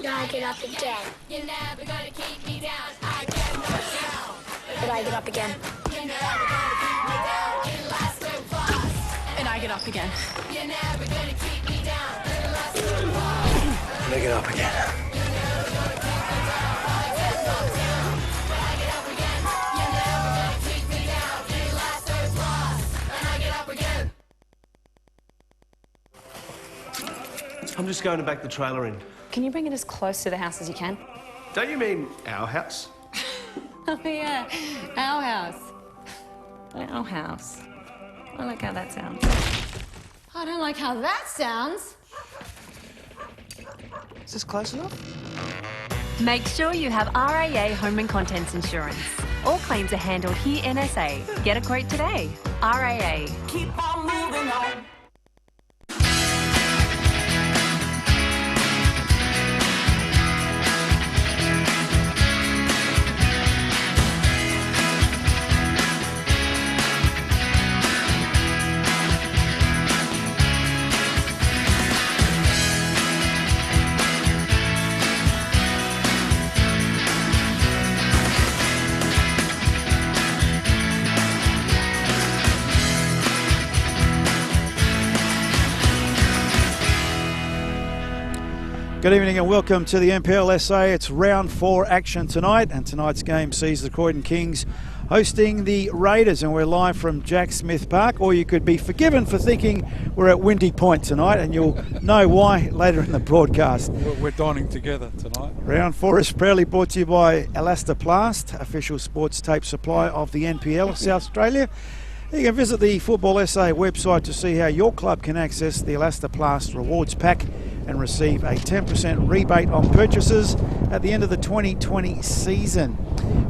I get up again. You're never gonna keep me down. I get knocked down. But I get up again. You're never gonna keep me down. It lasts so fast. And I get up again. You're never gonna keep me down. It lasts so fast. And I get up again. You're never gonna keep me down. I get knocked down. But I get up again. You're never gonna keep me down. It lasts so fast. And I get up again. I'm just going to back the trailer in. Can you bring it as close to the house as you can? Don't you mean our house? Oh, yeah. Our house. Our house. I like how that sounds. I don't like how that sounds. Is this close enough? Make sure you have RAA Home and Contents Insurance. All claims are handled here NSA. Get a quote today. RAA. Keep on moving on. Good evening and welcome to the NPL SA. It's round 4 action tonight, and tonight's game sees the Croydon Kings hosting the Raiders, and we're live from Jack Smith Park, or you could be forgiven for thinking we're at Windy Point tonight, and you'll know why later in the broadcast. We're dining together tonight. Round 4 is proudly brought to you by Elastoplast, official sports tape supply of the NPL of South Australia. You can visit the Football SA website to see how your club can access the Elastoplast Rewards Pack and receive a 10% rebate on purchases at the end of the 2020 season.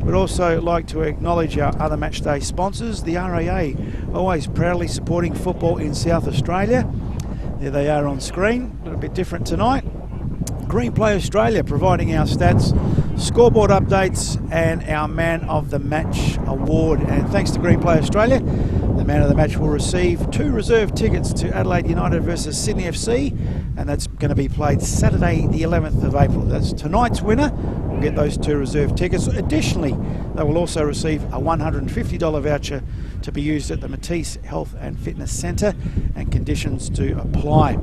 We'd also like to acknowledge our other matchday sponsors, the RAA, always proudly supporting football in South Australia. There they are on screen, a little bit different tonight. Green Play Australia providing our stats, scoreboard updates and our Man of the Match award. And thanks to Green Play Australia, the Man of the Match will receive 2 reserve tickets to Adelaide United versus Sydney FC, and that's going to be played Saturday the 11th of April. That's tonight's winner will get those 2 reserve tickets. Additionally, they will also receive a $150 voucher to be used at the Matisse Health and Fitness Centre, and conditions to apply.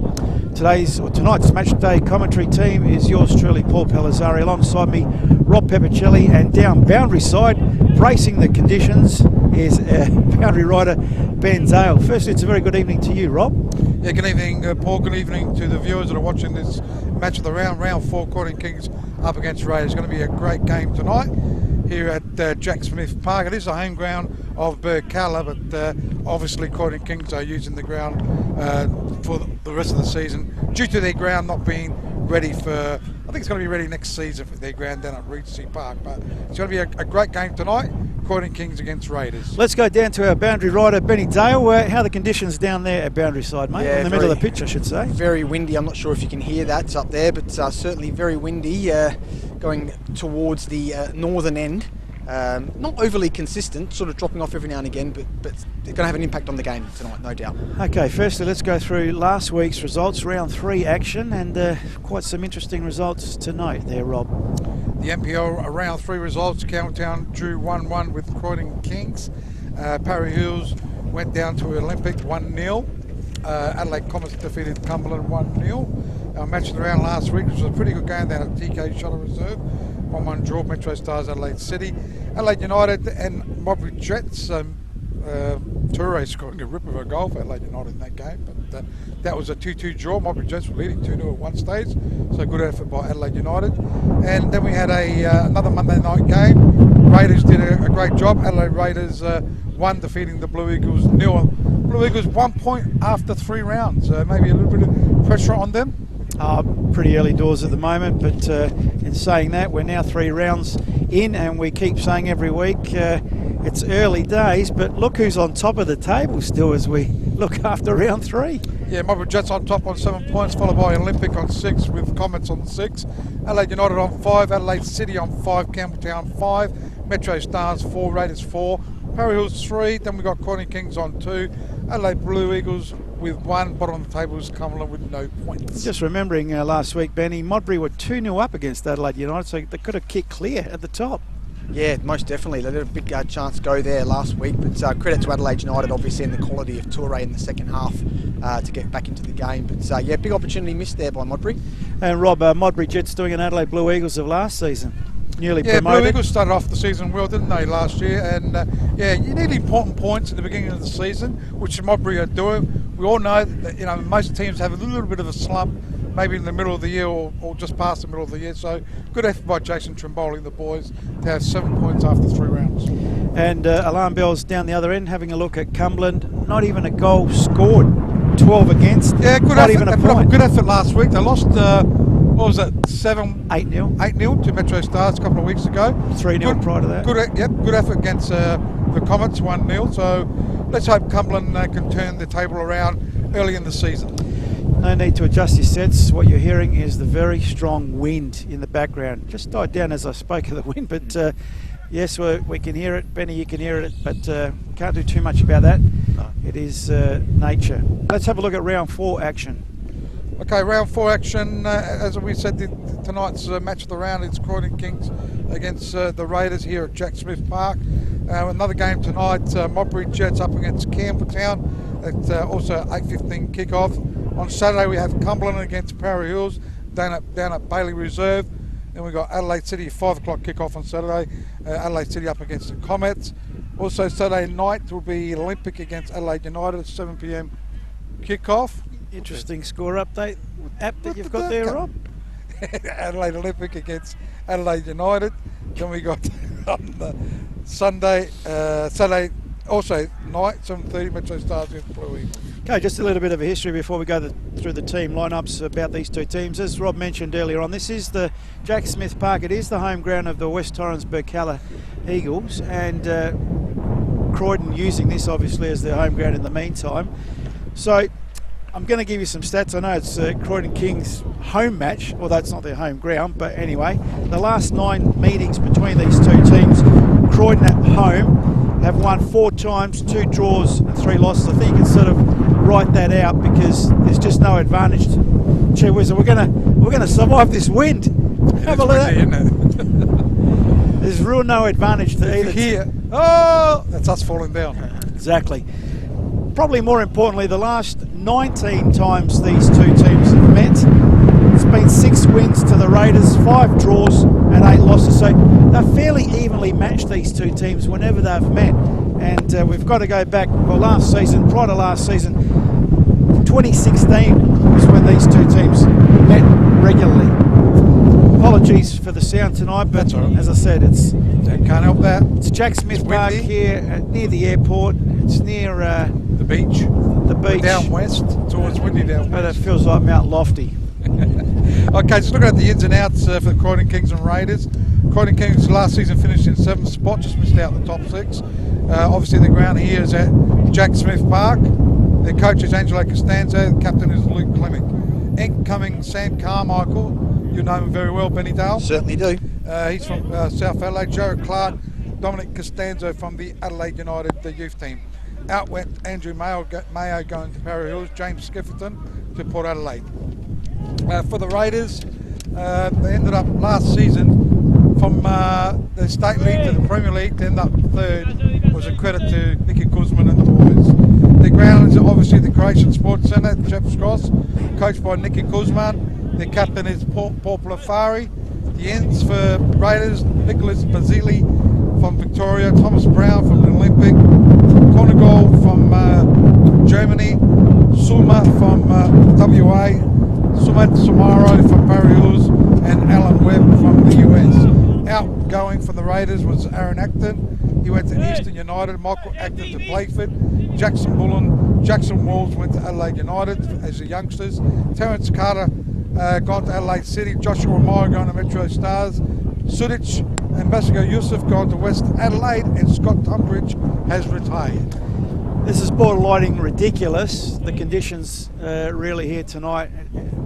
Tonight's matchday commentary team is yours truly, Paul Pelizzari, alongside me, Rob Peppicelli, and down boundary side, bracing the conditions, is boundary rider Ben Zale. Firstly, it's a very good evening to you, Rob. Yeah, good evening, Paul. Good evening to the viewers that are watching this match of the round 4, Croydon Kings up against Raiders. It's going to be a great game tonight here at Jack Smith Park. It is the home ground of Burkalla, but obviously Croydon Kings are using the ground for the rest of the season due to their ground not being ready for, I think it's going to be ready next season for their ground down at Regency Park. But it's going to be a great game tonight, Croydon Kings against Raiders. Let's go down to our boundary rider, Benny Dale. How are the conditions down there at boundary side, mate? Yeah, in the middle of the pitch, I should say. Very windy. I'm not sure if you can hear that up there, but certainly very windy, going towards the northern end. Not overly consistent, sort of dropping off every now and again, but it's going to have an impact on the game tonight, no doubt. Okay, firstly, let's go through last week's results, round 3 action, and quite some interesting results to note there, Rob. The NPL round 3 results, Campbelltown drew 1-1 with Croydon Kings. Parry Hills went down to Olympic 1-0. Adelaide Commerce defeated Cumberland 1-0. Our match of the round last week, which was a pretty good game down at TK Shuttle Reserve. 1-1 draw, Metro Stars Adelaide City. Adelaide United and Modbury Jets. Toure scoring a rip of a goal for Adelaide United in that game, but that was a 2-2 draw. Modbury Jets were leading 2-0 at one stage, so good effort by Adelaide United. And then we had another Monday night game. Raiders did a great job. Adelaide Raiders won, defeating the Blue Eagles 0. Blue Eagles 1 point after 3 rounds. Maybe a little bit of pressure on them. Pretty early doors at the moment, but in saying that, we're now 3 rounds in, and we keep saying every week it's early days, but look who's on top of the table still as we look after round 3. Yeah, Modbury Jets on top on 7 points, followed by Olympic on 6 with Comets on 6. Adelaide United on 5, Adelaide City on 5, Campbelltown 5, Metro Stars 4, Raiders 4, Parry Hills 3, then we got Croydon Kings on 2, Adelaide Blue Eagles with 1. Bottom of the table is Cumberland with no points. Just remembering last week, Benny, Modbury were 2-0 up against Adelaide United, so they could have kicked clear at the top. Yeah, most definitely. They had a big chance to go there last week, but credit to Adelaide United, obviously, and the quality of Toure in the second half to get back into the game. But yeah, big opportunity missed there by Modbury. And Rob, Modbury Jets doing an Adelaide Blue Eagles of last season. Newly Yeah, promoted. Blue Eagles started off the season well, didn't they, last year? And yeah, you need important points at the beginning of the season, which Modbury are doing. We all know that most teams have a little bit of a slump, maybe in the middle of the year or just past the middle of the year. So good effort by Jason Trimboli and the boys to have 7 points after 3 rounds. And alarm bells down the other end, having a look at Cumberland. Not even a goal scored. 12 against. Yeah, good not effort. even a They put up point. a good effort last week. They lost, what was it, 8-0 to Metro Stars a couple of weeks ago. 3-0 prior to that. Good effort against the Comets, 1-0. So let's hope Cumberland can turn the table around early in the season. No need to adjust your sets. What you're hearing is the very strong wind in the background. Just died down as I spoke of the wind, but yes, we can hear it. Benny, you can hear it, but can't do too much about that. No. It is nature. Let's have a look at round 4 action. Okay, round 4 action. As we said, tonight's match of the round is Croydon Kings against the Raiders here at Jack Smith Park. Another game tonight, Modbury Jets up against Campbelltown. It's also 8:15 kickoff. On Saturday we have Cumberland against Parry Hills down at Bailey Reserve. Then we've got Adelaide City, 5 o'clock kickoff on Saturday. Adelaide City up against the Comets. Also Saturday night will be Olympic against Adelaide United at 7 p.m. kickoff. Interesting score update app that you've got there, Rob. Adelaide Olympic against Adelaide United. Then we got on the Saturday also night, 7:30, Metro Stars against Blue Eagles. Okay, just a little bit of a history before we go through the team lineups about these two teams. As Rob mentioned earlier on, this is the Jack Smith Park. It is the home ground of the West Torrens Burkalla Eagles, and Croydon using this obviously as their home ground in the meantime. So I'm going to give you some stats. I know it's Croydon Kings' home match, although it's not their home ground, but anyway, the last 9 meetings between these two teams, Croydon at home have won 4 times, 2 draws and 3 losses. I think you can sort of write that out because there's just no advantage. Gee whiz, we're gonna survive this wind. Have a look at that. There's real no advantage to either. Here, oh, that's us falling down. Exactly. Probably more importantly, the last 19 times these two teams have met, it's been 6 wins to the Raiders, 5 draws and 8 losses. So they're fairly evenly matched, these two teams, whenever they've met. And we've got to go back, well, prior to last season, 2016 was when these two teams met regularly. Apologies for the sound tonight, but right. As I said, Can't help that. it's Jack Smith Park here near the airport. It's near The beach. the beach. Down west. It's always windy down But west. it feels like Mount Lofty. Okay, just looking at the ins and outs for the Croydon Kings and Raiders. Croydon Kings last season finished in 7th spot, just missed out the top 6. Obviously the ground here is at Jack Smith Park. Their coach is Angelo Costanzo, the captain is Luke Clemick. Incoming Sam Carmichael, you know him very well, Benny Dale. Certainly do. He's from South Adelaide. Jared Clark, Dominic Costanzo from the Adelaide United, the youth team. Out went Andrew Mayo going to Parry Hills, James Skifferton to Port Adelaide. For the Raiders, they ended up last season from the State League to the Premier League to end up 3rd. Was a credit to Nicky Guzman and the boys. The ground is obviously the Croatian Sports Centre at Jeps Cross, coached by Nicky Guzman. Their captain is Paul Plafari. The ends for Raiders, Nicholas Basili from Victoria, Thomas Brown from the Olympic, Konagol from Germany, Suma from WA, Sumat Samaro from Parry Hills, and Alan Webb from the US. Outgoing from the Raiders was Aaron Acton. He went to Eastern United. Michael Acton to Playford. Jackson Bullen, Jackson Walls went to Adelaide United as the youngsters. Terence Carter gone to Adelaide City. Joshua Meyer going to Metro Stars. Sudic and Basigo Yusuf gone to West Adelaide, and Scott Tunbridge has retired. This is borderlining ridiculous. The conditions really here tonight,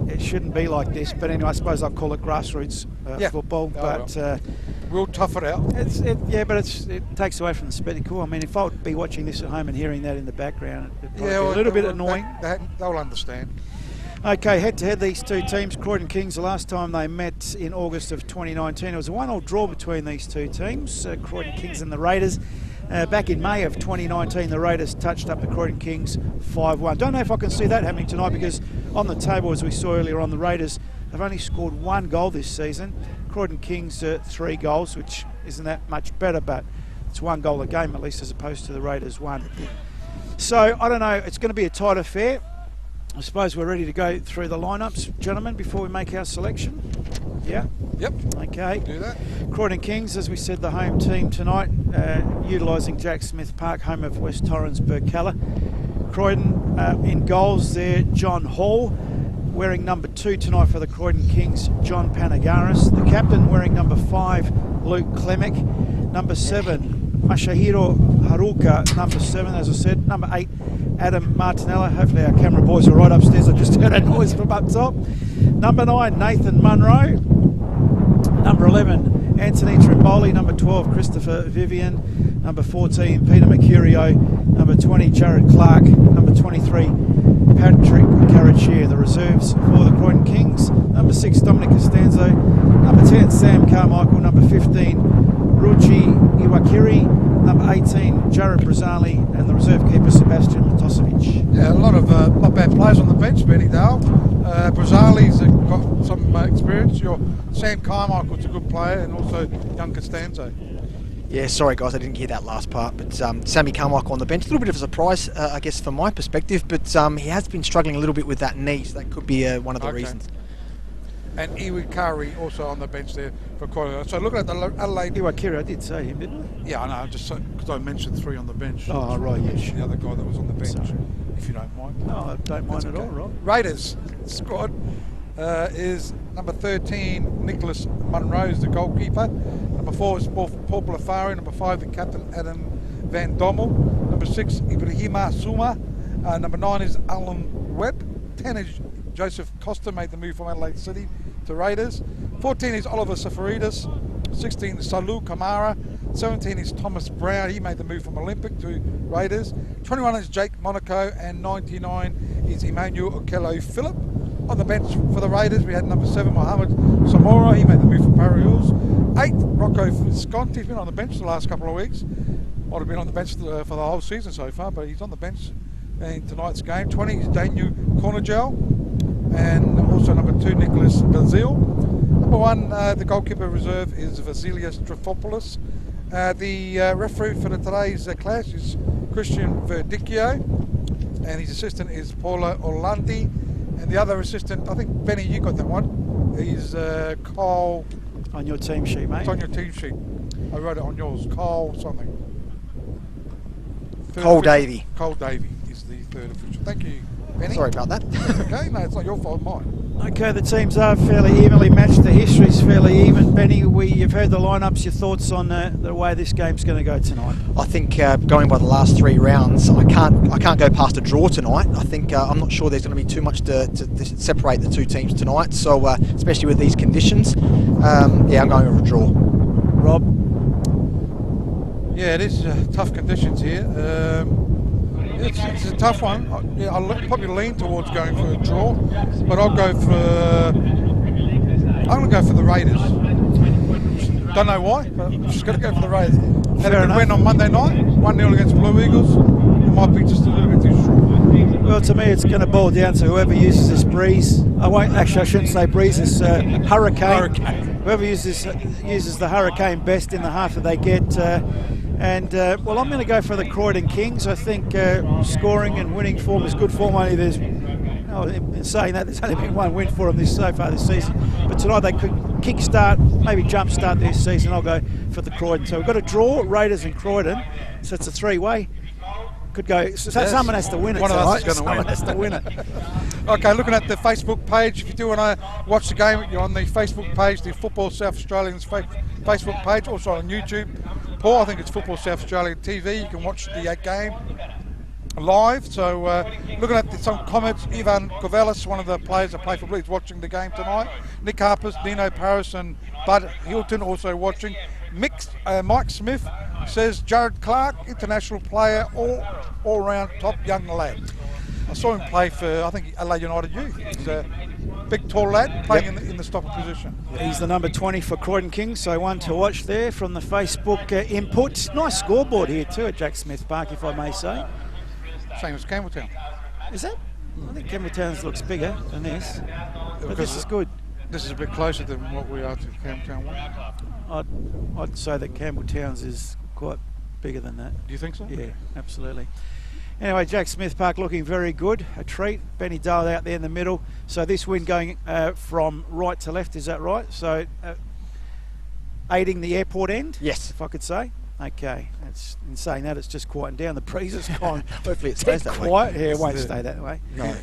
it shouldn't be like this. But anyway, I suppose I'll call it grassroots football. Oh, but well. We'll tough it out. Yeah, but it takes away from the spectacle. I mean, if I would be watching this at home and hearing that in the background, it'd probably be a little bit annoying. They'll understand. Okay, head-to-head, these two teams. Croydon Kings, the last time they met in August of 2019, it was a 1-1 draw between these two teams, Croydon Kings and the Raiders. Back in May of 2019, the Raiders touched up the Croydon Kings 5-1. Don't know if I can see that happening tonight, because on the table, as we saw earlier on, the Raiders have only scored 1 goal this season. Croydon Kings 3 goals, which isn't that much better, but it's 1 goal a game at least, as opposed to the Raiders 1. So I don't know, it's going to be a tight affair. I suppose we're ready to go through the lineups, gentlemen, before we make our selection. Yeah? Yep. Okay. Do that. Croydon Kings, as we said, the home team tonight, utilising Jack Smith Park, home of West Torrens Burkalla. Croydon in goals there, John Hall. Wearing number 2 tonight for the Croydon Kings, John Panagaris. The captain wearing number 5, Luke Klemek. Number 7, Masahiro Haruka, number 7, as I said. Number 8, Adam Martinella. Hopefully our camera boys are right upstairs. I just heard a noise from up top. Number 9, Nathan Munro. Number 11, Anthony Trimboli. Number 12, Christopher Vivian. Number 14, Peter Mercurio. Number 20, Jared Clark. Number 23, Patrick Carrichier. The reserves for the Croydon Kings. Number 6, Dominic Costanzo. Number 10, Sam Carmichael. Number 15, Ruchi Iwakiri. Number 18, Jared Brazali, and the reserve keeper, Sebastian Matosevic. Yeah, a lot of not bad players on the bench, Benny Dale. Brazali's got some experience. Your Sam Carmichael's a good player, and also young Costanzo. Yeah, sorry guys, I didn't hear that last part, but Sammy Carmichael on the bench. A little bit of a surprise, I guess, from my perspective, but he has been struggling a little bit with that knee, so that could be one of the reasons. And Iwakiri also on the bench there for Croydon. So looking at the Adelaide... Iwakiri, I did say him, didn't Yeah, I know, just because I mentioned 3 on the bench. Oh, right, yeah, sure. The other guy that was on the bench, Sorry. if you don't mind. No, I don't mind at all, Rob. Raiders squad is number 13, Nicholas Munro is the goalkeeper. Number 4 is Paul Blafari. Number 5, the captain, Adam Van Dommel. Number 6, Ibrahima Suma. Number 9 is Alan Webb. 10 is Joseph Costa, made the move from Adelaide City to Raiders. 14 is Oliver Safaridis. 16 is Salu Kamara. 17 is Thomas Brown, he made the move from Olympic to Raiders. 21 is Jake Monaco, and 99 is Emmanuel Okello Phillip. On the bench for the Raiders, we had number 7, Mohamed Samora, he made the move from Parry Hills. 8, Rocco Visconti, he's been on the bench the last couple of weeks. Might have been on the bench for the whole season so far, but he's on the bench in tonight's game. 20 is Daniel Cornegel, and also number 2, Nicholas Bazil. Number 1, the goalkeeper reserve is Vasilios Trifopoulos. The referee for today's clash is Christian Verdicchio, and his assistant is Paula Orlandi, and the other assistant, I think Benny, you got that one, is Cole. On your team sheet, mate. It's on your team sheet. I wrote it on yours. Cole something. Cole Davey. Cole Davey is the third official. Thank you, Benny. Sorry about that. Okay, no, it's not your fault, mine. Okay, the teams are fairly evenly matched. The history's fairly even. Benny, you've heard the lineups. Your thoughts on the way this game's going to go tonight? I think going by the last 3 rounds, I can't go past a draw tonight. I think I'm not sure there's going to be too much to separate the two teams tonight. So especially with these conditions, yeah, I'm going with a draw. Rob? Yeah, it is tough conditions here. It's a tough one. Yeah, I'll probably lean towards going for a draw, but I'm going to go for the Raiders. Don't know why, but I'm just going to go for the Raiders. Had a good win on Monday night, 1-0 against Blue Eagles. It might be just a little bit too strong. Well, to me, it's going to boil down to whoever uses this breeze. I shouldn't say breeze, this hurricane. Whoever uses the hurricane best in the half that they get. Well, I'm going to go for the Croydon Kings. I think scoring and winning form is good form. Only in saying that, there's only been 1 win for them so far this season. But tonight they could kick-start, maybe jump-start their season. I'll go for the Croydon. So we've got a draw, Raiders and Croydon. So it's a 3-way. Could go. So someone has to win it. One of us is going to someone win. has to win it. Okay, looking at the Facebook page, if you do want to watch the game, you're on the Facebook page, the Football South Australian's Facebook page, also on YouTube. Paul, I think it's Football South Australian TV. You can watch the game live. So looking at some comments, Ivan Kovelis, one of the players that play for Blue, is watching the game tonight. Nick Harpers, Dino Paris and Bud Hilton also watching. Mike Smith says Jared Clark, international player, all-round top young lad. I saw him play for, I think, LA United Youth. He's a big, tall lad playing in the stopper position. He's the number 20 for Croydon Kings, so one to watch there from the Facebook input. Nice scoreboard here too at Jack Smith Park, if I may say. Same as Campbelltown. Is that? I think Campbelltown's looks bigger than this, but this is good. This is a bit closer than what we are to Campbelltown one. I'd say that Campbelltown's is quite bigger than that. Do you think so? Yeah, absolutely. Anyway, Jack Smith Park looking very good. A treat. Benny Dale out there in the middle. So this wind going from right to left, is that right? So aiding the airport end? Yes. If I could say. Okay. It's, in saying that, it's just quieting down. The breeze is gone. Hopefully it stays that way. Quiet. Yeah, it won't stay that way. No.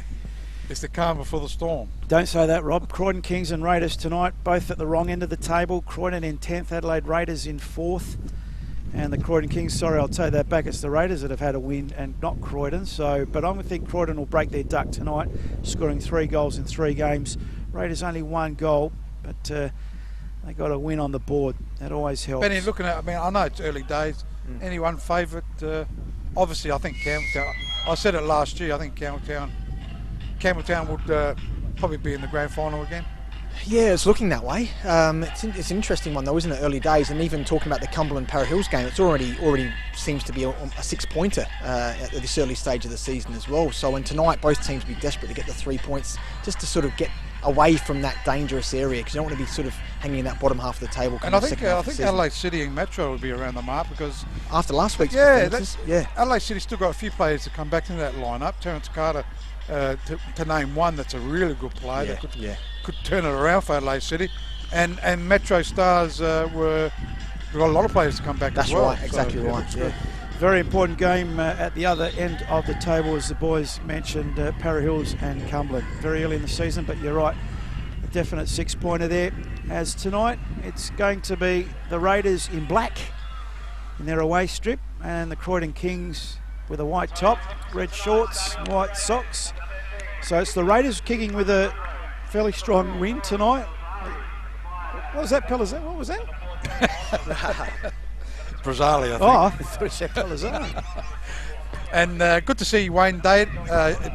It's the calm before the storm. Don't say that, Rob. Croydon Kings and Raiders tonight, both at the wrong end of the table. Croydon in 10th, Adelaide Raiders in 4th. And the Croydon Kings, sorry, I'll take that back. It's the Raiders that have had a win and not Croydon. So, but I think Croydon will break their duck tonight, scoring 3 goals in 3 games. Raiders only 1 goal, but they got a win on the board. That always helps. Benny, looking at, I mean, I know it's early days. Anyone favourite? Obviously, I think Campbelltown. I said it last year. I think Campbelltown would probably be in the grand final again. Yeah, it's looking that way. It's an interesting one though, isn't it? Early days, and even talking about the Cumberland Para Hills game, it's already seems to be a 6-pointer at this early stage of the season as well. So, and tonight both teams will be desperate to get the 3 points, just to sort of get away from that dangerous area, because you don't want to be sort of hanging in that bottom half of the table. And I think Adelaide City and Metro will be around the mark, because after last week's performances, Adelaide City's still got a few players to come back into that lineup. Terence Carter, to name one, that's a really good player that could turn it around for Adelaide City, and Metro Stars we've got a lot of players to come back as well. That's right, exactly right. Yeah. Very important game at the other end of the table, as the boys mentioned, Para Hills and Cumberland. Very early in the season, but you're right, a definite 6-pointer there. As tonight, it's going to be the Raiders in black in their away strip, and the Croydon Kings with a white top, red shorts, white socks. So it's the Raiders kicking with a fairly strong win tonight. What was that, Pelazan? What was that? Brazali, I think. Oh, I thought it said Pelazan. And good to see Wayne Dade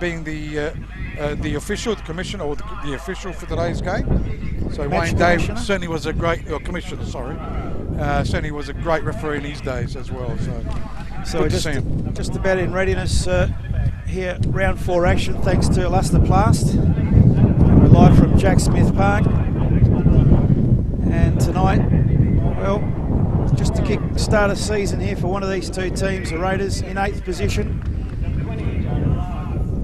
being the official, the commissioner, or the official for today's game. So Wayne Dade certainly was a great commissioner. Sorry, certainly was a great referee in his days as well. So we're just about in readiness here, round 4 action, thanks to Elastoplast. We're live from Jack Smith Park, and tonight, well, just to kick start a season here for one of these two teams, the Raiders in 8th position.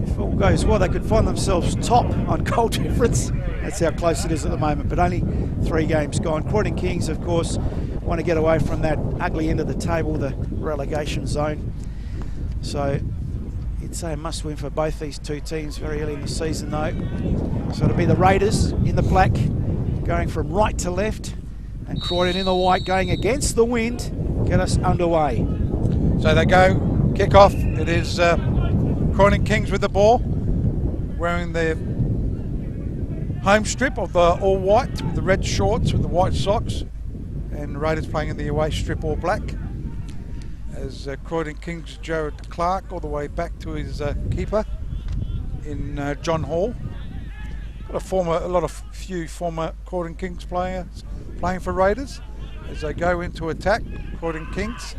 If all goes well, they could find themselves top on goal difference. That's how close it is at the moment, but only 3 games gone. Croydon Kings, of course, want to get away from that ugly end of the table, the relegation zone. So you'd say a must win for both these two teams very early in the season though. So it'll be the Raiders in the black going from right to left, and Croydon in the white going against the wind, get us underway. So they go, kick off. It is Croydon Kings with the ball, wearing their home strip of the all white, with the red shorts with the white socks, and Raiders playing in the away strip all black. As Croydon Kings, Jared Clark, all the way back to his keeper in John Hall. Got a few former Croydon Kings players playing for Raiders as they go into attack. Croydon Kings,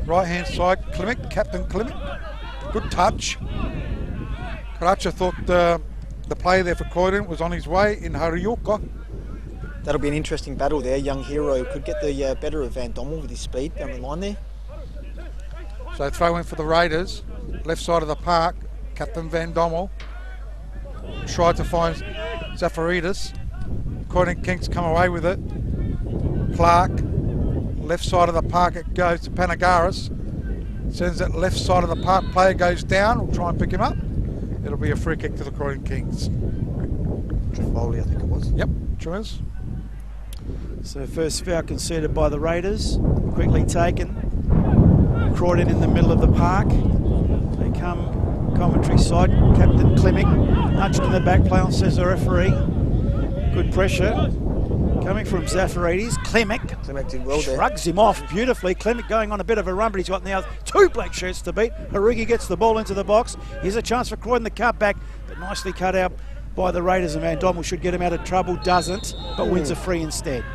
right hand side, Captain Clement, good touch. Karacha thought the player there for Croydon was on his way in Hariuka. That'll be an interesting battle there. Young hero could get the better of Van Dommel with his speed down the line there. So throw in for the Raiders, left side of the park. Captain Van Dommel tried to find Zafaridis. Croydon Kings come away with it. Clark, left side of the park, it goes to Panagaris. Sends it left side of the park, player goes down, we'll try and pick him up. It'll be a free kick to the Croydon Kings. Trifoli, I think it was. Yep, Trimmers. So first foul conceded by the Raiders, quickly taken. Croydon in the middle of the park. They come commentary side, Captain Klimek nudged in the back, play on, says the referee. Good pressure. Coming from Zafaridis, Klimek Klimek did well there. shrugs him off beautifully. Klimek going on a bit of a run, but he's got now 2 black shirts to beat. Harugi gets the ball into the box. Here's a chance for Croydon, the cut back, but nicely cut out by the Raiders, and Van Dommel should get him out of trouble. Doesn't, but wins a free instead.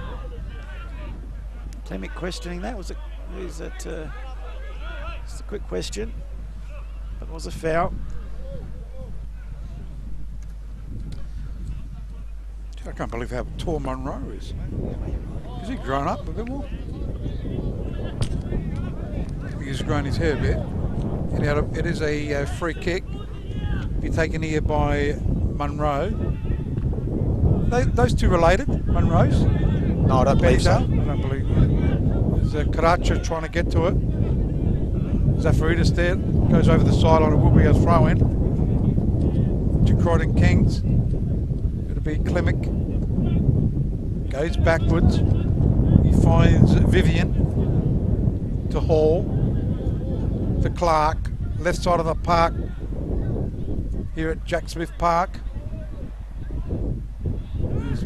Klimek questioning that. Was it? Is it? Just a quick question. But it was a foul. I can't believe how tall Monroe is. Has he grown up a bit more? I think he's grown his hair a bit. Anyhow, it is a free kick. Be taken here by Monroe. Those two related, Monroes? No, I don't believe so. I don't believe it. There's Karacha trying to get to it. Zafaridis there, goes over the sideline, it will be a throw in to Croydon Kings. It'll be Klimek. Goes backwards. He finds Vivian to Hall, to Clark, left side of the park here at Jack Smith Park.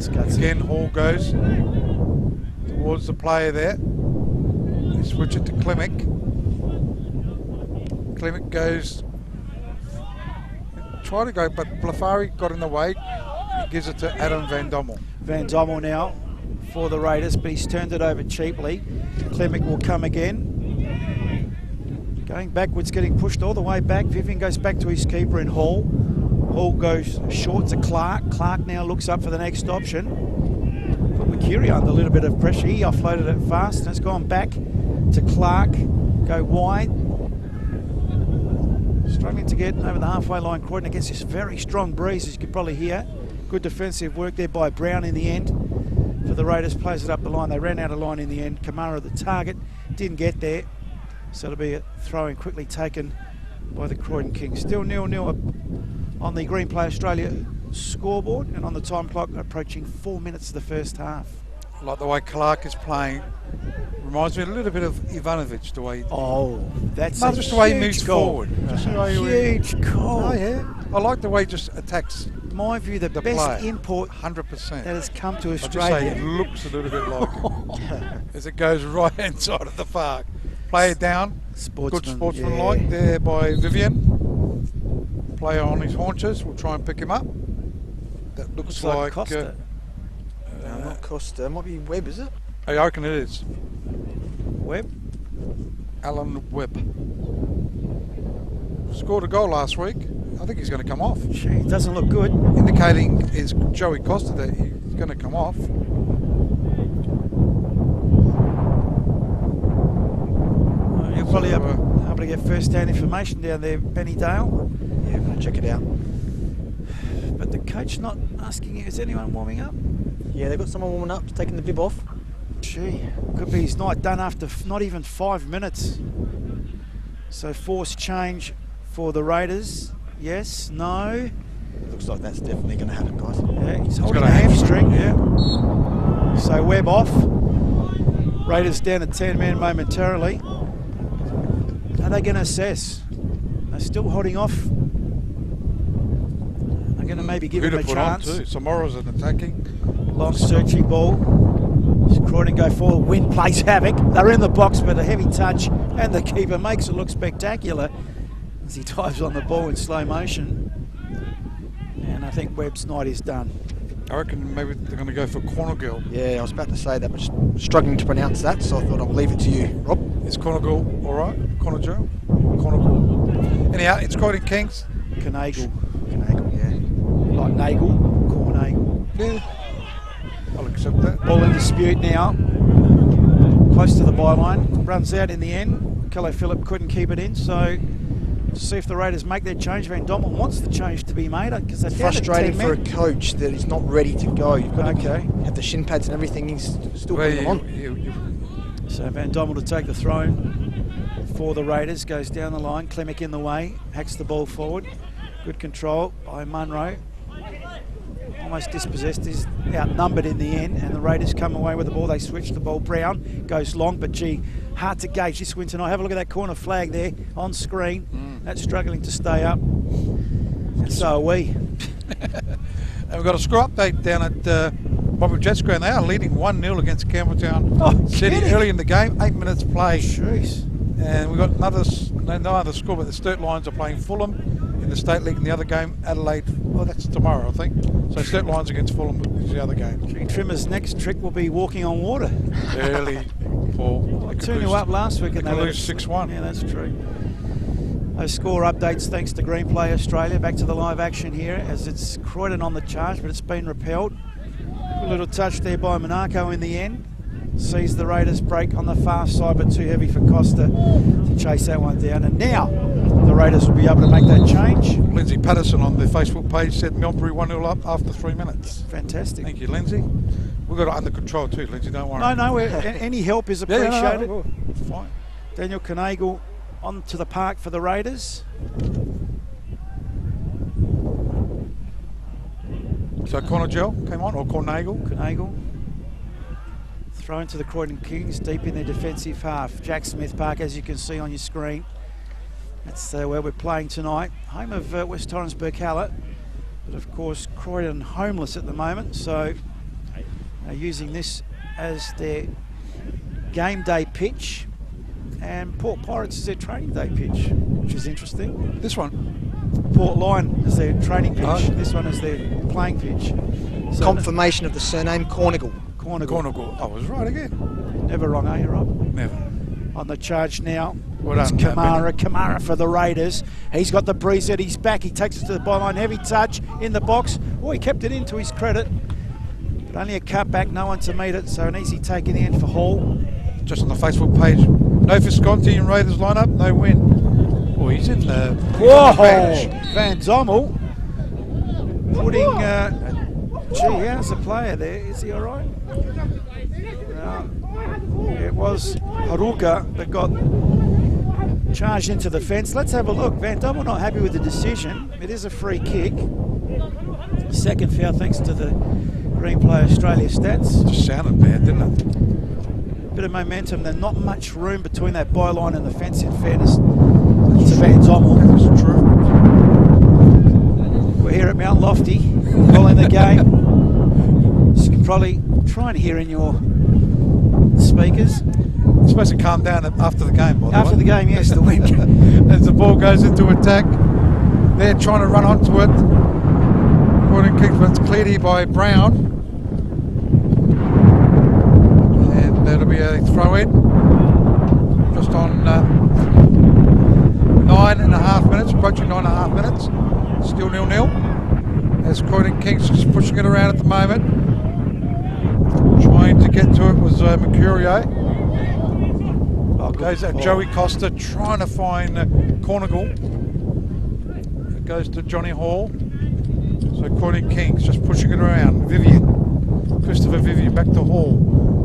Again, Hall goes towards the player there. They switch it to Klimek. Klimek goes, try to go, but Blafari got in the way. He gives it to Adam Van Dommel. Van Dommel now for the Raiders, but he's turned it over cheaply. Klimek will come again. Going backwards, getting pushed all the way back. Vivian goes back to his keeper in Hall. Hall goes short to Clark. Clark now looks up for the next option. Put McCurry under a little bit of pressure. He offloaded it fast, and it's gone back to Clark. Go wide. Struggling to get over the halfway line. Croydon against this very strong breeze, as you can probably hear. Good defensive work there by Brown in the end. For the Raiders, plays it up the line. They ran out of line in the end. Kamara the target, didn't get there. So it'll be a throw-in quickly taken by the Croydon Kings. Still 0-0 on the Green Play Australia scoreboard, and on the time clock approaching 4 minutes of the first half. I like the way Clark is playing. Reminds me a little bit of Ivanovic, the way. Oh, that's just the way he moves goal. forward. Just the A way huge goal. Oh yeah, I like the way he just attacks. In my view, the best play. import 100%. that has come to I just say Australia. it looks a little bit like it. As it goes right hand side of the park. Play it down. Good sportsmanlike there by Vivian. Player on his haunches. We'll try and pick him up. That looks like Costa. No, not Costa. It might be Webb, is it? I reckon it is. Webb. Alan Webb. Scored a goal last week. I think he's going to come off. Gee, it doesn't look good. Indicating is Joey Costa that he's going to come off. You'll probably able to get first-hand information down there, Benny Dale. Yeah, I'm going to check it out. But the coach not asking you, is anyone warming up? Yeah, they've got someone warming up, taking the bib off. Gee, could be his night done after not even 5 minutes. So forced change for the Raiders. Yes, no. Looks like that's definitely going to happen, guys. Yeah, he's holding a hamstring, yeah. So Webb off. Raiders down at 10-man momentarily. How are they going to assess? They're still holding off. They're going to maybe give him a chance. Samara's an attacking. Long searching ball. Croydon go forward. Wind plays havoc. They're in the box, but a heavy touch, and the keeper makes it look spectacular as he dives on the ball in slow motion. And I think Webb's night is done. I reckon maybe they're going to go for Corner Girl. Yeah, I was about to say that, but struggling to pronounce that, so I thought I'll leave it to you, Rob. Is Corner Girl all right? Corner Girl? Corner Girl. Anyhow, it's Croydon Kings. Kanagle, yeah. like Nagel, Cornagel. Yeah, I'll accept that. Ball in dispute now. Close to the byline. Runs out in the end. Kelly Phillip couldn't keep it in, so see if the Raiders make their change. Van Dommel wants the change to be made because they're frustrating for a coach that he's not ready to go. You've got to have the shin pads and everything. He's still putting them on. So Van Dommel to take the throne for the Raiders. Goes down the line. Klimek in the way. Hacks the ball forward. Good control by Munro. Almost dispossessed. He's outnumbered in the end, and the Raiders come away with the ball. They switch the ball. Brown goes long, but gee, hard to gauge this win tonight. Have a look at that corner flag there on screen. That's struggling to stay up, and so are we. And we've got a score update down at Bobby Jets ground. They are leading 1-0 against Campbelltown City kidding. early in the game. 8 minutes play. Jeez. And we've got no other score, but the Sturt Lions are playing Fulham in the State League, and the other game, Adelaide. Well, that's tomorrow, I think. So Sturt Lions against Fulham is the other game. Trimmer's next trick will be walking on water. Early, Paul. Well, 2-0 up last week and they lose 6-1. Yeah, that's true. Those score updates thanks to Green Play Australia. Back to the live action here as it's Croydon on the charge, but it's been repelled. A little touch there by Monaco in the end. Sees the Raiders break on the far side, but too heavy for Costa to chase that one down. And now the Raiders will be able to make that change. Lindsay Patterson on the Facebook page said Melbury 1-0 up after 3 minutes. Fantastic. Thank you, Lindsay. We've got it under control too, Lindsay, don't worry. No, any help is Yeah, appreciated. no, fine. Daniel Kanagle on to the park for the Raiders. So Cornagel came on, or Kanagle. Thrown to the Croydon Kings, deep in their defensive half. Jack Smith Park, as you can see on your screen. That's where we're playing tonight. Home of West Torrens Burkalla. But of course, Croydon homeless at the moment, so they're using this as their game day pitch. And Port Pirates is their training day pitch, which is interesting. This one? Port Lion is their training pitch. Oh. This one is their playing pitch. So Confirmation of the surname Cornigal. Cornigal. I was right again. Never wrong, are you, Rob? Never. On the charge now. Well It's done, Kamara. Kamara for the Raiders. He's got the breeze at his back. He takes it to the byline. Heavy touch in the box. Oh, he kept it in to his credit. But only a cutback, no one to meet it. So an easy take in the end for Hall. Just on the Facebook page, no Visconti in Raiders lineup, no win. Oh, he's in the bench. Van Zommel putting. Gee, how's the player there? Is he all right? It was Haruka that got charged into the fence. Let's have a look. Van Zommel not happy with the decision. It is a free kick. Second foul thanks to the Green Play Australia stats. Just sounded bad, didn't it? Bit of momentum. There's not much room between that byline and the fence, in fairness to Van Zommel. That's true. We're here at Mount Lofty, calling the game. You can probably try and hear in your speakers. It's supposed to calm down after the game, by the way. After the game, yes, the wind. As the ball goes into attack, they're trying to run onto it. Croydon Kings, but it's cleared here by Brown. And that'll be a throw in. Just on 9.5 minutes, approaching 9.5 minutes. Still 0-0. As Croydon Kings just pushing it around at the moment. Trying to get to it was Mercurio. Goes at Joey Costa, trying to find Cornigal. It goes to Johnny Hall. So Croydon Kings just pushing it around. Christopher Vivian back to Hall,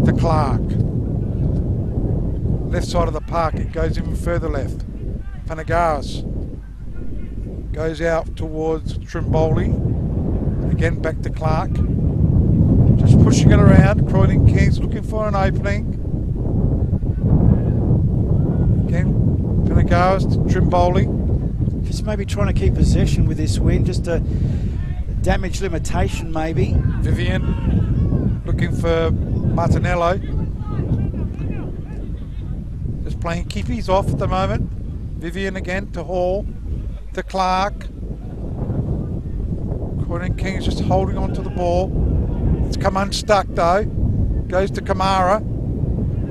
to Clark. Left side of the park, it goes even further left. Panagaris goes out towards Trimboli. Again back to Clark. Just pushing it around. Croydon Kings looking for an opening. Again, Panagaris to Trimboli. Just maybe trying to keep possession with this win, just a damage limitation maybe. Vivian looking for Martinello. Just playing keepies off at the moment. Vivian again to Hall, to Clark. Croydon Kings just holding on to the ball. It's come unstuck though. Goes to Kamara.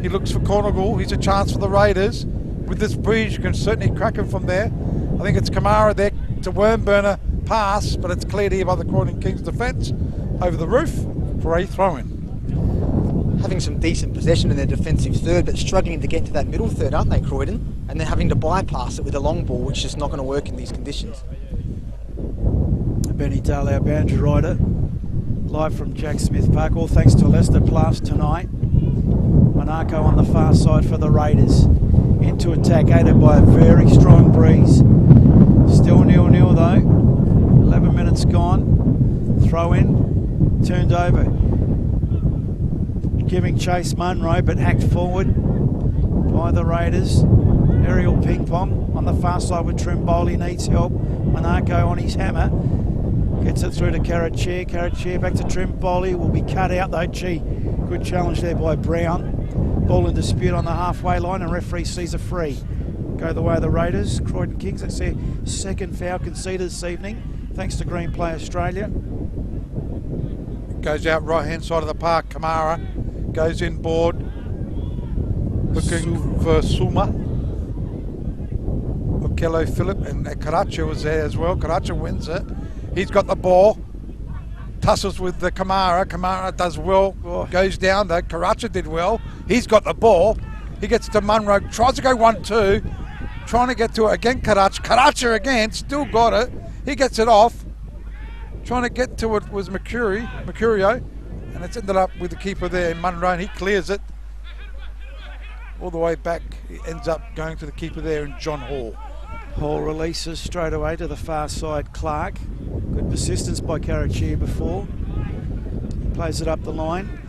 He looks for Cornigal. He's a chance for the Raiders. With this breeze, you can certainly crack him from there. I think it's Kamara there. It's a worm burner pass, but it's cleared here by the Croydon Kings defence over the roof for a throw-in. Having some decent possession in their defensive third, but struggling to get into that middle third, aren't they, Croydon? And they're having to bypass it with a long ball, which is not going to work in these conditions. Benny Dahl, our boundary rider, live from Jack Smith Park. All thanks to Lester Plus tonight. Monaco on the far side for the Raiders. Into attack, aided by a very strong breeze. Still 0-0 though. 11 minutes gone. Throw in, turned over. Giving chase Munro, but hacked forward by the Raiders. Aerial ping pong on the far side with Trimboli, needs help. Monaco on his hammer. Gets it through to Karachi. Karachi back to Trimboli. Will be cut out though. Gee, good challenge there by Brown. Ball in dispute on the halfway line, and referee sees a free. Go the way of the Raiders. Croydon Kings, that's their second foul conceded this evening, thanks to Green Play Australia. Goes out right hand side of the park. Kamara goes inboard, looking for Suma. Okello Phillip, and Karacha was there as well. Karacha wins it. He's got the ball. Tussles with the Kamara. Kamara does well. Goes down though. Karacha did well. He's got the ball. He gets to Munro. Tries to go 1-2. Trying to get to it again. Karacha again. Still got it. He gets it off. Trying to get to it was Mercurio. And it's ended up with the keeper there, Munro, and he clears it all the way back. He ends up going to the keeper there in John Hall. Hall releases straight away to the far side, Clark. Good persistence by Karachi before. Plays it up the line.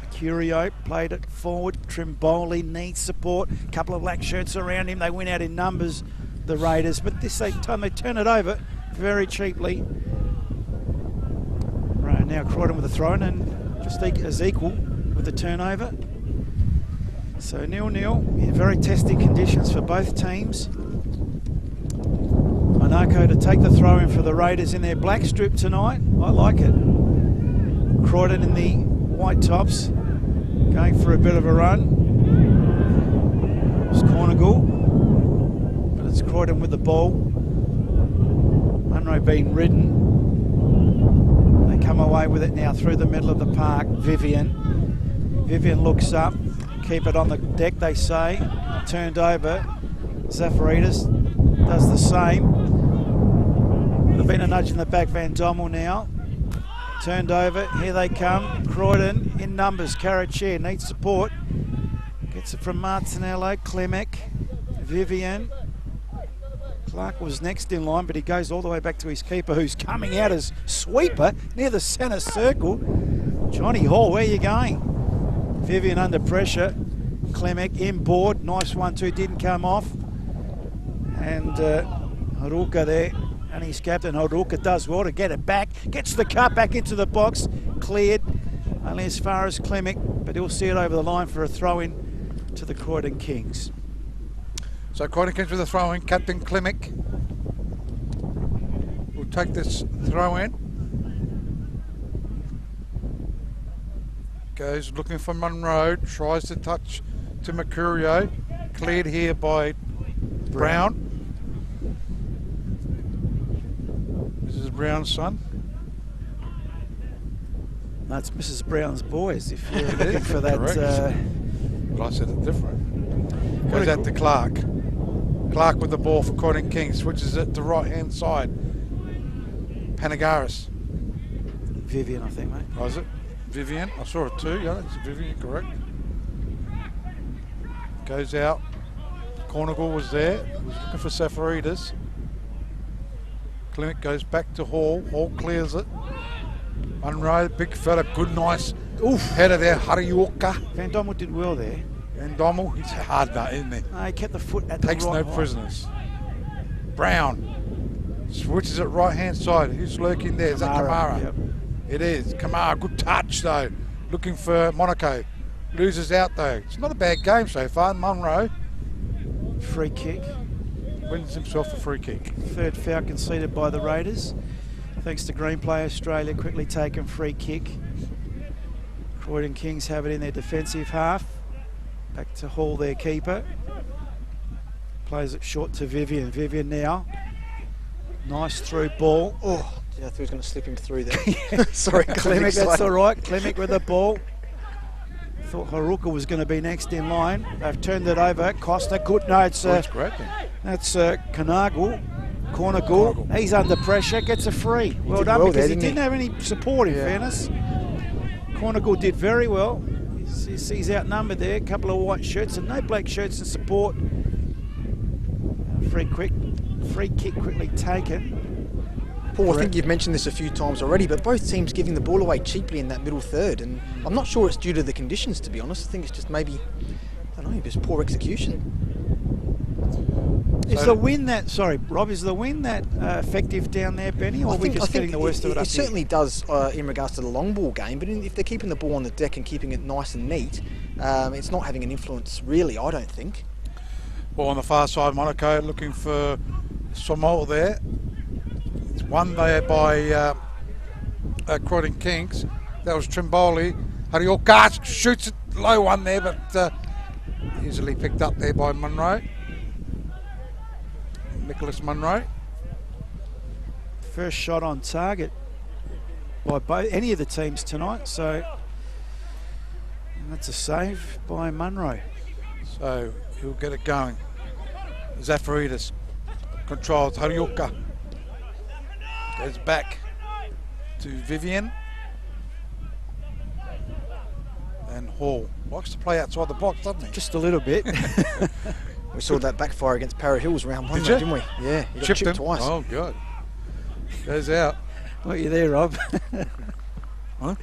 Mercurio played it forward. Trimboli needs support. A couple of black shirts around him. They win out in numbers, the Raiders, but this time they turn it over very cheaply. Right, now Croydon with a throw-in and just as equal with the turnover. So 0-0 in very testing conditions for both teams. Monaco to take the throw-in for the Raiders in their black strip tonight. I like it. Croydon in the white tops, going for a bit of a run. It's Cornigal, but it's Croydon with the ball. Munro being ridden. They come away with it now through the middle of the park. Vivian looks up. Keep it on the deck, they say. Turned over. Zafaridis does the same. Would have been a nudge in the back. Van Dommel now. Turned over. Here they come. Croydon in numbers. Karachi needs support. Gets it from Martinello. Klimek. Vivian. Clark was next in line, but he goes all the way back to his keeper, who's coming out as sweeper near the centre circle. Johnny Hall, where are you going? Vivian under pressure. Klimek inboard. Nice 1-2, didn't come off. And Haruka there, and his captain Haruka does well to get it back. Gets the cut back into the box. Cleared only as far as Klimek, but he'll see it over the line for a throw-in to the Croydon Kings. So Croydon Kings with a throw-in. Captain Klimek will take this throw-in. Goes looking for Munro. Tries to touch to Mercurio. Cleared here by Brown. Mrs. Brown's son. That's Mrs. Brown's boys, if you're looking for that. But I said it different. Goes out to Clark. Clark with the ball for Croydon Kings. Switches it to right-hand side. Panagaris. Vivian, I think, mate. Oh, is it? Vivian. I saw it too. Yeah, it's Vivian, correct. Goes out. Cornigal was there. He was looking for Safaridis. Klimek goes back to Hall. Hall clears it. Munro, big fella, good, nice. Oof, header there, Harioka. Van Dommel did well there. Van Dommel, he's a hard nut, isn't he? No, he kept the foot at Takes the right no prisoners. Brown switches it right-hand side. Who's lurking there? Is that Kamara? Yep. It is. Kamara, good touch though. Looking for Monaco. Loses out though. It's not a bad game so far. Munro. Free kick. Wins himself a free kick. Third foul conceded by the Raiders. Thanks to Green Play Australia, quickly taken free kick. Croydon Kings have it in their defensive half. Back to Hall, their keeper. Plays it short to Vivian. Vivian now. Nice through ball. Oh, I thought he was going to slip him through there. Sorry, Klimek, that's all right. Klimek with the ball. Thought Haruka was going to be next in line. They've turned it over. Costa, good. No, it's great. that's Cornigal. He's under pressure. Gets a free. Well done, because he didn't have any support, in fairness. Cornigal did very well. He's outnumbered there. A couple of white shirts and no black shirts in support. Free kick quickly taken. Paul, I think you've mentioned this a few times already, but both teams giving the ball away cheaply in that middle third, and I'm not sure it's due to the conditions, to be honest. I think it's just maybe, I don't know, just poor execution. Is the wind that, sorry, Rob, is the wind that effective down there, Benny, or are we just getting the worst of it up It certainly does in regards to the long ball game, but if they're keeping the ball on the deck and keeping it nice and neat, it's not having an influence really, I don't think. Ball on the far side, Monaco looking for Somol there. It's won there by Croydon Kings. That was Trimboli. Harioka shoots it low one there, but easily picked up there by Munro. Nicholas Munro. First shot on target by any of the teams tonight, so that's a save by Munro. So he'll get it going. Zafaridis controls Harioka. Goes back to Vivian. And Hall. Likes to play outside the box, doesn't he? Just a little bit. We saw that backfire against Para Hills round 1, didn't we? Yeah, he got chipped him twice. Oh, God. Goes out. What are you there, Rob? Huh?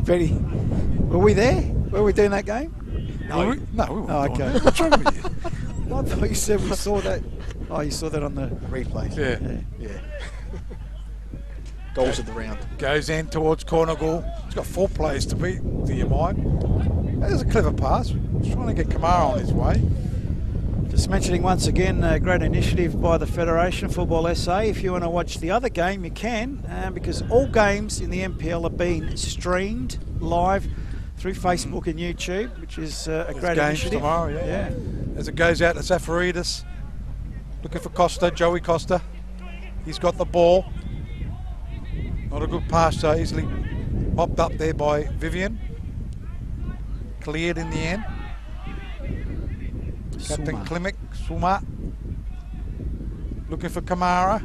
Benny, were we there? Were we doing that game? No, we weren't. Oh, doing okay. that. What's wrong with you? I thought you said we saw that. Oh, you saw that on the Replay. Yeah. Goals of the round. Goes in towards corner goal. He's got 4 players to beat, do you mind? That is a clever pass. He's trying to get Kamara on his way. Just mentioning once again, a great initiative by the Federation Football SA. If you want to watch the other game, you can, because all games in the NPL are being streamed live through Facebook and YouTube, which is a great games initiative. Tomorrow, yeah. As it goes out to Zafaridis, looking for Costa, Joey Costa. He's got the ball. Not a good pass, so easily popped up there by Vivian. Cleared in the end. Captain Klimek, Suma. Looking for Kamara.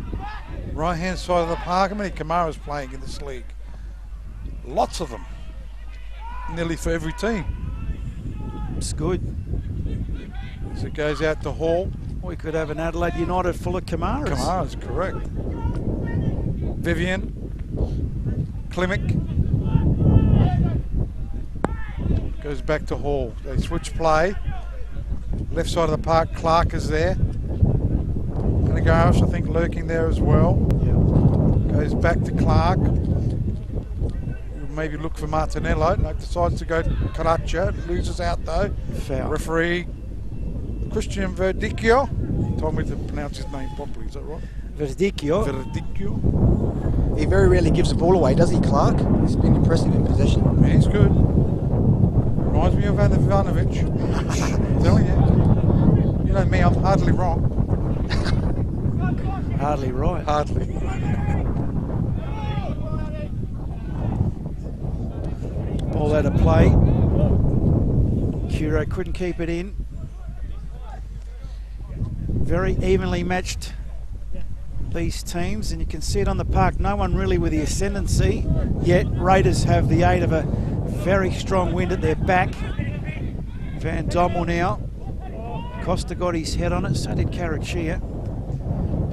Right hand side of the park. How many Kamaras playing in this league? Lots of them. Nearly for every team. It's good. As it goes out to Hall. We could have an Adelaide United full of Kamaras. Kamara's correct. Vivian. Klimek. Goes back to Hall. They switch play. Left side of the park, Clark is there. Panagaris, I think, lurking there as well. Yep. Goes back to Clark. Maybe look for Martinello. No, decides to go to Caraccia. Loses out though. Foul. Referee Christian Verdicchio. He told me to pronounce his name properly, is that right? Verdicchio. Verdicchio. He very rarely gives the ball away, does he, Clark? He's been impressive in possession. Yeah, he's good. Reminds me of Ivanovic. I'm telling you. You know me, I'm hardly wrong. Hardly right. Hardly. Ball out of play. Curo couldn't keep it in. Very evenly matched, these teams, and you can see it on the park. No one really with the ascendancy, yet Raiders have the aid of a very strong wind at their back. Van Dommel now. Costa got his head on it, so did Caraccia.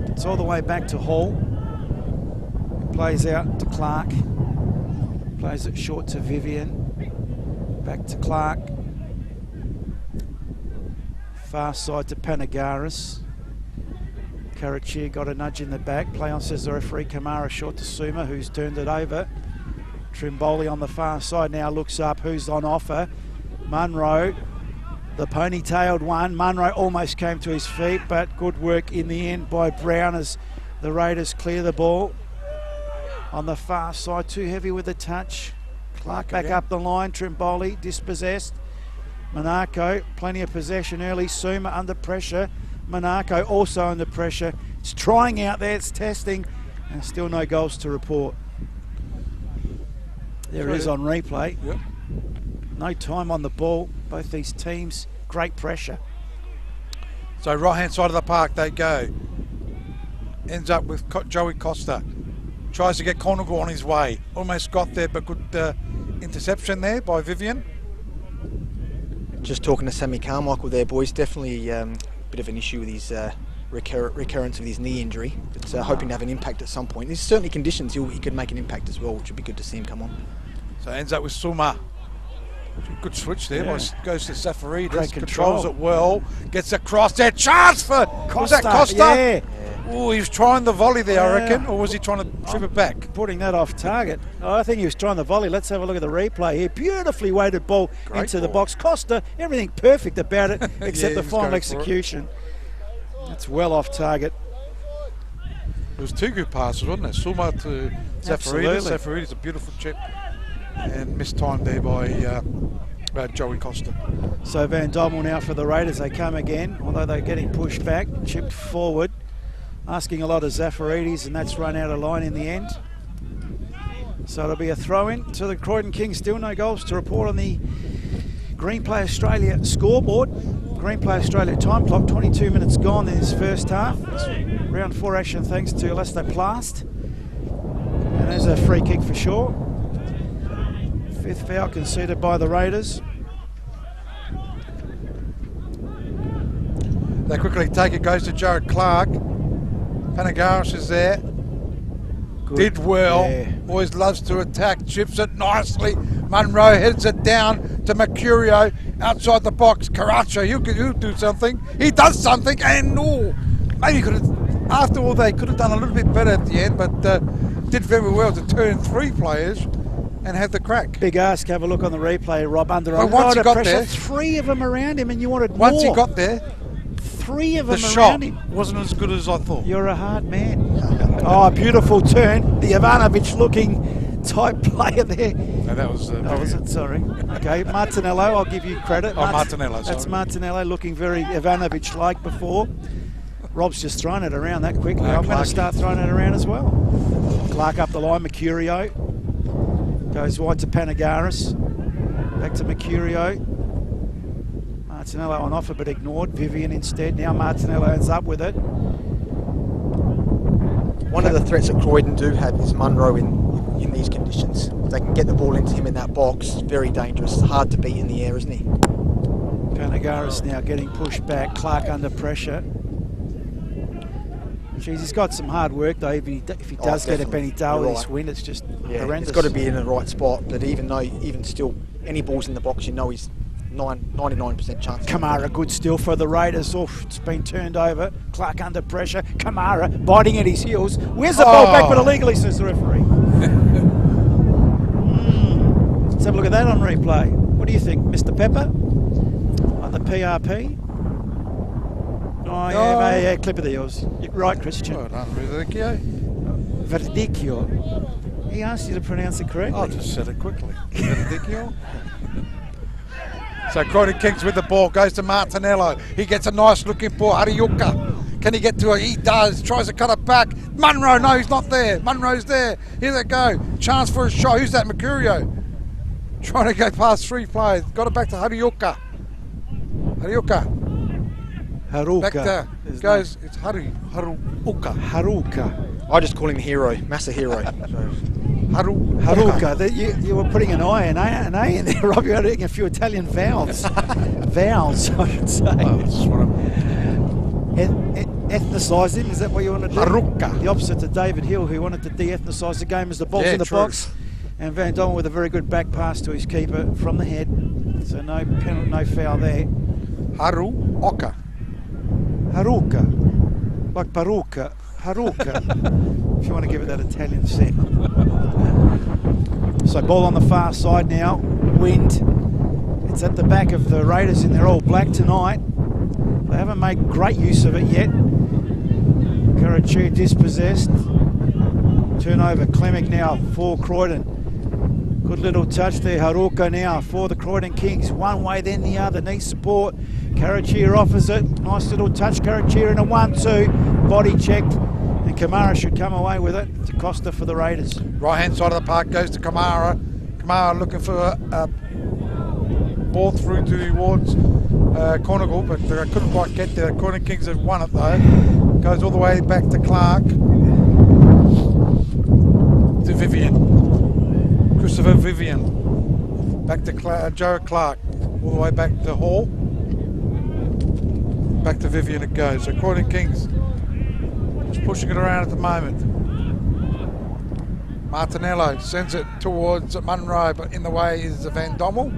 It's all the way back to Hall. Plays out to Clark. Plays it short to Vivian. Back to Clark. Far side to Panagaris. Caraccia got a nudge in the back. Play on, says the referee. Kamara short to Suma, who's turned it over. Trimboli on the far side now looks up. Who's on offer? Munro, the ponytailed one. Munro almost came to his feet, but good work in the end by Brown as the Raiders clear the ball. On the far side, too heavy with the touch. Clark back up the line. Trimboli dispossessed. Monaco, plenty of possession early. Suma under pressure. Monaco also under pressure. It's trying out there, it's testing, and still no goals to report. There it is on replay. Yep. No time on the ball. Both these teams, great pressure. So right hand side of the park they go. Ends up with Joey Costa. Tries to get Cornigal on his way. Almost got there, but good interception there by Vivian. Just talking to Sammy Carmichael there, boys. Definitely a bit of an issue with his recurrence of his knee injury. But hoping to have an impact at some point. There's certainly conditions he could make an impact as well, which would be good to see him come on. So ends up with Suma. Good switch there. Yeah. Goes to Zafaridis. Great Controls control. it well. Gets across there. Chance for was that Costa? Yeah. Oh, he was trying the volley there, I Yeah. reckon, or was he trying to trip it back? Putting that off target. Oh, I think he was trying the volley. Let's have a look at the replay here. Beautifully weighted ball Great into the ball. box. Costa, everything perfect about it except he the was final going for it. execution. It's well off target. It was two good passes, wasn't it? Suma to Zafaridis. Absolutely. Zafaridis, a beautiful chip, and mistimed there by Joey Costa. So Van Dommel now for the Raiders. They come again, although they're getting pushed back, chipped forward, asking a lot of Zafaridis, and that's run out of line in the end. So it'll be a throw-in to the Croydon Kings. Still no goals to report on the Green Play Australia scoreboard. Green Play Australia time clock, 22 minutes gone in this first half. Round 4 action thanks to Lester Plast. And there's a free kick for sure. 5th foul conceded by the Raiders. They quickly take it, goes to Jared Clark. Panagaris is there. Good. Did well. Yeah. Always loves to attack. Chips it nicely. Munro heads it down to Mercurio outside the box. Karacha, he'll do something. He does something, and maybe could have. After all, they could have done a little bit better at the end, but did very well to turn 3 players and have the crack. Big ask, have a look on the replay, Rob, under a Well, once lot he of got pressure. there- 3 of them around him and you wanted Once more. he got there, 3 of the them shot around him. wasn't as good as I thought. You're a hard man. Oh, beautiful turn. The Ivanovic looking type player there. No, that was. Oh, was it? Sorry. Okay, Martinello, I'll give you credit. Oh, Martinello, That's sorry. Martinello looking very Ivanovic-like before. Rob's just thrown it around that quickly. No, I'm going Clark. to start throwing it around as well. Clark up the line, Mercurio. Goes wide to Panagaris. Back to Mercurio. Martinello on offer but ignored. Vivian instead. Now Martinello ends up with it. One of the threats that Croydon do have is Munro in these conditions. If they can get the ball into him in that box, it's very dangerous. Hard to beat in the air, isn't he? Panagaris now getting pushed back. Clark under pressure. Jeez, he's got some hard work though. If he does get a Benny Dale with You're this right. win, it's just Yeah, horrendous. it's got to be in the right spot. But even still, any balls in the box, you know he's 99% chance. Kamara good still for the Raiders. Oof, it's been turned over. Clark under pressure. Kamara biting at his heels. Where's the ball back but illegally, says the referee. Let's have a look at that on replay. What do you think, Mr. Pepper? On the PRP? Oh, yeah, clip of the heels. You're right, Christian. Well done, Verdicchio. Verdicchio. He asked you to pronounce it correctly. I just said it quickly. Verdicchio. So Croydon Kings with the ball, goes to Martinello. He gets a nice looking ball. Hariuka. Can he get to it? He does. Tries to cut it back. Munro, no, he's not there. Munro's there. Here they go. Chance for a shot. Who's that? Mercurio. Trying to go past 3 players. Got it back to Hariuka. Hariuka. Haruka. Back there. His Goes. It's Haruka. Haruka. I just call him Hero, Masahiro. Haruka. You were putting an I and an A in there, Rob. You were adding a few Italian vowels. Vowels, I should say. Well, that's what I'm... Ethnicize him, is that what you want to do? Haruka. The opposite to David Hill, who wanted to de-ethnicize the game as the ball's Yeah, in the true. box. And Van Dommel with a very good back pass to his keeper from the head. So no penalty, no foul there. Haruka. Haruka. Like Paruka. Haruka. If you want to give it that Italian sound. So ball on the far side now. Wind. It's at the back of the Raiders in their all black tonight. They haven't made great use of it yet. Karachi dispossessed. Turnover. Clemic now for Croydon. Good little touch there. Haruka now for the Croydon Kings. One way then the other. Needs support. Karachir offers it. Nice little touch. Karachir in a 1-2. Body checked. And Kamara should come away with it. To Costa for the Raiders. Right hand side of the park goes to Kamara. Kamara looking for a ball through towards Cornigal, but they couldn't quite get there. Croydon Kings have won it though. Goes all the way back to Clark. To Vivian. Christopher Vivian. Back to Jared Clark. All the way back to Hall. Back to Vivian it goes. So Croydon Kings just pushing it around at the moment. Martinello sends it towards Munro, but in the way is Van Dommel.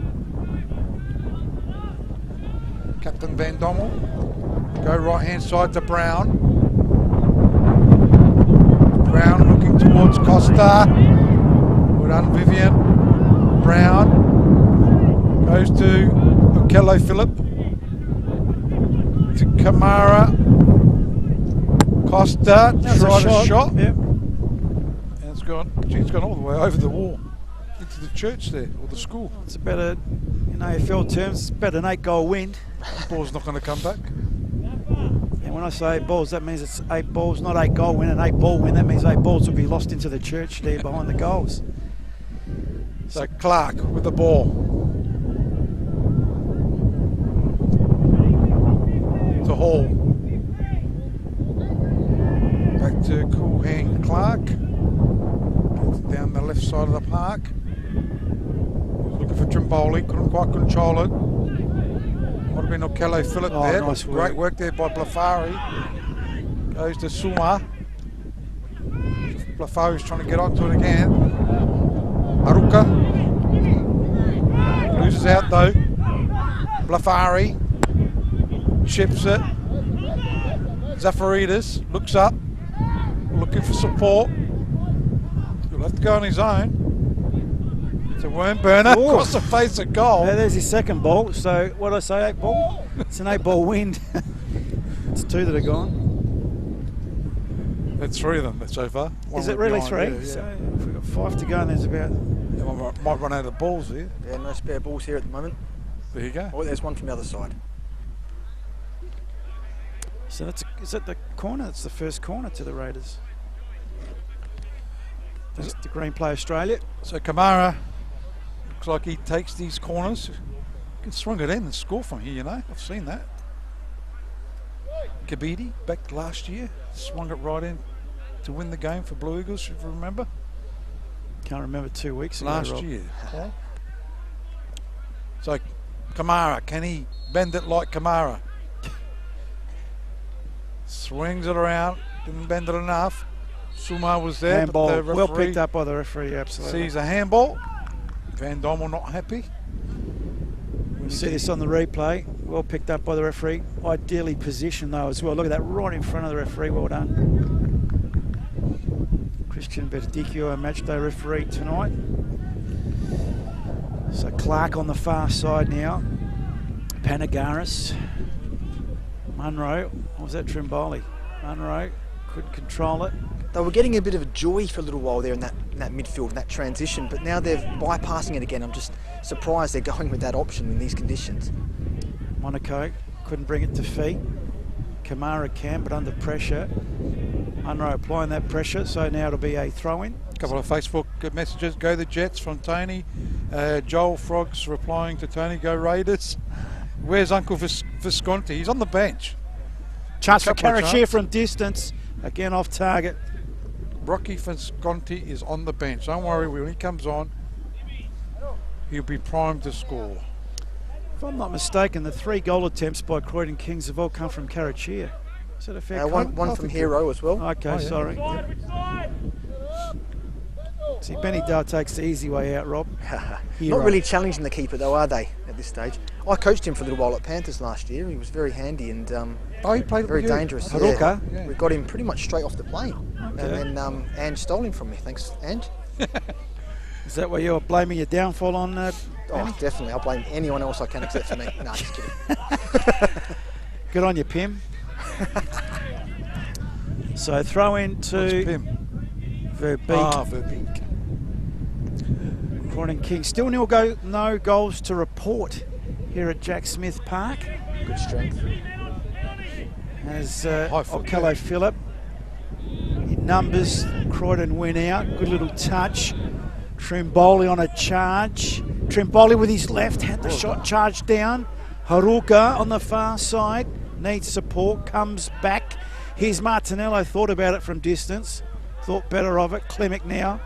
Captain Van Dommel. Go right hand side to Brown. Brown looking towards Costa. Well done, Vivian. Brown goes to Okello Phillip. To Kamara. Costa tried a shot. Yep. And it's gone. It's gone all the way over the wall into the church there, or the school. It's a better, in AFL terms, it's better than 8-goal win. The ball's not going to come back. And when I say 8 balls, that means it's 8 balls, not 8-goal win. An 8-ball win, that means 8 balls will be lost into the church there behind the goals. So Clark with the ball. To Hall. Back to Cool Hand Clark. Gets down the left side of the park. Looking for Trimboli, couldn't quite control it. Might have been Okello Phillip there. Nice work. Great work there by Blafari. Goes to Suma. Blafari's trying to get onto it again. Haruka. Loses out though. Blafari. Chips it. Zafaridis looks up. Looking for support. He'll have to go on his own. It's a worm burner. Ooh. Across the face of goal. Yeah, there's his second ball. So what did I say, 8 ball? It's an 8-ball win. It's 2 that are gone. That's 3 of them so far. Is it really 3? Yeah, yeah. So if we've got 5 to go and there's about... Yeah, might run out of balls here. Yeah, no spare balls here at the moment. There you go. Oh, there's one from the other side. So is that the corner? It's the first corner to the Raiders. That's the Green Play Australia. So Kamara looks like he takes these corners. You can swing it in and score from here, you know. I've seen that. Kabidi back last year, swung it right in to win the game for Blue Eagles, if you remember. Can't remember 2 weeks ago. Last Rob. year. So Kamara, can he bend it like Kamara? Swings it around, didn't bend it enough. Suma was there, Handball, but the referee well picked up by the referee, absolutely. sees a handball. Van Dommel not happy. You see this on the replay. Well picked up by the referee. Ideally positioned though as well. Look at that, right in front of the referee. Well done. Christian Verdicchio, match day referee tonight. So Clark on the far side now. Panagaris. Munro. Or was that Trimboli? Munro couldn't control it. They were getting a bit of a joy for a little while there in that midfield, in that transition, but now they're bypassing it again. I'm just surprised they're going with that option in these conditions. Monaco couldn't bring it to feet. Kamara can, but under pressure. Munro applying that pressure, so now it'll be a throw-in. A couple of Facebook messages. Go the Jets from Tony. Joel Frogs replying to Tony, go Raiders. Where's Uncle Visconti? He's on the bench. Chance for Couple of Karachir from distance. Again off target. Rocky Visconti is on the bench. Don't worry, when he comes on, he'll be primed to score. If I'm not mistaken, the 3 goal attempts by Croydon Kings have all come from Karachir. Is that a fair comment? One from Hero as well. Okay, sorry. See, Benny Dale takes the easy way out, Rob. Hero. Not really challenging the keeper though, are they, at this stage? I coached him for a little while at Panthers last year. He was very handy and He played very with you. dangerous. Haruka? Yeah. We got him pretty much straight off the plane. Okay. And then Ange stole him from me. Thanks, Ange. Is that why you're blaming your downfall on Oh, definitely. I'll blame anyone else I can except for me. No, just kidding. Good on you, Pim. So throw in What's to Pim? Verbeek. Verbeek. Croydon Kings. Still no goals to report here at Jack Smith Park. Good strength. As High foot, Okello yeah. Phillip. In numbers, Croydon win out. Good little touch. Trimboli on a charge. Trimboli with his left had the shot charged down. Haruka on the far side. Needs support. Comes back. Here's Martinello. Thought about it from distance. Thought better of it. Klimek now.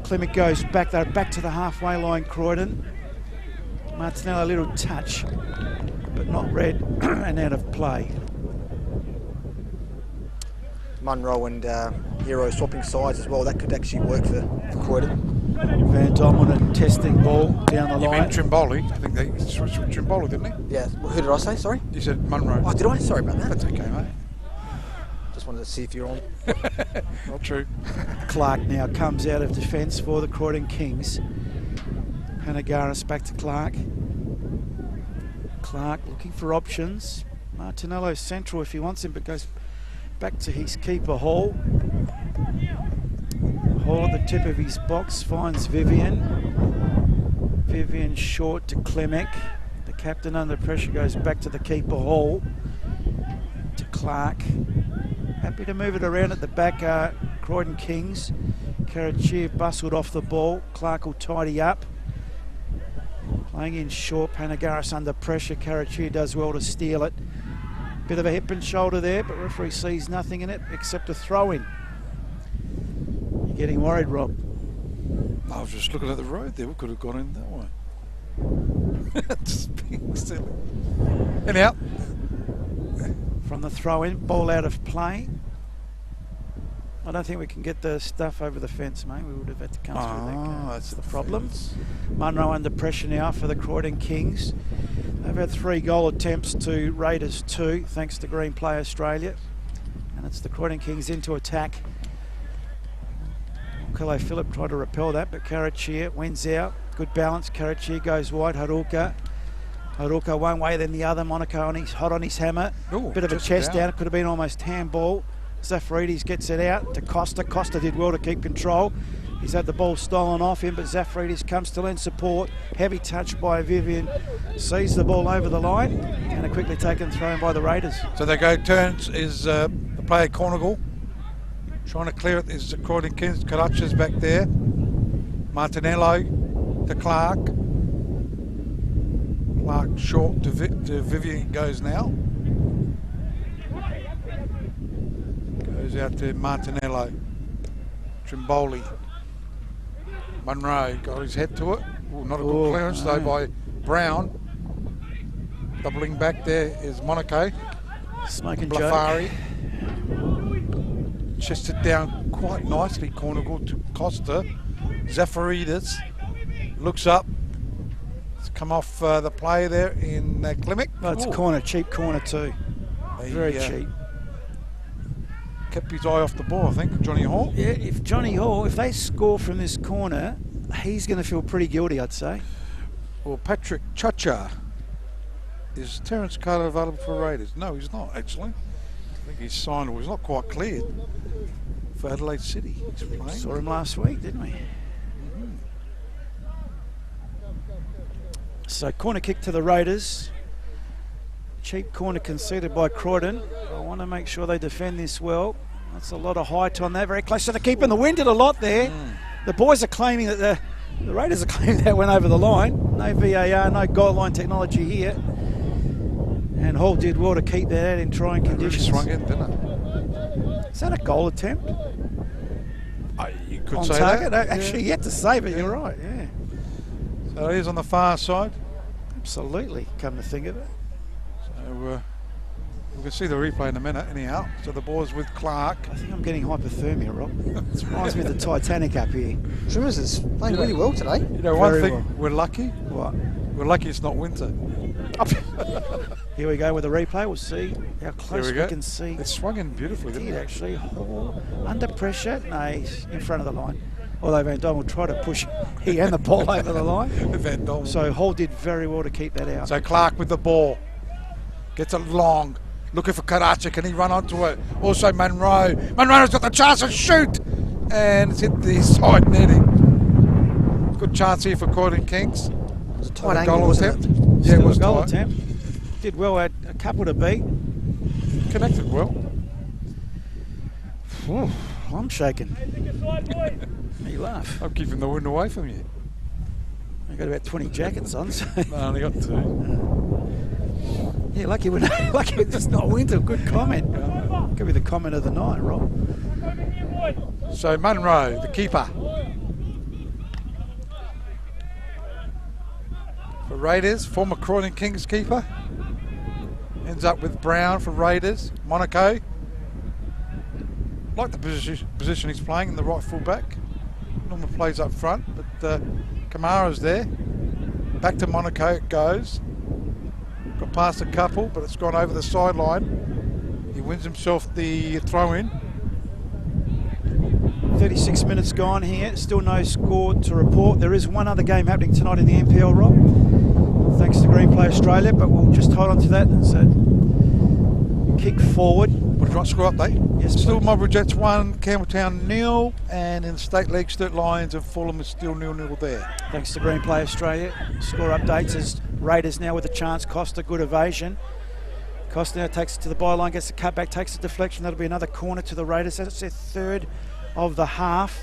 Klimek goes back. They're back to the halfway line, Croydon. Martinello, a little touch, but not red and out of play. Munro and hero swapping sides as well. That could actually work for Croydon. Van Domen testing ball down the You line. meant Trimboli. I think they switched with Trimboli, didn't he? Yeah, who did I say? Sorry? You said Munro. Oh, did I? Sorry about that. That's okay, mate. Just wanted to see if you're on. Not true. Clark now comes out of defence for the Croydon Kings. Panagaris back to Clark. Clark looking for options. Martinello central if he wants him, but goes back to his keeper Hall. Hall at the tip of his box finds Vivian. Vivian short to Klimek. The captain under pressure goes back to the keeper Hall. To Clark. Happy to move it around at the back, Croydon Kings. Karachir bustled off the ball. Clark will tidy up. Playing in short, Panagaris under pressure. Karachir does well to steal it. Bit of a hip and shoulder there, but referee sees nothing in it except a throw-in. You're getting worried, Rob. I was just looking at the road there. We could have gone in that way. Just being silly. Anyhow. From the throw-in, ball out of play. I don't think we can get the stuff over the fence, mate. We would have had to come through that. That's the problem. Munro under pressure now for the Croydon Kings. They've had 3 goal attempts to Raiders 2, thanks to Green Play Australia. And it's the Croydon Kings into attack. Kale Phillip tried to repel that, but Karachir wins out. Good balance. Karachir goes wide. Haruka one way, then the other. Monaco hot on his hammer. Ooh, bit of a chest down. It could have been almost handball. Zafaridis gets it out to Costa. Costa did well to keep control. He's had the ball stolen off him, but Zafaridis comes to lend support. Heavy touch by Vivian. Sees the ball over the line and a quickly taken throw in by the Raiders. So they go turns is the player Cornigal. Trying to clear it is the Croydon Kings. Karacha's back there. Martinello to Clark. Clark short to Vivian goes now. Goes out to Martinello. Trimboli. Munro got his head to it. Ooh, not a good clearance though by Brown. Doubling back there is Monaco. Smoking Blafari. Chested down quite nicely, Cornigal to Costa. Zafaridis looks up. It's come off the play there in Klimek. Oh, it's corner, cheap corner too. Very cheap. Kept his eye off the ball, I think, Johnny Hall. Yeah, if Johnny Hall, if they score from this corner, he's going to feel pretty guilty, I'd say. Well, Patrick Chacha. Is Terence Carter available for Raiders? No, he's not, actually. I think he's signed, or he's not quite cleared for Adelaide City. He's playing. Saw him last week, didn't we? So corner kick to the Raiders. Cheap corner conceded by Croydon. I want to make sure they defend this well. That's a lot of height on that. Very close to the keeper, and the wind did a lot there. The boys are claiming that the Raiders are claiming that went over the line. No VAR, no goal line technology here. And Hall did well to keep that out in trying conditions. Really swung in, didn't it? Is that a goal attempt? You could on say target? that. Actually, yet to say, but you're right, yeah. So it is on the far side. Absolutely, come to think of it. So we can see the replay in a minute, anyhow. So the ball's with Clark. I think I'm getting hypothermia, Rob. It reminds me of the Titanic up here. Trimmers is playing really well today. You know, one Very thing, well. we're lucky. What? We're lucky it's not winter. Here we go with the replay. We'll see how close Here we go. can see. It swung in beautifully, didn't Did it? actually. Hall under pressure. No, he's in front of the line. Although Van Dom will try to push he and the ball over the line. Van Dom. So Hall did very well to keep that out. So Clark with the ball. Gets it long. Looking for Karacha. Can he run onto it? Also Munro. Munro's got the chance to shoot. And it's hit the side netting. Good chance here for Croydon Kings. It was a tight Goal angle, wasn't it? Yeah, it Still was a goal tight. attempt. Did well, had a couple to beat. Connected well. Ooh, I'm shaking. You laugh. I'm keeping the wind away from you. I got about 20 jackets on, so I only got 2. yeah, lucky it's not winter. Good comment. Could be the comment of the night, Rob. So Munro, the keeper. For Raiders, former Croydon Kings keeper. Ends up with Brown for Raiders. Monaco. like the position he's playing in the right full back. Normally plays up front, but Kamara's there. Back to Monaco it goes. Got past a couple, but it's gone over the sideline. He wins himself the throw-in. 36 minutes gone here. Still no score to report. There is one other game happening tonight in the NPL, Rob. Thanks to Greenplay Australia, but we'll just hold on to that. So, kick forward. What do you want score update? Yes, still please. Marlborough Jets 1, Campbelltown 0, and in the State League, Sturt Lions and Fulham is still 0-0 there. Thanks to Greenplay Australia. Score updates as Raiders now with a chance. Costa, good evasion. Costa now takes it to the byline, gets the cutback, takes the deflection. That'll be another corner to the Raiders. That's their third of the half.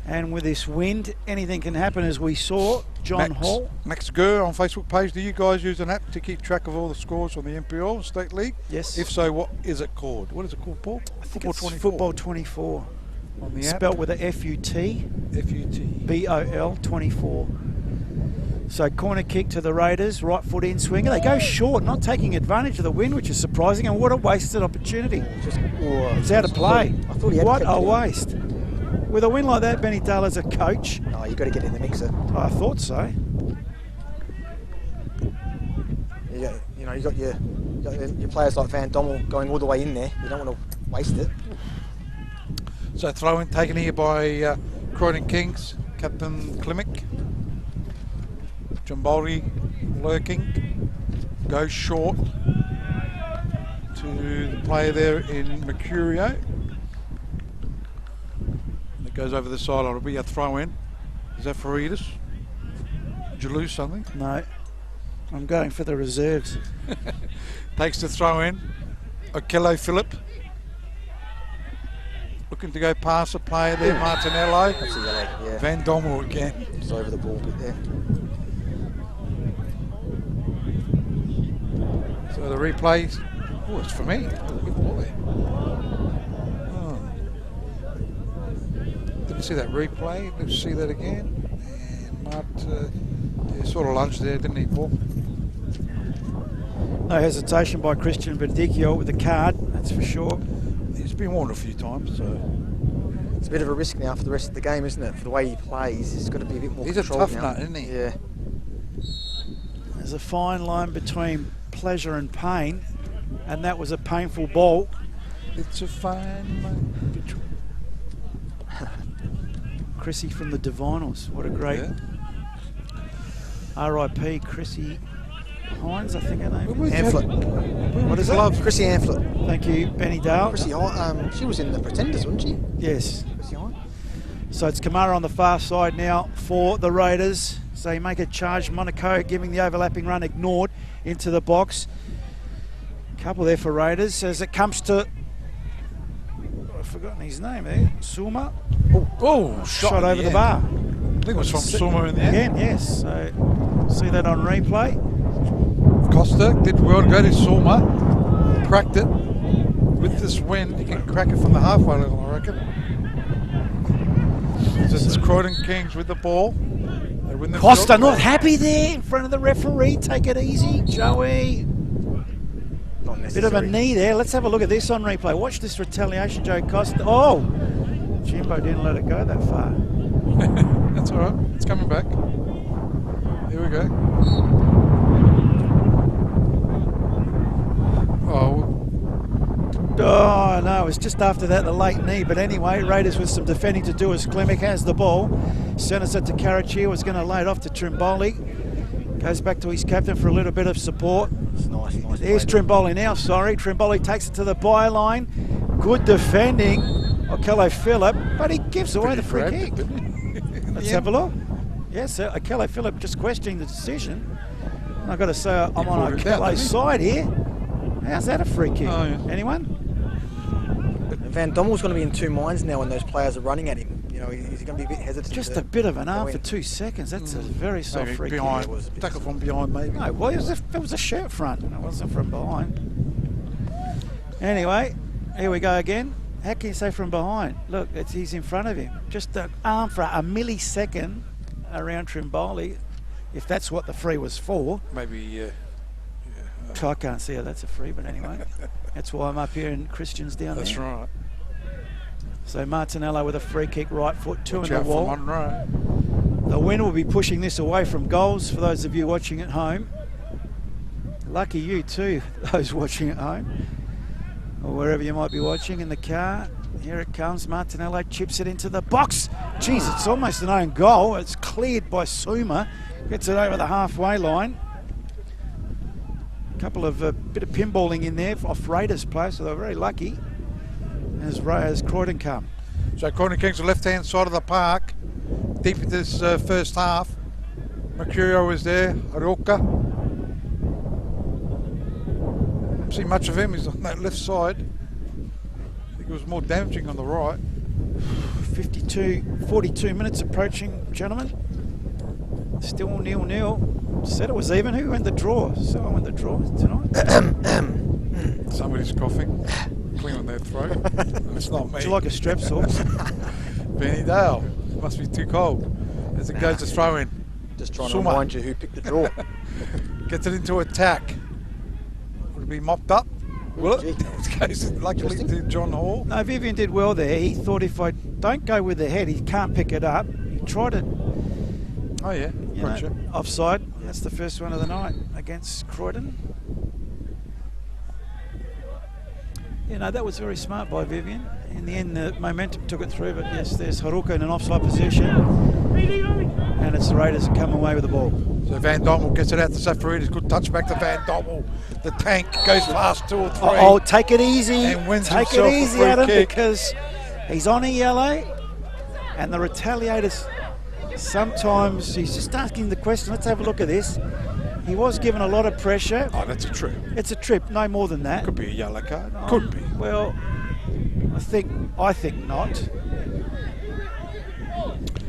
And with this wind, anything can happen, as we saw. John Hall. Max Gurr on Facebook page. Do you guys use an app to keep track of all the scores on the NPL State League? Yes. If so, what is it called? What is it called, Paul? I think it's Football 24. On the app. Spelt with a F-U-T. F-U-T. B-O-L 24. So corner kick to the Raiders, right foot in swinger. They go short, not taking advantage of the wind, which is surprising, and what a wasted opportunity. It's out of play. I thought he had What kept a it in. waste. With a win like that, Benny Dale as a coach, No, you've got to get in the mixer. I thought so. You got your players like Van Dommel going all the way in there. You don't want to waste it. So throw-in taken here by Croydon Kings, Captain Klimek. Jamboli lurking, goes short to the player there in Mercurio. And it goes over the sideline. It'll be a throw-in. Is that for Edis? Did you lose something? No, I'm going for the reserves. Takes the throw-in. Okello Phillip. Looking to go past the player there, Martinello. That's a yellow, yeah. Van Dommel again. It's over the ball bit there. So the replay, oh, it's for me. Good ball there. Oh. Didn't see that replay. Let's see that again. And Mart sort of lunged there, didn't he, Paul? No hesitation by Christian Verdicchio with the card, that's for sure. He's been warned a few times, so It's a bit of a risk now for the rest of the game, isn't it? For the way he plays, he's got to be a bit more he's a controlled tough now. nut, isn't he? Yeah. There's a fine line between pleasure and pain, and that was a painful ball. It's a fine line. Chrissy from the Divinals, what a great R.I.P. Chrissy Hines, I think her name is. Amphlett. What is it? Chrissy Amphlett. Thank you, Benny Dale. Chrissy Hines, she was in the Pretenders, wasn't she? Yes. Chrissy Hines. So it's Kamara on the far side now for the Raiders. So you make a charge. Monaco giving the overlapping run ignored into the box. Couple there for Raiders as it comes to, I've forgotten his name there, Suma. Oh, Shot over the bar. I think it was from Suma in the end. Again, yes. So see that on replay. Costa did well to go to Suma, cracked it. With this wind, you can crack it from the halfway level, I reckon. So it's Croydon Kings with the ball. They win the Costa shot. not happy there in front of the referee. Take it easy, Joey. Not Bit necessary. of a knee there. Let's have a look at this on replay. Watch this retaliation, Joe Costa. Oh, Jimbo didn't let it go that far. That's all right. It's coming back. Here we go. Oh, no, it was just after that, the late knee. But anyway, Raiders with some defending to do as Klimek has the ball. Centres it to Karachi, was going to lay it off to Trimboli. Goes back to his captain for a little bit of support. It's nice. Here's play. Trimboli now, sorry. Trimboli takes it to the byline. Good defending. Okello Phillip, but he gives away the free kick. Let's have a look. Yes, Okello Phillip just questioning the decision. I've got to say, I'm on Okello's side here. How's that a free kick? Oh, yeah. Anyone? Van Dommel's going to be in two minds now when those players are running at him. You know, he's going to be a bit hesitant. Just to a bit of an arm go for in. 2 seconds. That's a very soft Maybe free behind. kick. Tackle from behind, maybe. No, well, it was a shirt front. It wasn't from behind. Anyway, here we go again. How can you say from behind? Look, he's in front of him. Just an arm for a millisecond around Trimboli, if that's what the free was for. Maybe, I can't see how that's a free, but anyway. That's why I'm up here and Christian's down that's there. right. So Martinello with a free kick, right foot, two Watch in the out for wall. Monroe. The wind will be pushing this away from goals for those of you watching at home. Lucky you too, those watching at home, or wherever you might be watching in the car. Here it comes, Martinello chips it into the box. Jeez, it's almost an own goal. It's cleared by Suma. Gets it over the halfway line. Couple of bit of pinballing in there off Raiders' play, so they're very lucky as Croydon come. So Croydon Kings, the left-hand side of the park, deep into this first half. Mercurio was there, Aroka. Don't see much of him, he's on that left side. I think it was more damaging on the right. 42 minutes approaching, gentlemen. Still 0-0. Said it was even. Who went the draw? Someone went the draw tonight. Somebody's coughing, clearing their throat. It's not me. Would you like a Strepsil? Benny Dale. It must be too cold. As it goes to throw in. Just trying Suma to remind you who picked the draw. Gets it into attack. Would it be mopped up? Will it? Gee. It goes luckily to John Hall. No, Vivian did well there. He thought if I don't go with the head, he can't pick it up. He tried it. Oh yeah, gotcha. Offside. That's the first one of the night against Croydon. That was very smart by Vivian. In the end, the momentum took it through, but yes, there's Haruka in an offside position. And it's the Raiders that come away with the ball. So Van Dommel gets it out to Safaridis. Good touch back to Van Dommel. The tank goes past 2 or 3. Oh, take it easy. And wins take himself it a easy, free Adam, kick. because he's on a yellow. And the retaliators, sometimes he's just asking the question. Let's have a look at this. He was given a lot of pressure. Oh, that's a trip. It's a trip, no more than that. Could be a yellow card. Could be. Well, I think not.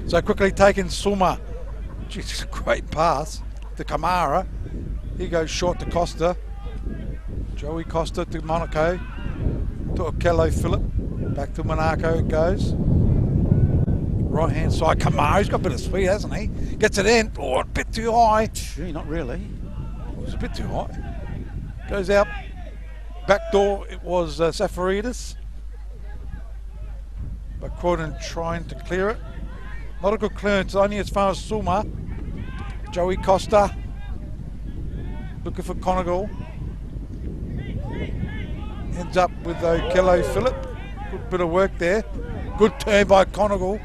So quickly taken Suma. Jeez, great pass to Kamara. He goes short to Costa. Joey Costa to Monaco. To Okello Phillip. Back to Monaco it goes. Right hand side, Kamara. He's got a bit of speed, hasn't he? Gets it in. Oh, a bit too high. Gee, not really. It was a bit too high. Goes out. Back door, it was Safaridis. But Croydon trying to clear it. Not a good clearance, only as far as Suma. Joey Costa. Looking for Conagle. Ends up with Okello Phillip. Good bit of work there. Good turn by Conagle.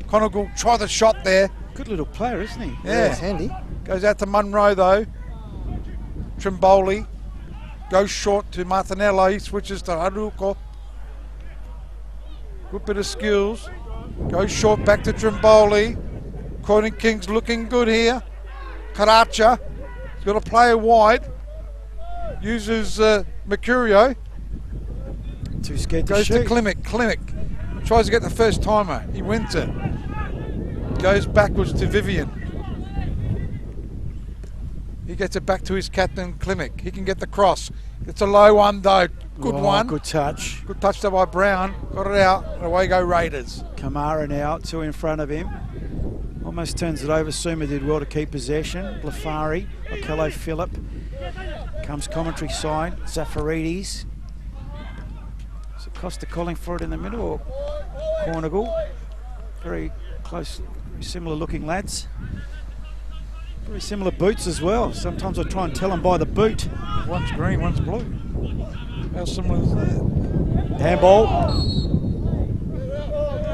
Conagle tried the shot there. Good little player, isn't he? Yeah. It's handy. Goes out to Munro though. Trimboli. Goes short to Martinello. He switches to Haruko. Good bit of skills. Goes short back to Trimboli. Croydon Kings looking good here. Karacha. He's got a player wide. Uses Mercurio. Too scared to Goes shoot. to Klimek. Klimek tries to get the first timer. He wins it. Goes backwards to Vivian. He gets it back to his captain, Klimek. He can get the cross. It's a low one though. Good one. Good touch. Good touch there by Brown. Got it out. And away go Raiders. Kamara now, 2 in front of him. Almost turns it over. Suma did well to keep possession. Blafari, Okello Phillip. Comes commentary side. Safaridis. Is it Costa calling for it in the middle or Cornigal? Very close, very similar looking lads. Very similar boots as well. Sometimes I try and tell them by the boot. One's green, one's blue. How similar is that? Handball.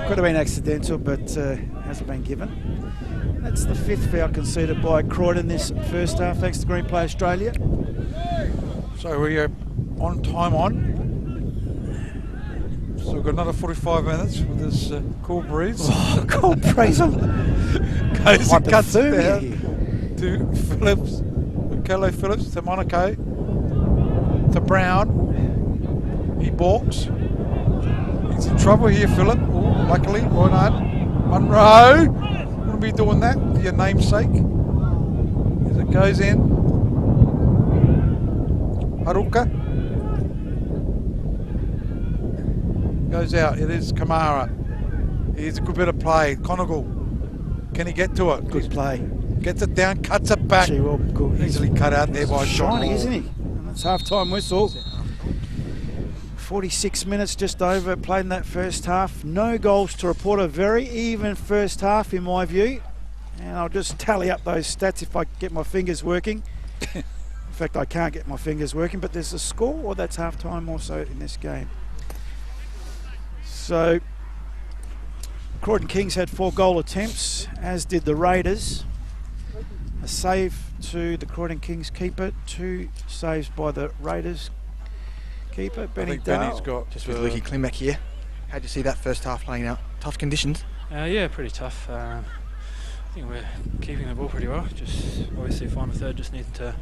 Could have been accidental, but hasn't been given. That's the 5th foul conceded by Croydon this first half, thanks to Green Play Australia. So we are on time on. So we've got another 45 minutes with this cool breeze. Oh, cool breeze. Goes and cuts it Hypothermia down here. to Phillips. Okello Phillips to Monaco. To Brown. He balks. He's in trouble here, Phillip. Oh, luckily, right on. Munro. Wouldn't be doing that for your namesake. As it goes in. Haruka. Goes out. It is Kamara. Here's a good bit of play. Conagle. Can he get to it? Good play. Gets it down, cuts it back. Gee, well, good. Easily cut out there by Shining, Sean. isn't he? And that's half-time whistle. 46 minutes just over played in that first half. No goals to report. A very even first half in my view. And I'll just tally up those stats if I get my fingers working. In fact, I can't get my fingers working, but there's a score, or that's half time also in this game. So Croydon Kings had 4 goal attempts, as did the Raiders. A save to the Croydon Kings keeper, 2 saves by the Raiders keeper, Benny I think Dale. Benny's got Just with Lukey Klimek here. How'd you see that first half playing out? Tough conditions. Yeah, pretty tough. I think we're keeping the ball pretty well. Just obviously final third, just need to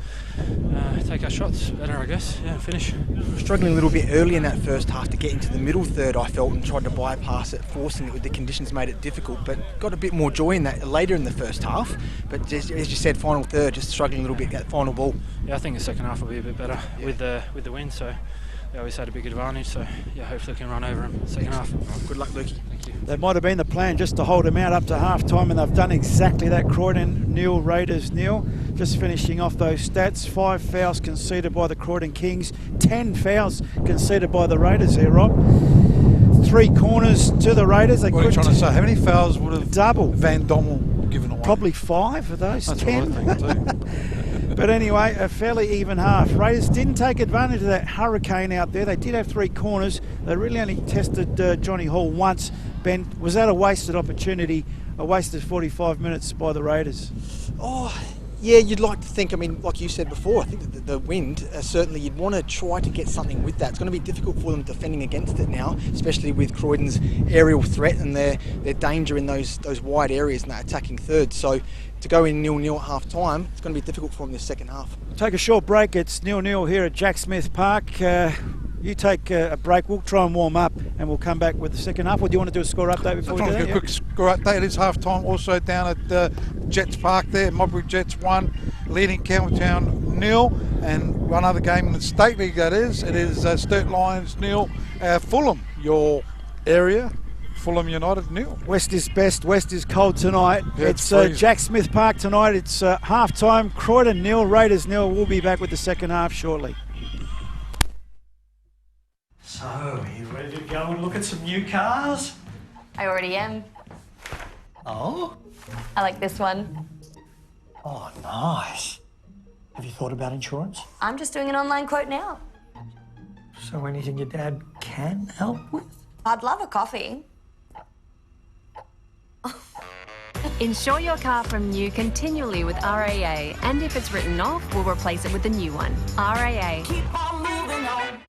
take our shots better, I guess. Yeah, finish. Struggling a little bit early in that first half to get into the middle third, I felt, and tried to bypass it, forcing it with the conditions made it difficult, but got a bit more joy in that later in the first half. But just, as you said, final third, just struggling a little bit at final ball. Yeah, I think the second half will be a bit better with the win, so they always had a big advantage, so yeah, hopefully we can run over them second half. Good luck, Lukey. Thank you. That might have been the plan, just to hold them out up to half time, and they've done exactly that. Croydon nil, Raiders nil. Just finishing off those stats, 5 fouls conceded by the Croydon Kings, 10 fouls conceded by the Raiders here, Rob. 3 corners to the Raiders. They What are you trying to say? How many fouls would have double Van Dommel given away? Probably 5 of those. That's 10. what I think too. But anyway, a fairly even half. Raiders didn't take advantage of that hurricane out there. They did have 3 corners. They really only tested Johnny Hall once. Ben, was that a wasted opportunity, a wasted 45 minutes by the Raiders? Oh, yeah, you'd like to think, I mean, like you said before, I think that the wind, certainly you'd want to try to get something with that. It's going to be difficult for them defending against it now, especially with Croydon's aerial threat and their danger in those wide areas and that attacking third. So to go in 0-0 at half time, it's going to be difficult for them this second half. Take a short break. It's 0-0 here at Jack Smith Park. You take a break. We'll try and warm up, and we'll come back with the second half. Or do you want to do a score update before we do that? A quick score update. It is half time also down at Jets Park there. Modbury Jets 1, leading Campbelltown 0, and one other game in the State League that is. It is Sturt Lions 0, Fulham, your area. Fulham United 0. West is best. West is cold tonight. Yeah, it's freezing. Jack Smith Park tonight. It's half time. Croydon 0, Raiders 0. We'll be back with the second half shortly. So, are you ready to go and look at some new cars? I already am. Oh? I like this one. Oh, nice. Have you thought about insurance? I'm just doing an online quote now. So anything your dad can help with? I'd love a coffee. Insure your car from new continually with RAA, and if it's written off, we'll replace it with a new one. RAA. Keep on moving on.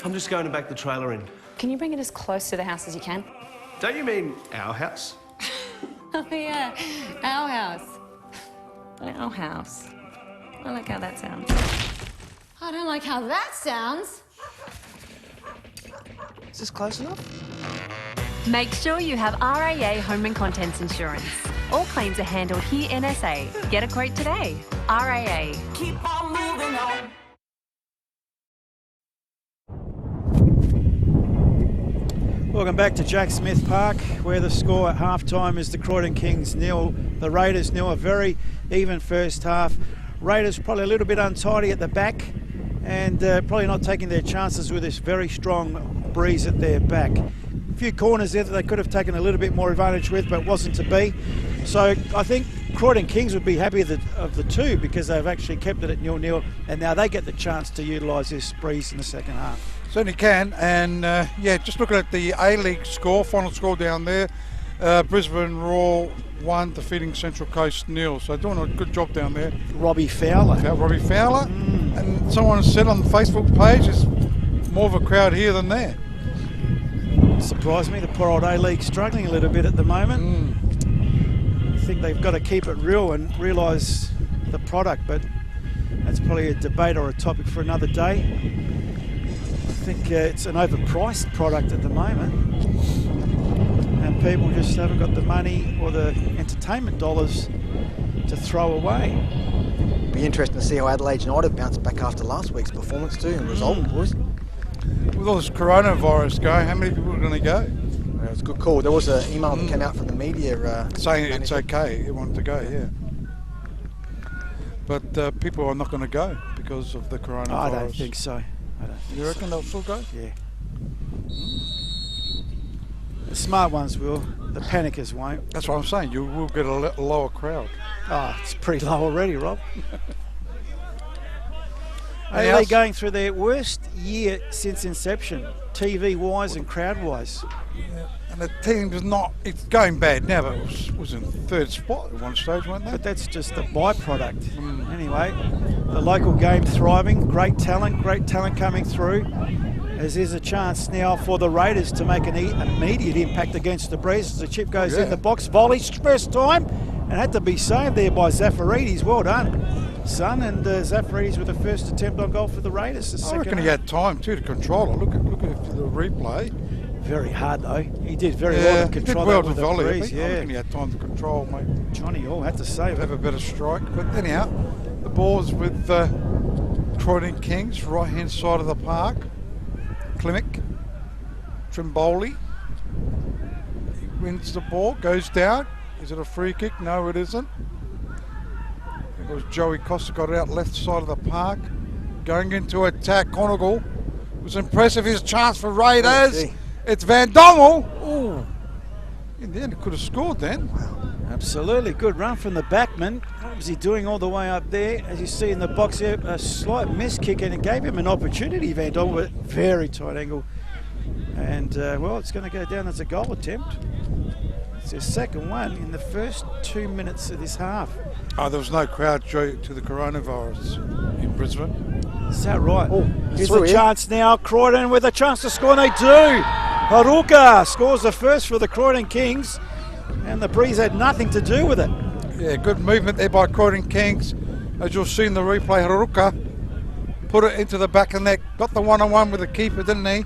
I'm just going to back the trailer in. Can you bring it as close to the house as you can? Don't you mean our house? Oh, yeah. Our house. Our house. I like how that sounds. I don't like how that sounds. Is this close enough? Make sure you have RAA Home and Contents Insurance. All claims are handled here NSA. Get a quote today. RAA. Keep on moving on. Welcome back to Jack Smith Park, where the score at half-time is the Croydon Kings 0, the Raiders 0. A very even first half. Raiders probably a little bit untidy at the back and probably not taking their chances with this very strong breeze at their back. A few corners there that they could have taken a little bit more advantage with, but wasn't to be. So I think Croydon Kings would be happy of the two because they've actually kept it at 0-0 and now they get the chance to utilise this breeze in the second half. Certainly can, and yeah, just looking at the A-League score, final score down there, Brisbane Roar 1 defeating Central Coast 0, so doing a good job down there. Robbie Fowler. Robbie Fowler, and someone said on the Facebook page, there's more of a crowd here than there. Surprised me, the poor old A-League struggling a little bit at the moment. I think they've got to keep it real and realise the product, but that's probably a debate or a topic for another day. I think it's an overpriced product at the moment and people just haven't got the money or the entertainment dollars to throw away. Be interesting to see how Adelaide United bounce back after last week's performance too and result, boys. With all this coronavirus going, how many people are going to go? It was a good call. There was an email that came out from the media saying it's okay, it wanted to go, yeah. But people are not going to go because of the coronavirus. I don't think so. You reckon they'll still go? Yeah. smart ones will. The panickers won't. That's what I'm saying. You will get a lower crowd. Oh, it's pretty low already, Rob. Anything They're else? going through their worst year since inception, TV-wise and crowd-wise. And the team is not, it's going bad now, but it was in third spot at one stage, weren't they? But that's just a byproduct. Anyway, the local game thriving, great talent coming through. As there's a chance now for the Raiders to make an immediate impact against the Breeze as the chip goes in the box. Volley, first time, and had to be saved there by Zafaridis. Well done, son. And Zafaridis with the first attempt on goal for the Raiders. I reckon he had time too to control it. Look at the replay. Very hard though. He did very well Yeah, to he did control well that to with the volley. I Breeze. think. I reckon he had time to control, mate. Johnny Hall had to save Have it. a better strike. But anyhow, the ball's with Croydon Kings, right hand side of the park. Klimic, Trimboli. He wins the ball, goes down. Is it a free kick? No, it isn't. It was Joey Costa got it out left side of the park. Going into attack, Conagle. It was impressive, his chance for Raiders. It's Van Dommel. Ooh. In the end, he could have scored then. Absolutely, good run from the backman. What was he doing all the way up there? As you see in the box here, a slight miss kick, and it gave him an opportunity, Van Dommel, but very tight angle. And, well, it's going to go down as a goal attempt. It's their second one in the first 2 minutes of this half. Oh, there was no crowd due to the coronavirus in Brisbane. Is that right? Oh, here's a chance now. Croydon with a chance to score, and they do. Haruka scores the first for the Croydon Kings, and the Breeze had nothing to do with it. Yeah, good movement there by Croydon Kings. As you'll see in the replay, Haruka put it into the back of the net, got the one-on-one with the keeper, didn't he?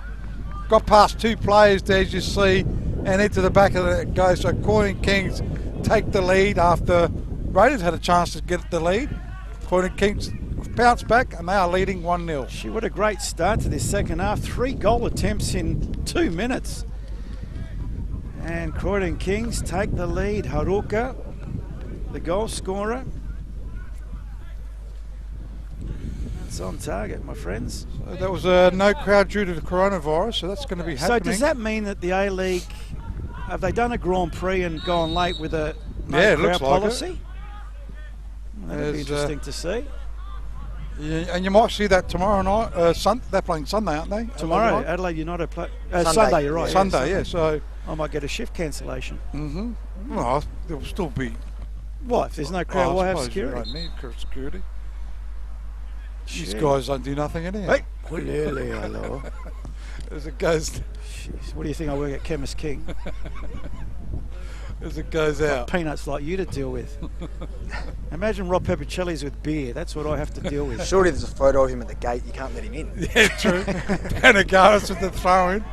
Got past two players there, as you see, and into the back of the net goes. So Croydon Kings take the lead after Raiders had a chance to get the lead. Croydon Kings bounce back, and they are leading 1-0. She what a great start to this second half. 3 goal attempts in 2 minutes. And Croydon Kings take the lead. Haruka, the goal scorer. That's on target, my friends. So that was no crowd due to the coronavirus, so that's going to be happening. So does that mean that the A-League, have they done a Grand Prix and gone late with a no it crowd looks like policy? Well, that'd be interesting to see. Yeah, and you might see that tomorrow night. They're playing Sunday, aren't they? Tomorrow, Adelaide United play. Sunday. Sunday, you're right. Sunday, yeah. So I might get a shift cancellation. well, there will still be. What, if there's no crowd, why have I suppose you security? don't need security. These Shit. guys don't do nothing anyhow. Hey, clearly, hello. As it goes, Jeez, what do you think I work at Chemist King? as it goes out. Peanuts like you to deal with. Imagine Rob Peppicelli's with beer. That's what I have to deal with. Surely there's a photo of him at the gate. You can't let him in. Yeah, true. Panagaris with the throw in.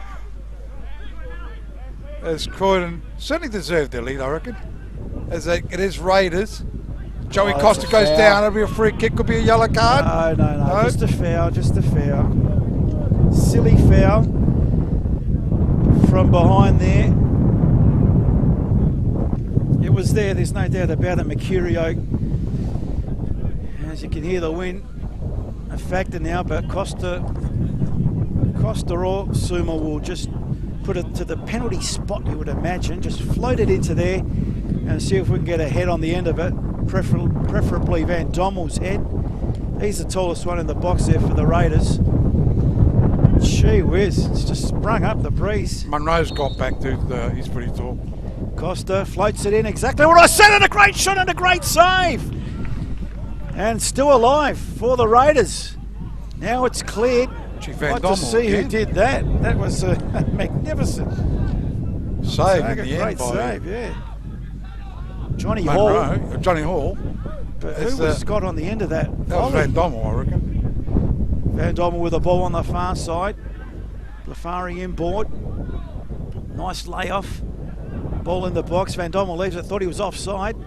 As Croydon certainly deserved their lead, I reckon. As it is Raiders. Joey Costa goes down. It'll be a free kick. Could be a yellow card. No. Just a foul. Just a foul. Silly foul from behind there. It was there. There's no doubt about it. Mercurio, as you can hear the wind, a factor now. But Costa or Suma will just put it to the penalty spot, you would imagine. Just float it into there and see if we can get a head on the end of it. Preferably Van Dommel's head. He's the tallest one in the box there for the Raiders. Gee whiz, it's just sprung up the Breeze. Munro's got back to he's pretty tall. Costa floats it in exactly what I said, and a great shot and a great save. And still alive for the Raiders. Now it's cleared. Van I'd like to see who did that. That was a magnificent save in the great end by save, yeah. Johnny Munro, Hall. Johnny Hall. But who was Scott on the end of that? That was Van Dommel, I reckon. Van Dommel with the ball on the far side. Lafari inboard. Nice layoff. Ball in the box. Van Dommel leaves it. Thought he was offside.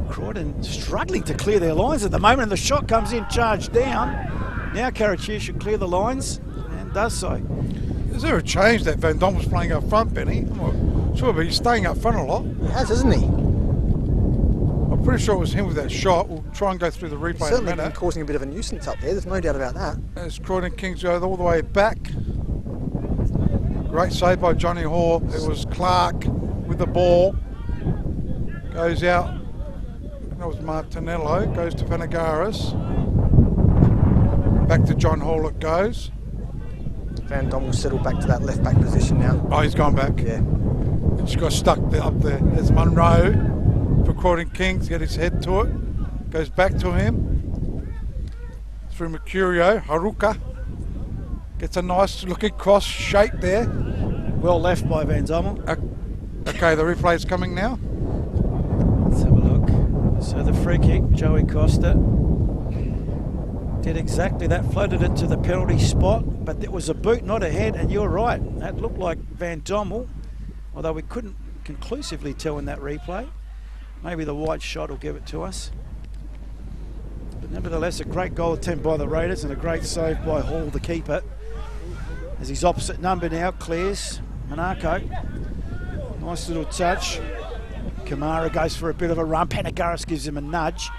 Croydon struggling to clear their lines at the moment, and the shot comes in, charged down. Now Karachi should clear the lines, and does so. Is there a change that Van Dommel's playing up front, Benny? I'm not sure, but he's staying up front a lot. He has, hasn't he? I'm pretty sure it was him with that shot. We'll try and go through the replay in a Certainly been minute. causing a bit of a nuisance up there. There's no doubt about that. As Croydon Kings go all the way back. Great save by Johnny Hoare. It was Clark with the ball. Goes out. That was Martinello. Goes to Panagaris. Back to John Hall it goes. Van Dom will settle back to that left back position now. Oh, he's gone back. Yeah. Just got stuck up there. There's Munro for Croydon Kings. Get his head to it. Goes back to him. Through Mercurio. Haruka. Gets a nice looking cross shape there. Well left by Van Dommel. Okay, the replay's coming now. Let's have a look. So the free kick, Joey Costa did exactly that, floated it to the penalty spot, but it was a boot, not a head, and you're right. That looked like Van Dommel, although we couldn't conclusively tell in that replay. Maybe the wide shot will give it to us. But nevertheless, a great goal attempt by the Raiders and a great save by Hall, the keeper. As his opposite number now clears, Monaco. Nice little touch. Kamara goes for a bit of a run. Panagaris gives him a nudge.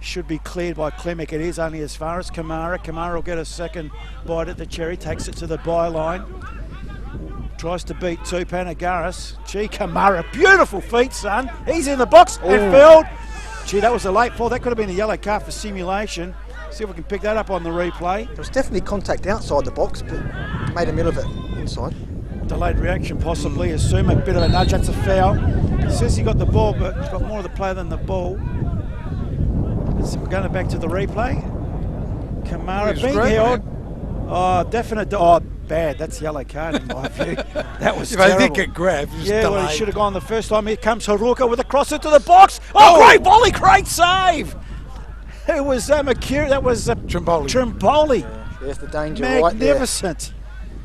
Should be cleared by Klimek. It is only as far as Kamara. Kamara will get a second bite at the cherry. Takes it to the byline. Tries to beat two. Panagaris. Gee, Kamara. Beautiful feet, son. He's in the box. And felled. Gee, that was a late fall. That could have been a yellow card for simulation. See if we can pick that up on the replay. There was definitely contact outside the box, but made a middle of it inside. Delayed reaction possibly. Assume a bit of a nudge. That's a foul. He says he got the ball, but he's got more of the play than the ball. We're going back to the replay. Kamara being held. Oh, definite. Oh, bad. That's yellow card in my view. That was terrible. They did get grabbed. Yeah, well, he should have gone the first time. Here comes Haruka with a cross into the box. Oh, great volley, great save. It was Mercurio. That was Trimboli. There's the danger. Magnificent. Right there.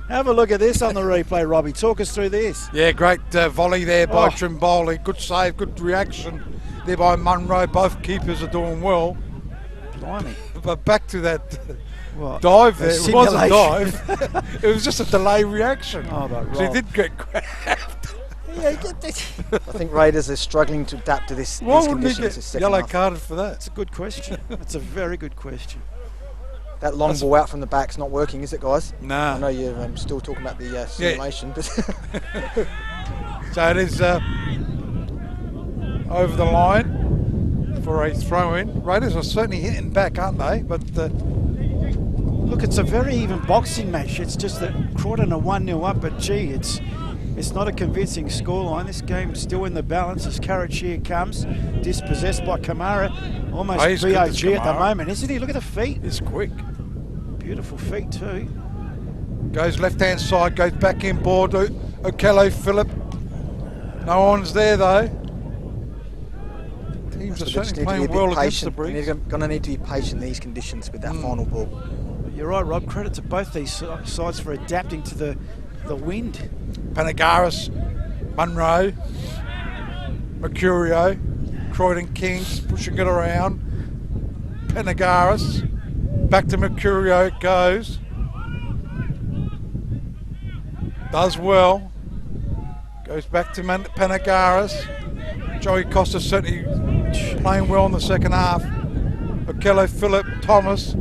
Have a look at this on the replay, Robbie. Talk us through this. Yeah, great volley there by Trimboli. Good save, good reaction there by Munro. Both keepers are doing well. Blimey. But back to that dive there. It wasn't a dive. It was just a delay reaction. Oh, but so he did get grabbed. I think Raiders are struggling to adapt to this. Why these wouldn't he conditions. get yellow carded for that? That's a good question. That's a very good question. That long ball out from the back's not working, is it, guys? No. I know you're still talking about the simulation, but so it is over the line for a throw-in. Raiders are certainly hitting back, aren't they? But look, it's a very even boxing match. It's just that Croydon are 1-0 up, but gee, it's not a convincing scoreline. This game's still in the balance as Karachi comes, dispossessed by Kamara. Almost BOG at the moment, isn't he? Look at the feet. It's quick. Beautiful feet too. Goes left-hand side, goes back in board. Okello Phillip. No one's there though. Teams are certainly playing well against the breeze. They're going to need to be patient in these conditions with that final ball. You're right, Rob. Credit to both these sides for adapting to the wind. Panagaris, Munro, Mercurio, Croydon Kings pushing it around. Panagaris, back to Mercurio it goes. Does well. Goes back to Panagaris. Joey Costa certainly playing well in the second half. Okello Phillip, Thomas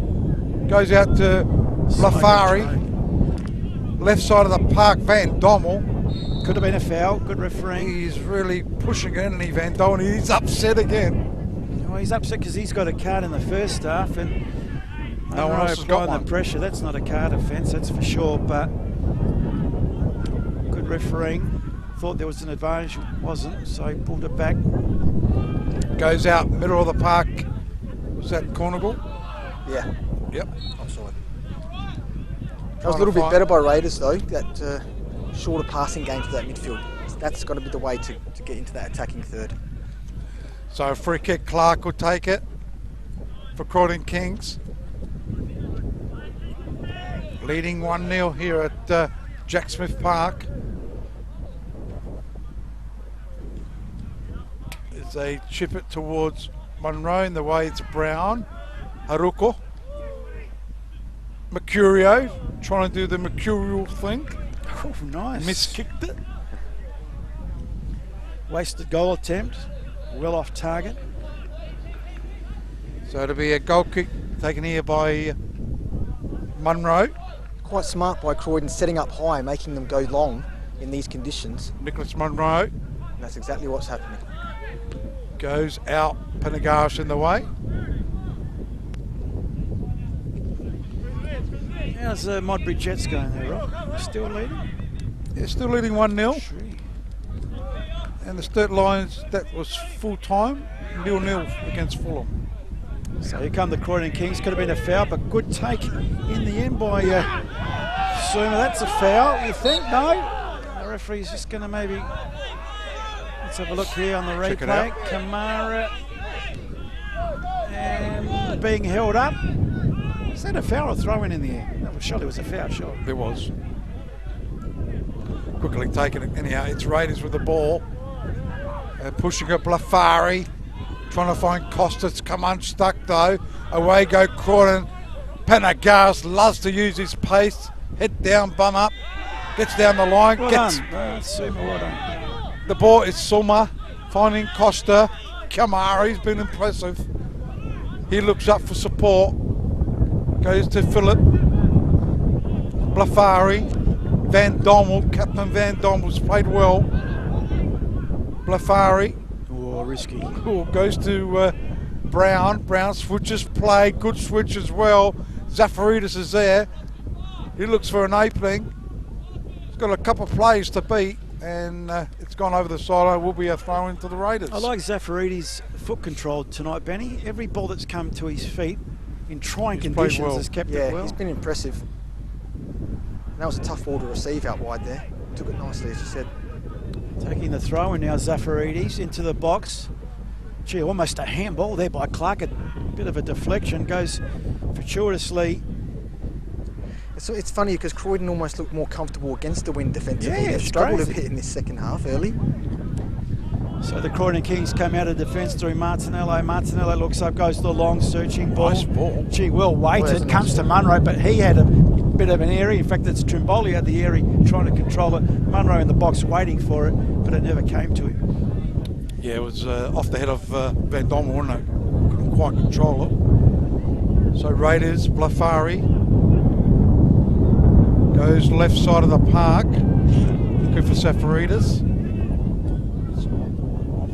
goes out to Lafari. Left side of the park, Van Dommel. Could have been a foul, good refereeing. He's really pushing it, isn't he, Van Dommel? He's upset again. Well, he's upset because he's got a card in the first half and no one else has got one. The pressure. That's not a card offence, that's for sure, but good refereeing. Thought there was an advantage, wasn't, so he pulled it back. Goes out middle of the park. Was that Cornigal? Yeah. Yep. Offside. That was a little bit better by Raiders though, that shorter passing game to that midfield. That's got to be the way to get into that attacking third. So a free kick, Clark will take it for Croydon Kings. Leading 1-0 here at Jack Smith Park. As they chip it towards Munro in the way it's Brown. Haruko. Mercurio trying to do the mercurial thing. Oh, nice. Miskicked it. Wasted goal attempt. Well off target. So it'll be a goal kick taken here by Munro. Quite smart by Croydon, setting up high, making them go long, in these conditions. Nicholas Monroe And that's exactly what's happening. goes out, Pendergaris in the way. How's Modbury Jets going there, Rob? Still leading? They're still leading 1-0. And the Sturt Lions, that was full time, 0-0 against Fulham. So here come the Croydon Kings. Could have been a foul, but good take in the end by Suma. That's a foul, you think? No? The referee's just going to maybe... Let's have a look here on the Check it replay. out. Kamara and being held up. Is that a foul or throw-in the air? No, surely it was a foul, sure. There was. Quickly taken it. Anyhow, it's Raiders with the ball. Pushing it, Blafari. Trying to find Costa. It's come unstuck though. Away go Croydon. Pendergaris loves to use his pace. Head down, bum up. Gets down the line. Well gets done. Suma, well done. the ball. It's Suma finding Costa. Kamari's been impressive. He looks up for support. Goes to Phillip. Blafari. Van Dommel. Captain Van Dommel's played well. Blafari. Oh, risky. Goes to Brown. Brown switches play. Good switch as well. Zafaridis is there. He looks for an opening. He's got a couple of plays to beat, and it's gone over the sideline. Will be a throw into the Raiders. I like Zafaridis' foot control tonight, Benny. Every ball that's come to his feet in trying conditions well. has kept Yeah, it well. he's been impressive. And that was a tough ball to receive out wide there. Took it nicely, as you said. Taking the throw, and now Zafaridis into the box. Gee, almost a handball there by Clark. A bit of a deflection. Goes fortuitously. So it's funny because Croydon almost looked more comfortable against the wind defensively. Yeah, They it's struggled crazy. a bit in this second half early. So the Croydon Kings come out of defence through Martinello. Martinello looks up, goes to the long searching ball. Nice ball. Gee, well Well, weighted. that's a Comes nice to Munro, but he had a bit of an airy. In fact, it's Trimboli had the airy trying to control it. Munro in the box waiting for it, but it never came to him. Yeah, it was off the head of Van Dommel, wasn't it? Couldn't quite control it. So Raiders, Blafari goes left side of the park. Looking for Zafaridis.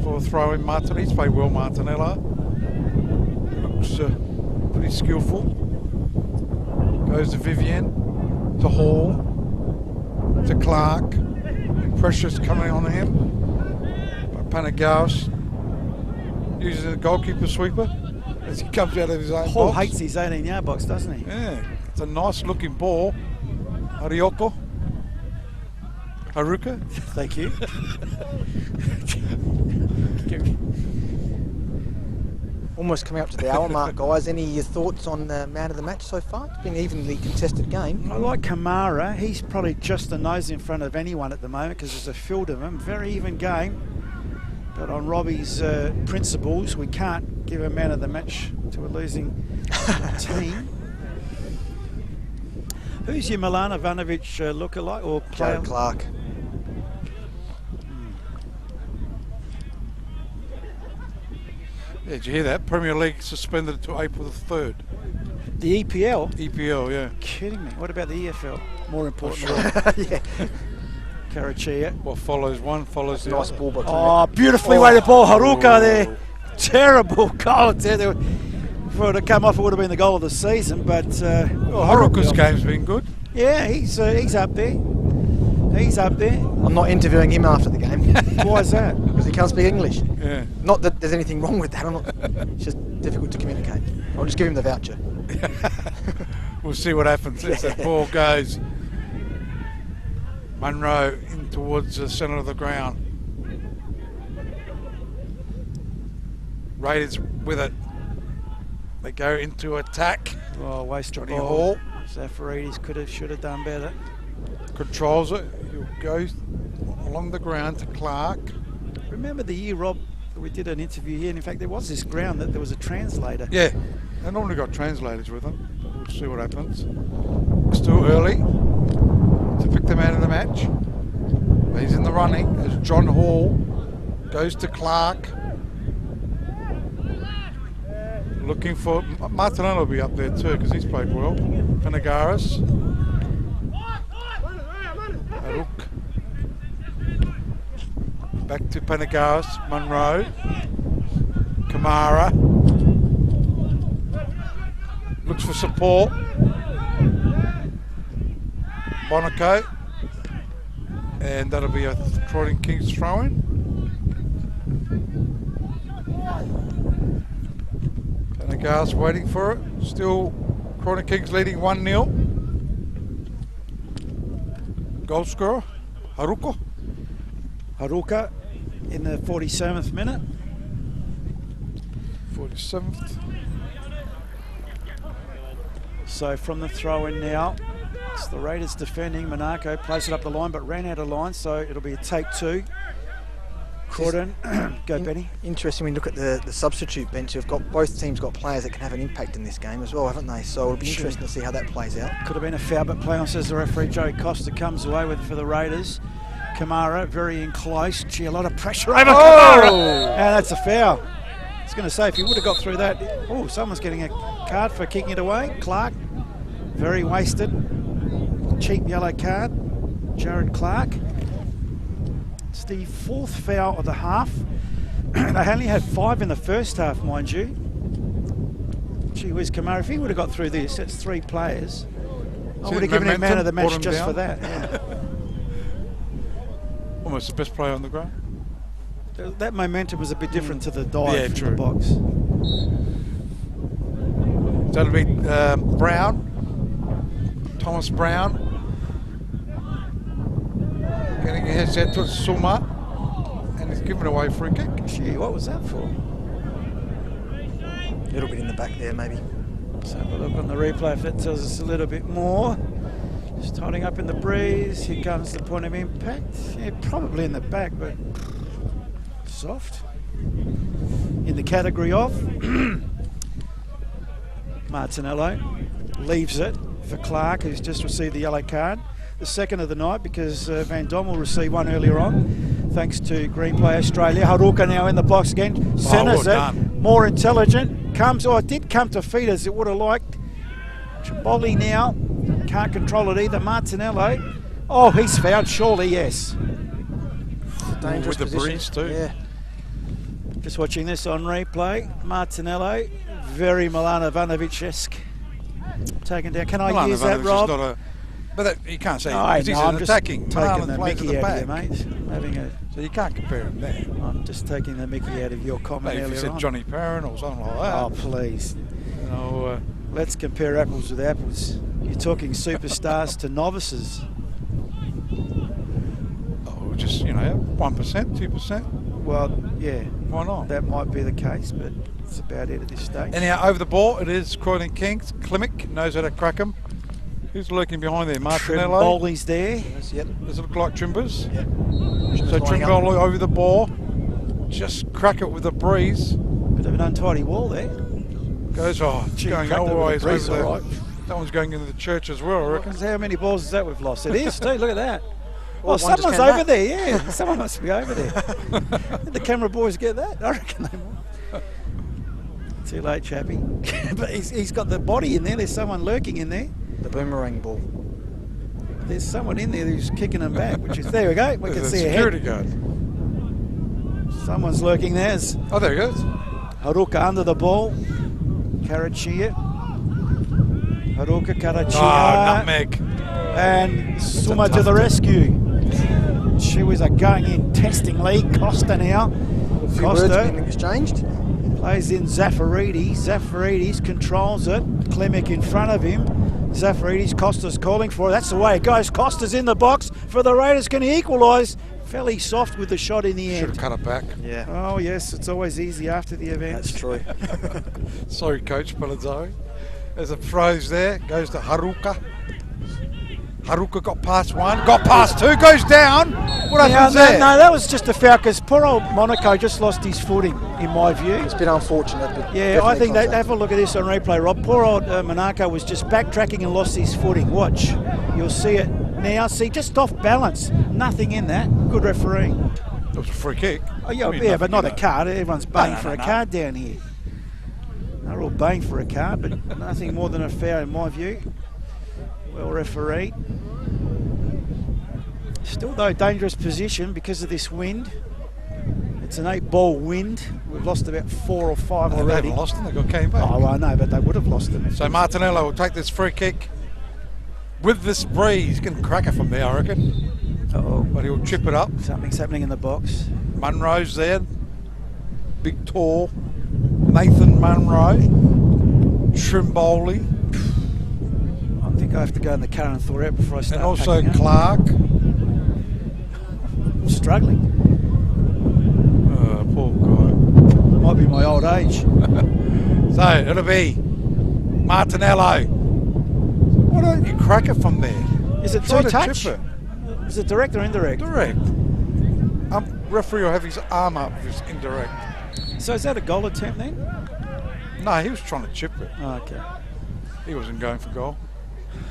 For a throw in Martinelli. He's played well, Martinello. Looks pretty skillful. Goes to Vivian. To Hall. To Clark. Pressure's coming on him. But Pendergaris using the goalkeeper sweeper as he comes out of his own Hall box. hates his 18-yard box, doesn't he? Yeah, it's a nice looking ball. Arioko. Haruka. Thank you. Almost coming up to the hour mark, guys. Any thoughts on the man of the match so far? It's been an evenly contested game. I like Kamara. He's probably just a nose in front of anyone at the moment because there's a field of them. Very even game. But on Robbie's principles, we can't give a man of the match to a losing team. Who's your Milanovic lookalike or player? Jared Clark. Yeah, did you hear that? Premier League suspended to April the 3rd. The EPL? EPL, yeah. Kidding me. What about the EFL? More important. Yeah. Karachia. What follows one follows the Nice other. ball by Oh, beautifully weighted ball. Haruka there. Terrible goal. There. If it would have come off, it would have been the goal of the season. But Well, Haruka's game's been good. yeah, he's up there. He's up there. I'm not interviewing him after the game. Why is that? Because he can't speak English. Yeah. Not that there's anything wrong with that. It's just difficult to communicate. I'll just give him the voucher. We'll see what happens as that ball goes. Munro in towards the centre of the ground. Raiders with it. They go into attack. Oh, waste of Johnny ball. Hall Zafaridis should have done better. controls it. He'll go along the ground to Clark. Remember the year, Rob, that we did an interview here, and in fact there was this ground that there was a translator. Yeah, they normally got translators with them. But we'll see what happens. It's too early to pick the man of the match. But he's in the running as John Hall goes to Clark. Looking for Martinello will be up there too because he's played well. Pendergaris. Aruk. Back to Pendergast, Munro, Kamara. Looks for support. Monaco. And that'll be a Croydon Kings throw-in. Pendergast waiting for it. Still Croydon Kings leading 1-0. Goal scorer, Haruka. Haruka in the 47th minute. 47th. So from the throw-in now, it's the Raiders defending. Monaco plays it up the line, but ran out of line, so it'll be a take 2. Croydon, go Benny. Interesting when you look at the substitute bench. We've got both teams got players that can have an impact in this game as well, haven't they? So it'll be interesting to see how that plays out. Could have been a foul, but play on, says the referee. Joey Costa comes away with it for the Raiders. Kamara very in close. Gee, a lot of pressure over Kamara. And that's a foul. I was going to say, if he would have got through that, oh, someone's getting a card for kicking it away. Clark, very wasted. Cheap yellow card. Jared Clark. It's the 4th foul of the half. They only had 5 in the first half, mind you. Gee whiz, Kamara, if he would have got through this, that's 3 players. I would have given him man of the match just for that. Yeah. Almost the best player on the ground. That momentum was a bit different to the dive from the box. So it'll be Brown, Thomas Brown. Getting a headset to Suma, and he's given away free kick. Gee, what was that for? A little bit in the back there, maybe. Let's have a look on the replay if that tells us a little bit more. Just tidying up in the breeze. Here comes the point of impact. Yeah, probably in the back, but soft. In the category of Martinello leaves it for Clark, who's just received the yellow card. The second of the night, because Van Dommel received one earlier on, thanks to Green Play Australia. Haruka now in the box again, centres it, more intelligent, it did come to feet as it would have liked. Chiboli now, can't control it either. Martinello, oh, he's fouled, surely, yes. Dangerous with the position. breeze too. Yeah. Just watching this on replay, Martinello, very Milanovic-esque. Taken down, can I use that, Rob? But that, you can't say he's I'm attacking. Taking the mickey out of you, mate. So you can't compare him there. I'm just taking the mickey out of your comment Maybe if you said on. Johnny Perrin or something like that. Oh, please. You know, let's compare apples with apples. You're talking superstars to novices. Oh, just, 1%, 2%. Well, yeah. Why not? That might be the case, but it's about it at this stage. Anyhow, over the ball, it is Croydon Kings. Klimek knows how to crack him. Who's lurking behind there? Martinello. Trimboli's there. Yep. Does it look like Trimbers? Yep. So Trimboli over the ball. Just crack it with the breeze. Bit of an untidy wall there. Goes, Gee, going cracked it with always the breeze, over there. all right. That one's going into the church as well, I reckon. How many balls is that we've lost? It is too, look at that. Well, Oh, someone's over there, yeah. Someone must be over there. Did the camera boys get that? I reckon they might. Too late, chappy. But he's got the body in there. There's someone lurking in there. The boomerang ball. There's someone in there who's kicking them back, which is, there we go. We can see a security head. guard. Someone's lurking there. Oh, there he goes. Haruka under the ball. Karachia. Haruka, Karachia. Oh, nutmeg. And Suma to the rescue. She was going in testingly. Costa now. A few words being exchanged. Plays in Zafaridis. Zafaridis controls it. Klimek in front of him. Zafaridis, Costa's calling for it. That's the way it goes. Costa's in the box for the Raiders. Can he equalise? Fairly soft with the shot in the end. Should have cut it back. Yeah. Oh, yes. It's always easy after the event. That's true. Sorry, Coach Palazzo. There's a throws there. Goes to Haruka. Haruka got past one. Got past two. Goes down. What happens there? No, that was just a foul because poor old Monaco just lost his footing, in my view. It's been unfortunate, but yeah, I think they contact. have a look at this on replay, Rob. Poor old Monaco was just backtracking and lost his footing. Watch. You'll see it now. See, just off balance. Nothing in that. Good refereeing. It was a free kick. Oh, yeah, I mean, yeah, but not a nothing, card. Everyone's baying No, for a no. card down here. They're all baying for a card, but nothing more than a foul in my view. Well refereed. Still, though, dangerous position because of this wind. It's an 8-ball wind. We've lost about 4 or 5 They already. haven't lost them, they came back. Oh, I know, but they would have lost them. So Martinello will take this free kick with this breeze. He can crack it from there, I reckon. Uh-oh. But he'll chip it up. Something's happening in the box. Munro's there. Big tall. Nathan Munro. Trimboli. I think I have to go in the car and thaw out before I start. And also packing up. Clark. Struggling. Oh, poor guy. Might be my old age. So it'll be Martinello. Why don't you crack it from there? Is it Try two to touch? chip it. Is it direct or indirect? Direct. Referee will have his arm up if it's indirect. So is that a goal attempt then? No, he was trying to chip it. Oh, okay. He wasn't going for goal.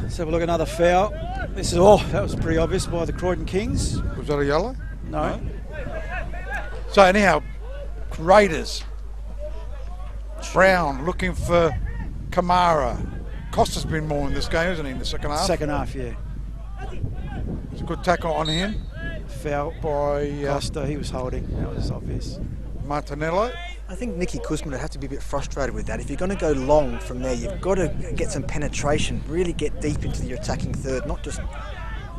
Let's have a look at another foul. This is that was pretty obvious by the Croydon Kings. Was that a yellow? No. So anyhow, Raiders. Brown looking for Kamara. Costa's been more in this game, hasn't he, in the second half? Second half, yeah. It's a good tackle on him Foul by Costa, he was holding. That was obvious. Martinello. I think Nicky Kuzman would have to be a bit frustrated with that. If you're going to go long from there, you've got to get some penetration, really get deep into your attacking third, not just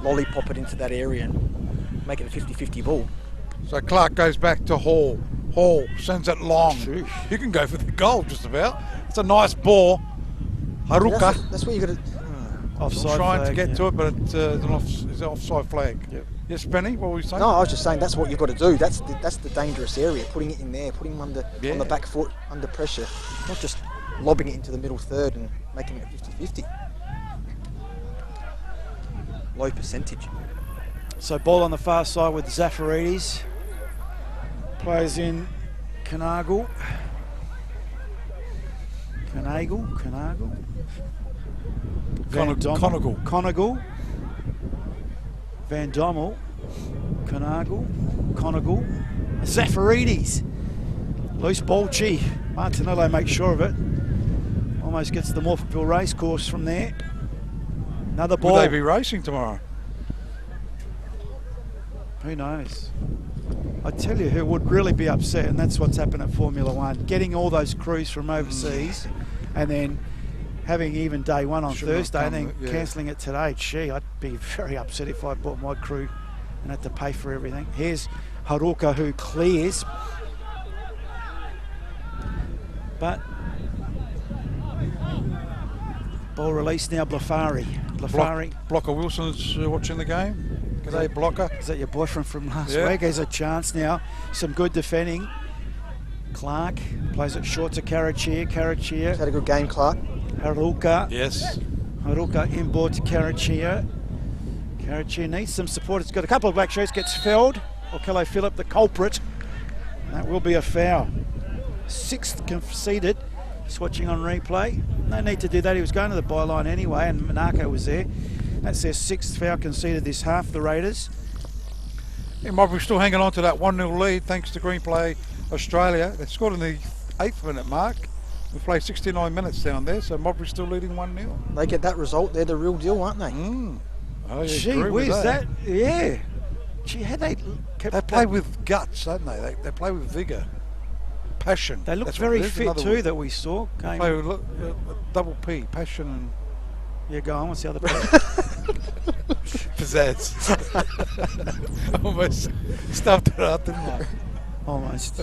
lollipop it into that area and make it a 50-50 ball. So Clark goes back to Hall. Hall sends it long. Sheesh. You can go for the goal just about. It's a nice ball. Haruka. That's where you've got to... Offside trying flag, to get yeah. to it, but it's an offside flag. Yep. Yes, Benny, what were we saying? No, I was just saying that's what you've got to do. That's the dangerous area, putting it in there, putting him on the back foot, under pressure, not just lobbing it into the middle third and making it 50-50. Low percentage. So ball on the far side with Zafaridis. Plays in Kanagal. Conagle. Van Dommel. Conagle. Zafaridis. Loose ball, gee. Martinello makes sure of it. Almost gets the Morpheville racecourse from there. Another ball. Will they be racing tomorrow? Who knows? I tell you who would really be upset, and that's what's happened at Formula One. Getting all those crews from overseas and then having even day one on Thursday and then cancelling it today. Gee, I'd be very upset if I bought my crew and had to pay for everything. Here's Haruka who clears. But ball released now, Blafari. Blocker Wilson's watching the game. G'day, Blocker. Is that your boyfriend from last week? There's a chance now. Some good defending. Clark plays it short to Karachir. He's had a good game, Clark. Haruka. Yes. Haruka inboard to Karachir. Karachir needs some support. It's got a couple of black shirts. Gets fouled. Okello Phillip, the culprit. That will be a foul. 6th conceded. Just watching on replay. No need to do that. He was going to the byline anyway, and Monaco was there. That's their 6th foul conceded this half, the Raiders. Yeah, Mobbery still hanging on to that 1-0 lead thanks to Green Play Australia. They scored in the 8th minute mark. We played 69 minutes down there, so Mobbery's still leading 1-0. They get that result, they're the real deal, aren't they? Oh, yeah, Gee whiz, that, yeah. Gee, had they kept They play with guts, don't they? They play with vigour, passion. They looked That's very what it is, fit another too word. that we saw. They play with double P, passion and... Yeah, go on, what's the other part? Pizzazz. Almost stuffed it up, didn't I? Almost.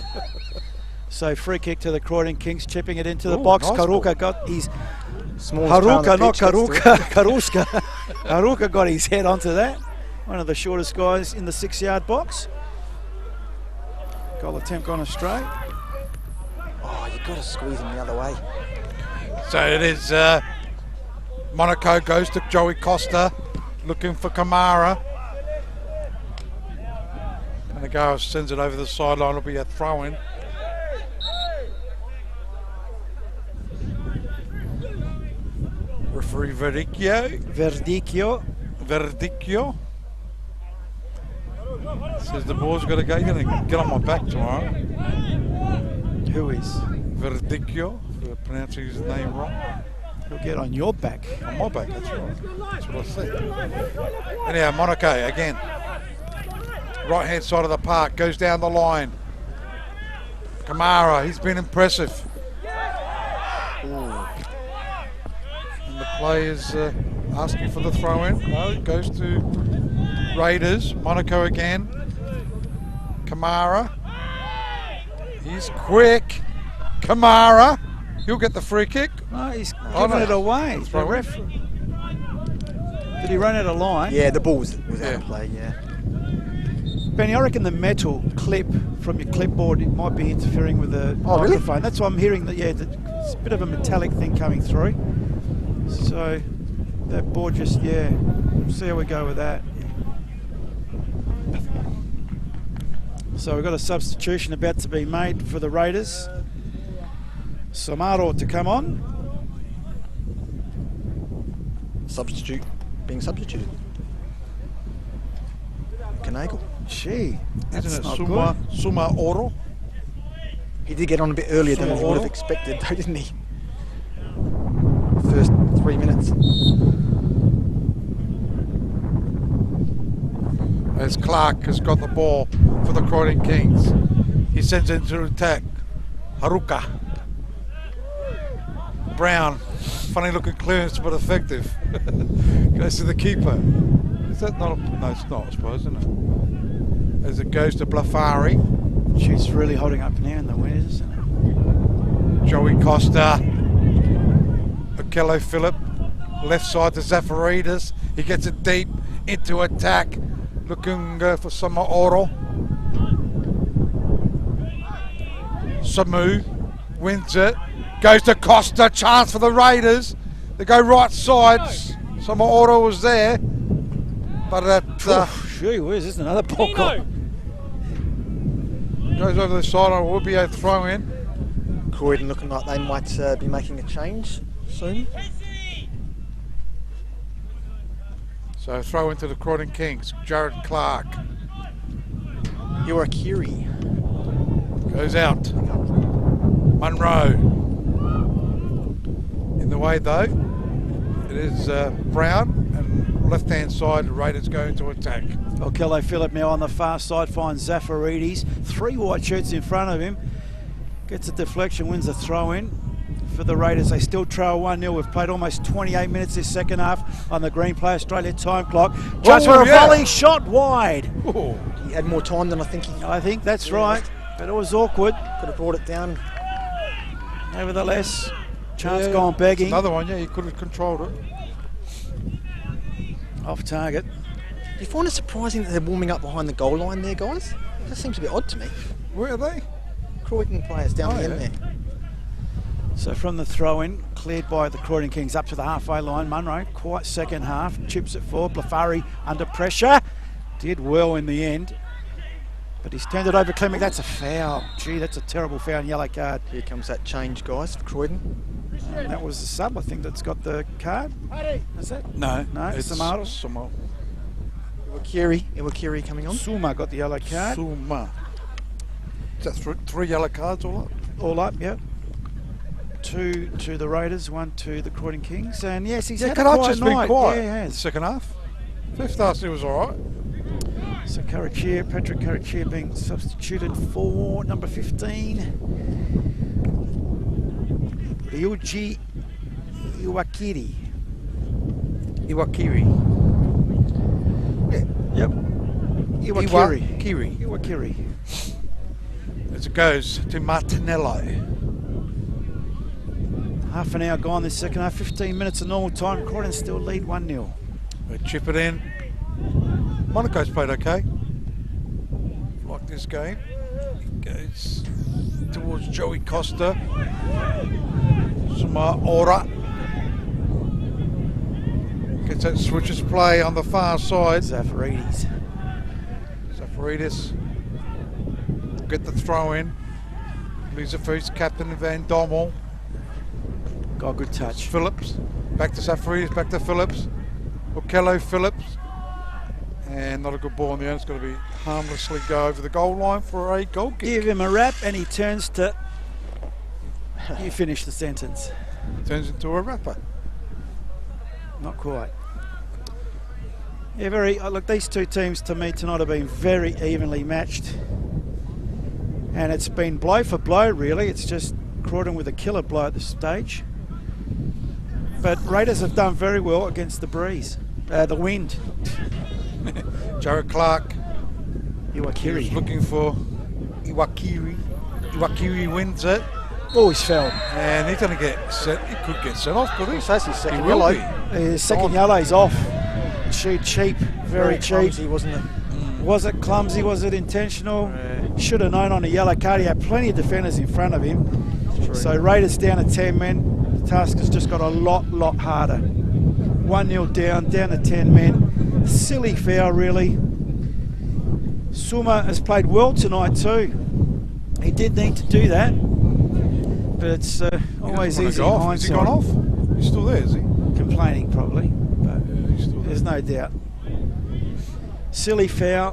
So free kick to the Croydon Kings, chipping it into the Ooh, box. nice Karuka ball. got his... Haruka, not Karuka. Karuska. Haruka got his head onto that. One of the shortest guys in the 6-yard box. Goal attempt gone astray. Oh, you've got to squeeze him the other way. So it is... Monaco goes to Joey Costa, looking for Kamara. And the guy sends it over the sideline. It'll be a throw-in. Referee Verdicchio says the ball's got to go. You're going to get on my back tomorrow. Who is? Verdicchio, for pronouncing his name wrong. He'll get on your back. On my back, that's right. That's what I said. Anyhow, Monaco again. Right hand side of the park, goes down the line. Kamara, he's been impressive. And the play is asking for the throw in. No, it goes to Raiders. Monaco again. Kamara. He's quick. Kamara. He'll get the free kick. No, he's giving it away. The ref. Did he run out of line? Yeah, the ball was out of play, yeah. Benny, I reckon the metal clip from your clipboard, it might be interfering with the microphone. Really? That's why I'm hearing that, it's a bit of a metallic thing coming through. So that board just, we'll see how we go with that. So we've got a substitution about to be made for the Raiders. Samaro to come on. Substitute being substituted. Kanagle. Gee, that's Isn't it not Suma, good. Suma Oro? He did get on a bit earlier than we would have expected, though, didn't he? First 3 minutes. As Clark has got the ball for the Croydon Kings. He sends it into attack. Haruka. Brown. Funny looking clearance, but effective. Goes to the keeper. Is that not? No, it's not, I suppose, isn't it? As it goes to Blafari. She's really holding up now in the wind, isn't it? Joey Costa. Okello Phillip. Left side to Zafaridis. He gets it deep into attack. Looking for some Oro. Samu wins it. Goes to Costa. Chance for the Raiders. They go right side. Some Oro was there. But that... gee whiz, this is another ball call. Goes over the side. It will be a throw in. Croydon looking like they might be making a change soon. So throw into the Croydon Kings. Jared Clark. Iwakiri. Goes out. Munro. In the way though. It is Brown. And left hand side, Raiders go into attack. Okello Phillip now on the far side finds Zafaridis. 3 white shirts in front of him. Gets a deflection, wins a throw in. For the Raiders, they still trail 1-0. We've played almost 28 minutes this second half on the Green Play Australia time clock. Just for a volley shot wide. Ooh. He had more time than I think I think that's right, but it was awkward. Could have brought it down. Nevertheless, chance gone begging. Another one, he could have controlled it. Off target. Do you find it surprising that they're warming up behind the goal line there, guys? That seems a bit odd to me. Where are they? Croydon players down the end there. So from the throw-in, cleared by the Croydon Kings up to the halfway line. Munro, quite second half, chips it forward. Blafari under pressure. Did well in the end. But he's turned it over Clemming. That's a foul. Gee, that's a terrible foul and yellow card. Here comes that change, guys, for Croydon. That was the sub, I think, that's got the card. Is that? No. No, it's Samaro. Iwakiri coming on. Suma got the yellow card. Suma. Is that 3 yellow cards all up? All up, yep. 2 to the Raiders, 1 to the Croydon Kings. And yes, he's had a Karachi's quiet been night. quiet. Yeah, he has. Second half. Fifth half he was all right. So Patrick Karachir being substituted for number 15. Ryuji Iwakiri. Yep. Iwakiri. As it goes to Martinello. Half an hour gone this second half, 15 minutes of normal time. Croydon still lead 1-0. They chip it in. Monaco's played okay. Like this game. It goes towards Joey Costa. Suma Ora. Gets that switches play on the far side. Zafaridis. Get the throw in. Lizafus, captain Van Dommel. Got a good touch. Phillips. Back to Zafaridis, back to Phillips. Okello Phillips. And not a good ball in the end. It's going to be harmlessly go over the goal line for a goal kick. Give him a rap and he turns to... You finish the sentence. Turns into a rapper. Not quite. Yeah, look, these two teams to me tonight have been very evenly matched. And it's been blow for blow, really. It's just Croydon with a killer blow at this stage. But Raiders have done very well against the breeze, the wind. Jared Clark. He was Iwakiri. looking for Iwakiri. Iwakiri wins it. Oh, he's fell. And he's going to get set. He could get sent off, could he? That's his second He will yellow. be. His second yellow's off. Cheap, very cheap. clumsy, wasn't it? Was it clumsy? Was it intentional? Should have known on a yellow card. He had plenty of defenders in front of him. So Raiders down to 10 men. The task has just got a lot harder. 1-0 down to 10 men. Silly foul, really. Suma has played well tonight too. He did need to do that, but it's always easy in hindsight. Has he gone off? He's still there, is he? Complaining probably, but He's still there. there's no doubt. Silly foul.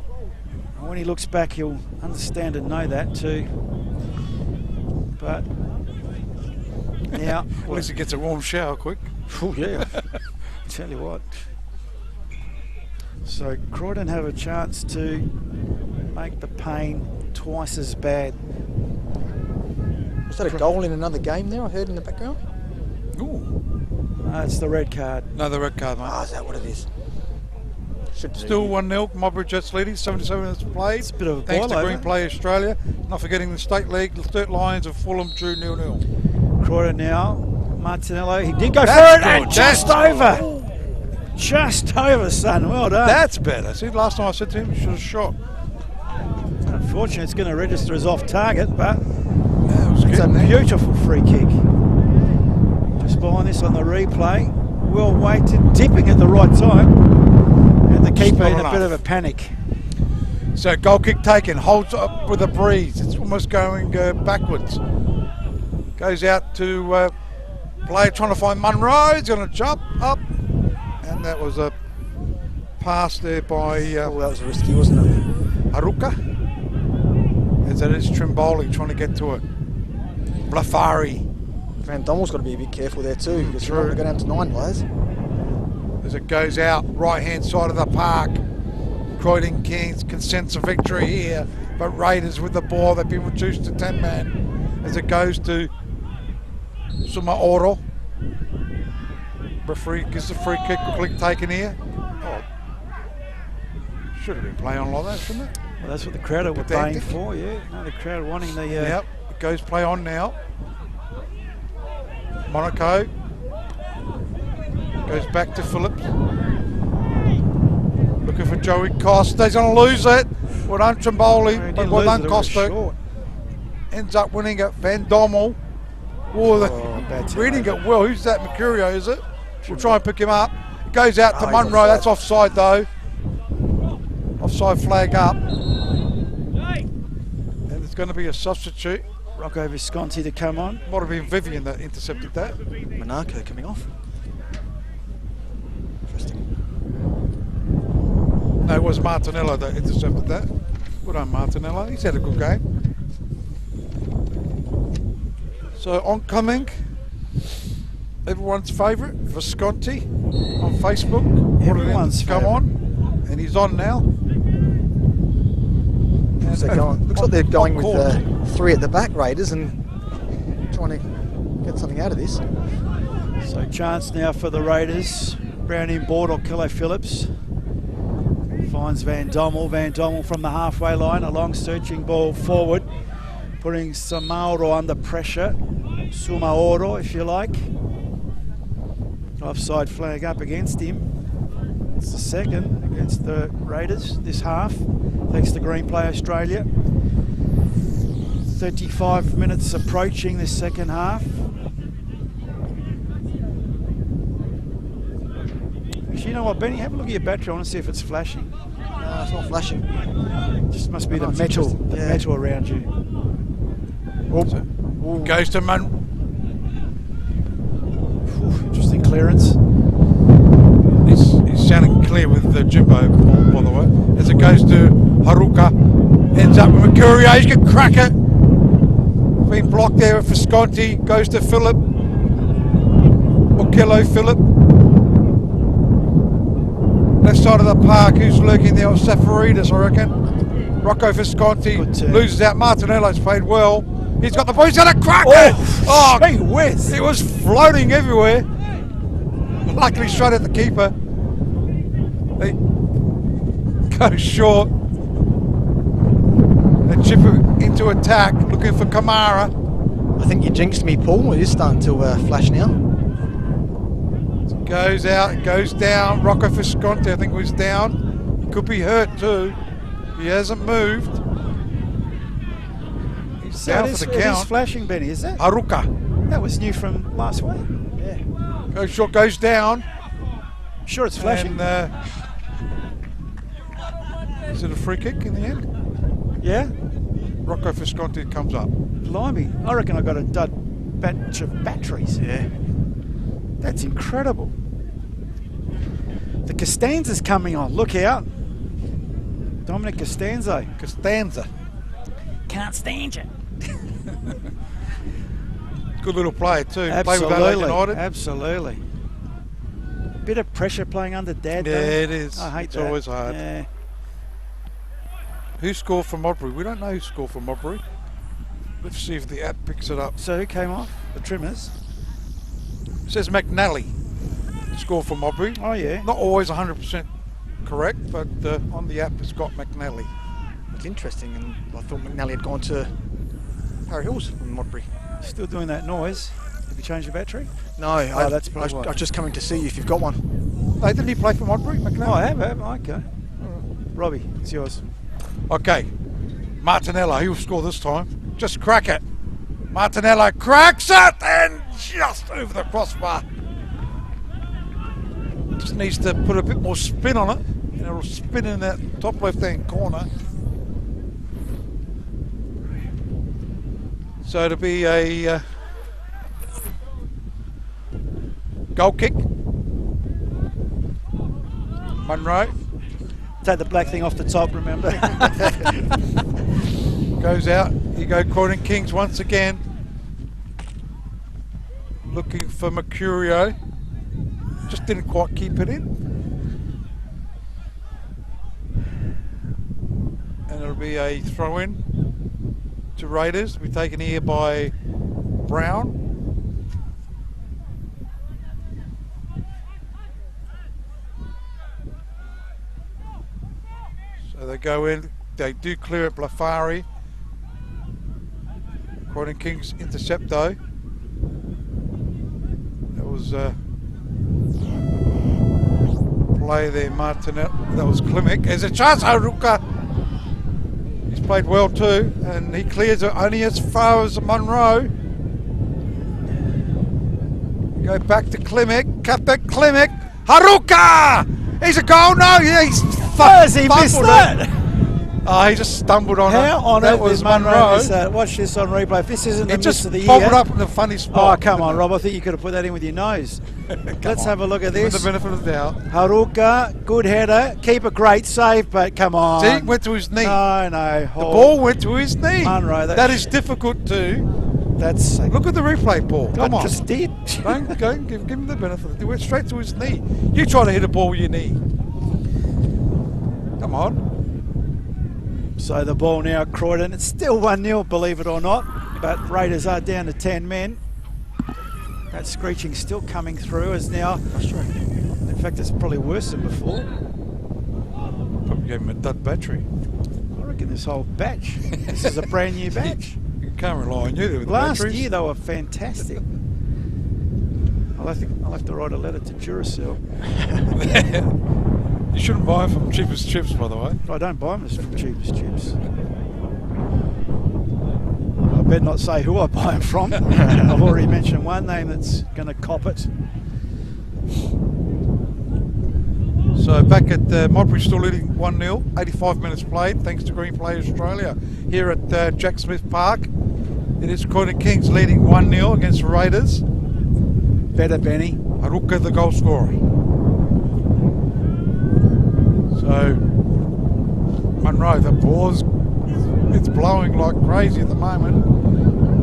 When he looks back, he'll understand and know that too. But now, At least he gets a warm shower quick. oh yeah, tell you what. So Croydon have a chance to make the pain twice as bad. Was that a goal in another game there? I heard in the background. Ooh. It's the red card. Another red card, mate. Oh, is that what it is? Still 1-0. Mobridge Jets leading. 77 minutes played. It's a bit of a Thanks to boil Green over. Play Australia. Not forgetting the State League. The Sturt Lions of Fulham drew 0-0. Croydon now. Martinello, he did go That's for it, good. and just That's over. Just over, son. Well done. That's better. See, last time I said to him, he should have shot. Unfortunately, it's going to register as off target, but Yeah, it was it's a good. beautiful free kick. Just behind this on the replay. Well weighted, dipping at the right time. And the keeper in a bit of a panic. So goal kick taken, holds up with a breeze. It's almost going backwards. Goes out to play, trying to find Munro. He's going to jump up. And that was a pass there by Oh, that was risky, wasn't it? Haruka. As that is Trimboli trying to get to it. Blafari. Van Dommel's got to be a bit careful there too, because True. we're going to go down to 9 players. As it goes out, right-hand side of the park. Croydon Kings can sense a victory here, but Raiders with the ball, they've been reduced to 10-man. As it goes to Suma Oro. Referee gives the free kick, quickly taken here. Oh, should have been playing on like that, shouldn't it? Well, that's what the crowd were Pedantic. paying for, yeah. No, the crowd wanting the... Yep, it goes play on now. Monaco. Goes back to Phillips. Looking for Joey Costa. He's going to lose it. Well done, Trimboli. He But didn't well lose done, it, it was Costa. short. Ends up winning it. Van Dommel. Oh, bad turnover. reading it well. Who's that? Mercurio, is it? We'll try and pick him up. It goes out to he's Munro. offside. That's offside, though. Offside flag up. And there's going to be a substitute. Rocco Visconti to come on. Might have been Vivian that intercepted that. Monaco coming off. Interesting. No, it was Martinello that intercepted that. Good on Martinello. He's had a good game. So oncoming, everyone's favourite, Visconti on Facebook. Everyone's come favourite. on, and he's on now. And So looks like they're going with court. 3 at the back, Raiders, and trying to get something out of this. So chance now for the Raiders. Brown in board or Kilo Phillips. Finds Van Dommel. Van Dommel from the halfway line. A long searching ball forward. Putting Samaoro under pressure. Sumaoro, if you like. Offside flag up against him. It's the second against the Raiders this half. Thanks to Green Play Australia. 35 minutes approaching this second half. Actually, you know what, Benny? Have a look at your battery. I want to see if it's flashing. No, it's not flashing. Just must be Oh, the it's metal, interesting. the Yeah. metal around you. Goes to Interesting clearance. He's sounding clear with the Jimbo ball, by the way. As it goes to Haruka, ends up with Mercurio. He can crack it. Been blocked there for Visconti. Goes to Phillip. Okello Phillip. Left side of the park. Who's lurking there? Safaridis, I reckon. Rocco Visconti Good turn. loses out. Martinello's played well. He's got the ball. He's going to crack Oh, it. Oh, gee whiz. it was floating everywhere. Luckily shot at the keeper. They go short. They chip it into attack, looking for Kamara. I think you jinxed me, Paul. It is starting to flash now. Goes out, goes down. Rocco Visconti, I think, was down. He could be hurt too. He hasn't moved. He's So down it is, for the it is count. flashing, Benny, is it? Haruka That was new from last week. Yeah. goes short, goes down. Sure, it's flashing. And, is it a free kick in the end? Yeah? Rocco Visconti comes up. Blimey. I reckon I got a dud batch of batteries. Yeah. That's incredible. The Costanza's coming on. Look out. Dominic Costanzo. Costanza. Can't stand you. Good little player too. Played with Absolutely. Adelaide United. Absolutely. Bit of pressure playing under Dad, Yeah, though. it is. I hate It's that. always hard. Yeah. Who scored for Modbury? We don't know who scored for Modbury. Let's see if the app picks it up. So who came off? The Trimmers? It says McNally scored for Modbury. Oh, yeah. Not always 100% correct, but on the app it's got McNally. It's interesting, and I thought McNally had gone to Parry Hills from Modbury. Still doing that noise. Have you changed the battery? No, that's I probably why. was just coming to see you if you've got one. Hey, didn't he play for Modbury, McNally? Oh, I have. Okay. Robbie, it's yours. Okay, Martinello, he will score this time. Just crack it. Martinello cracks it and just over the crossbar. Just needs to put a bit more spin on it, and it'll spin in that top left-hand corner. So it'll be a goal kick. Munro Take the black thing off the top, remember? goes out. You go Croydon Kings once again. Looking for Mercurio. Just didn't quite keep it in. And it'll be a throw in to Raiders. We're taken here by Brown. So they go in, they do clear it, Blafari. Croydon Kings intercept though. That was play there, Martinet. That was Klimek. There's a chance, Haruka. He's played well too, and he clears it only as far as Monroe. Go back to Klimek, Captain Klimek. Haruka! He's a goal, no, he's Has he missed fumbled that? it. Oh, he just stumbled on it. How on That earth was did Munro Monroe. miss that? Watch this on replay. If this isn't the It miss just of the year. bobbled up in a funny spot. Oh, come on, Rob. I think you could have put that in with your nose. Let's have a look at With this. the benefit of the doubt. Haruka, good header. Keep a great save, but come on. See, it went to his knee. No. The ball went to his knee. Munro, that is difficult too. That's. Look at the replay, Paul. Come I on. just did. Don't go and give him the benefit. It went straight to his knee. You try to hit a ball with your knee. Come on. So the ball now at Croydon. It's still 1-0, believe it or not. But Raiders are down to 10 men. That screeching still coming through as now. In fact, it's probably worse than before. Probably gave him a dud battery. I reckon this whole batch. This is a brand new batch. You can't rely on you with Last batteries. year they were fantastic. I think I'll have to write a letter to Duracell. You shouldn't buy them from Cheapest Chips, by the way. I don't buy them from Cheapest Chips. I better not say who I buy them from. I've already mentioned one name that's going to cop it. So back at Modbury, still leading 1-0, 85 minutes played, thanks to Green Play Australia. Here at Jack Smith Park, it is Croydon Kings leading 1-0 against Raiders. Better, Benny. Haruka, the goal scorer. So, Monroe, the ball's, it's blowing like crazy at the moment.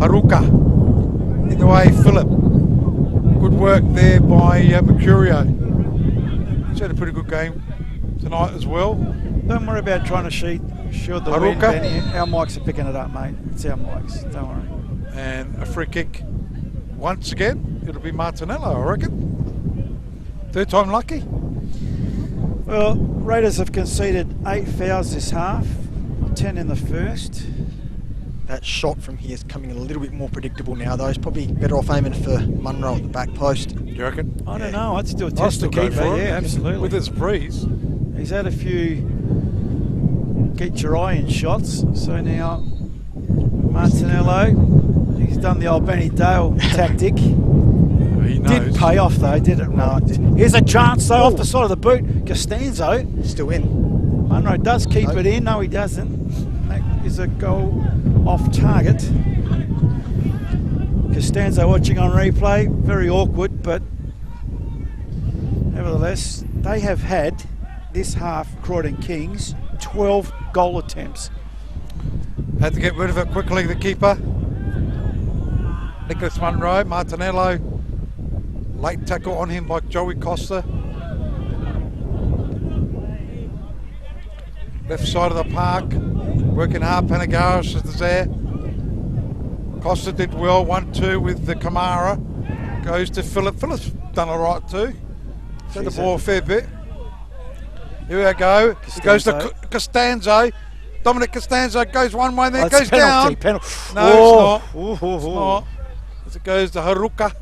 Haruka, in the way, Phillip. Good work there by Mercurio. He's had a pretty good game tonight as well. Don't worry about trying to Sure, the wind, Haruka. Benny. Our mics are picking it up, mate. It's our mics. Don't worry. And a free kick. Once again, it'll be Martinello, I reckon. Third time lucky. Well, Raiders have conceded 8 fouls this half, 10 in the first. That shot from here is coming a little bit more predictable now, though. He's probably better off aiming for Munro at the back post. Do you reckon? I don't know. I'd still I'd test the still go keeper. for it. Yeah, absolutely. With his breeze. He's had a few get your eye in shots. So now Martinello, he's done the old Benny Dale tactic. He knows. Didn't pay off though, did it? No. Here's a chance though, off the side of the boot. Costanzo. Still in. Munro does keep it in. No, he doesn't. That is a goal off target. Costanzo watching on replay. Very awkward, but nevertheless, they have had this half, Croydon Kings, 12 goal attempts. Had to get rid of it quickly, the keeper. Nicholas Munro, Martinello. Late tackle on him by Joey Costa. Left side of the park, working hard. Panagaris is there. Costa did well, 1-2 with the Kamara. Goes to Philip. Philip's done all right too. Sent the ball a fair bit. Here we go. It goes to Costanzo. Dominic Costanzo goes one way, then it goes down. Penalty. No, it's not. It's not. As it goes to Haruka.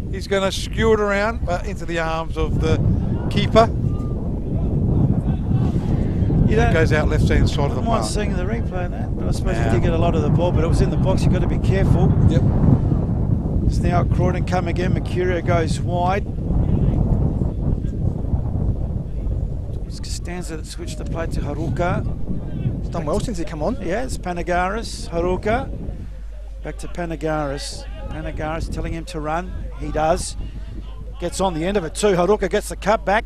He's going to skew it around into the arms of the keeper. It goes out left-hand side of the I park. mind seeing the replay of that, but I suppose he did get a lot of the ball, but it was in the box. You've got to be careful. Yep. It's now Croydon come again. Mercurio goes wide. It's Costanza that switched the play to Haruka. He's done well since he come on. Yeah, it's Panagaris, Haruka. Back to Panagaris. Panagaris telling him to run. He does. Gets on the end of it too. Haruka gets the cut back.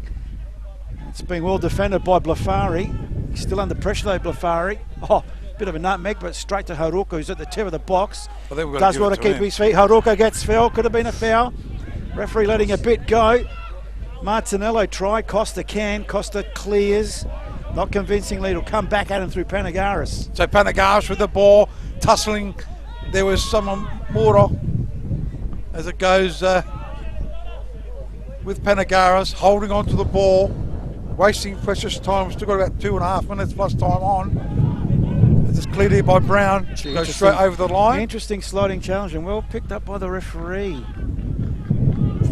It's being well defended by Blafari. He's still under pressure though, Blafari. Oh, bit of a nutmeg, but straight to Haruka, who's at the tip of the box. Does want to keep his feet. Haruka gets foul. Could have been a foul. Referee letting a bit go. Martinello tried. Costa can. Costa clears. Not convincingly. It'll come back at him through Panagaris. So Panagaris with the ball, tussling. There was someone more as it goes with Panagaris holding on to the ball, wasting precious time. We've still got about 2.5 minutes plus time on. It's just cleared here by Brown. Goes straight over the line. Interesting sliding challenge and well picked up by the referee.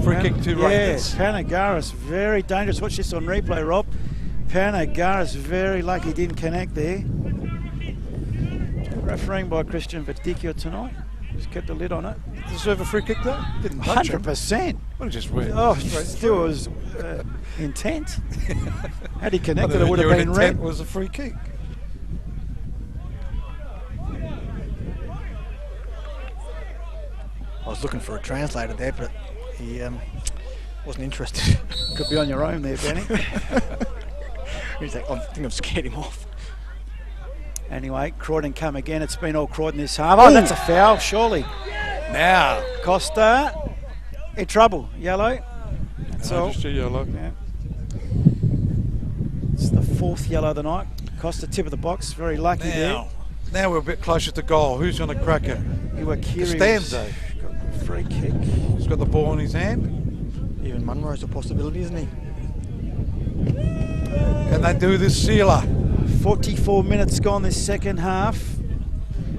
Free kick to Raiders. Yes, Panagaris, very dangerous. Watch this on replay, Rob. Panagaris, very lucky he didn't connect there. Refereeing by Christian Verdicchio tonight. Just kept a lid on it. Deserve a free kick though? Didn't touch him. 100%. Well, it just went. Oh, still was intent. Had he connected, it would have been red. Intent was a free kick. I was looking for a translator there, but he wasn't interested. Could be on your own there, Benny. He's like, I think I've scared him off. Anyway, Croydon come again. It's been all Croydon this half. Oh, that's a foul, surely. Now. Costa in trouble. Yellow. That's all. Just a yellow. Yeah. It's the 4th yellow of the night. Costa tip of the box. Very lucky there. Now we're a bit closer to goal. Who's going to crack it? Costanzo. Got a free kick. He's got the ball in his hand. Even Munro's a possibility, isn't he? Can they do this sealer? 44 minutes gone this second half.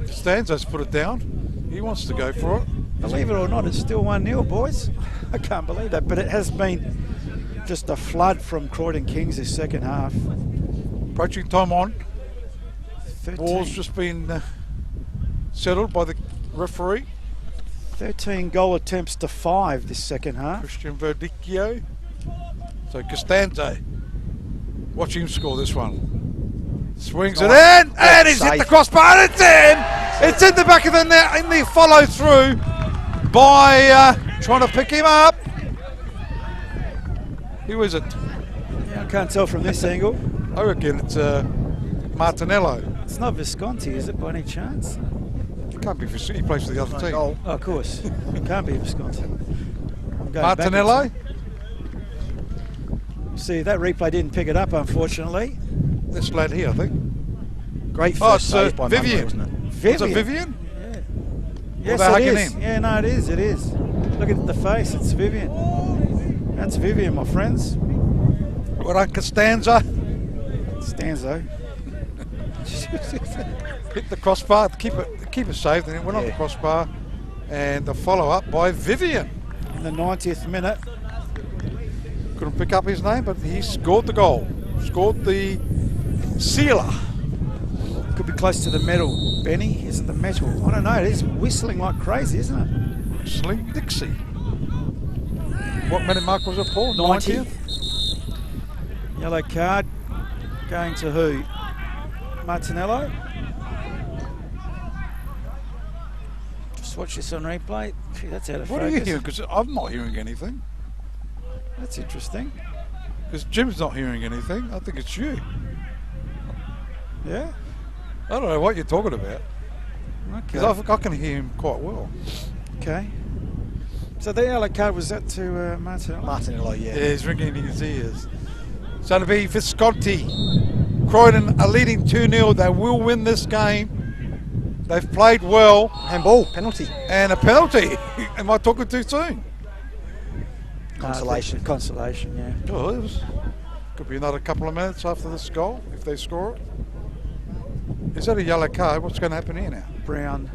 Costanzo's put it down. He wants to go for it. Believe it or not, it's still 1-0, boys. I can't believe that, but it has been just a flood from Croydon Kings this second half. Approaching time on. 13. Ball's just been settled by the referee. 13 goal attempts to 5 this second half. Christian Verdicchio. So Costanzo. Watch him score this one. Swings it in, and he's hit the crossbar, and it's in! It's in the back of the net, in the follow through by trying to pick him up. Who is it? Yeah, I can't tell from this angle. I reckon it's Martinello. It's not Visconti, is it, by any chance? It can't be Visconti, he plays for the other team. Oh, of course. It can't be Visconti. Martinello? See, that replay didn't pick it up, unfortunately. This lad here, I think. Great Oh, first it's save by Munro, Vivian. wasn't it? Was it Vivian? Yes, they're it hugging is. him. Yeah, no, it is. It is. Look at the face. It's Vivian. That's Vivian, my friends. What, Uncle Stanza? Stanzo. Hit the crossbar to keep it safe, then it went on the crossbar, and the follow-up by Vivian. In the 90th minute. Couldn't pick up his name, but he scored the goal. Scored the sealer. Could be close to the medal. Benny, is it the metal? I don't know. It is whistling like crazy, isn't it? Whistling Dixie. What minute mark was it, Paul? 90. 90th? Yellow card going to who? Martinello. Just watch this on replay. Gee, that's out of What focus. are you hearing? Because I'm not hearing anything. That's interesting. Because Jim's not hearing anything. I think it's you. Yeah? I don't know what you're talking about. Okay. Because I can hear him quite well. Okay. So the yellow card, was that to Martinello? Martinello, yeah. Yeah, he's ringing in his ears. So to be Visconti. Croydon are leading 2-0. They will win this game. They've played well. Handball, penalty. And a penalty. Am I talking too soon? Consolation. Consolation, yeah. Oh, it was, could be another couple of minutes after this goal, if they score it. Is that a yellow card? What's going to happen here now? Brown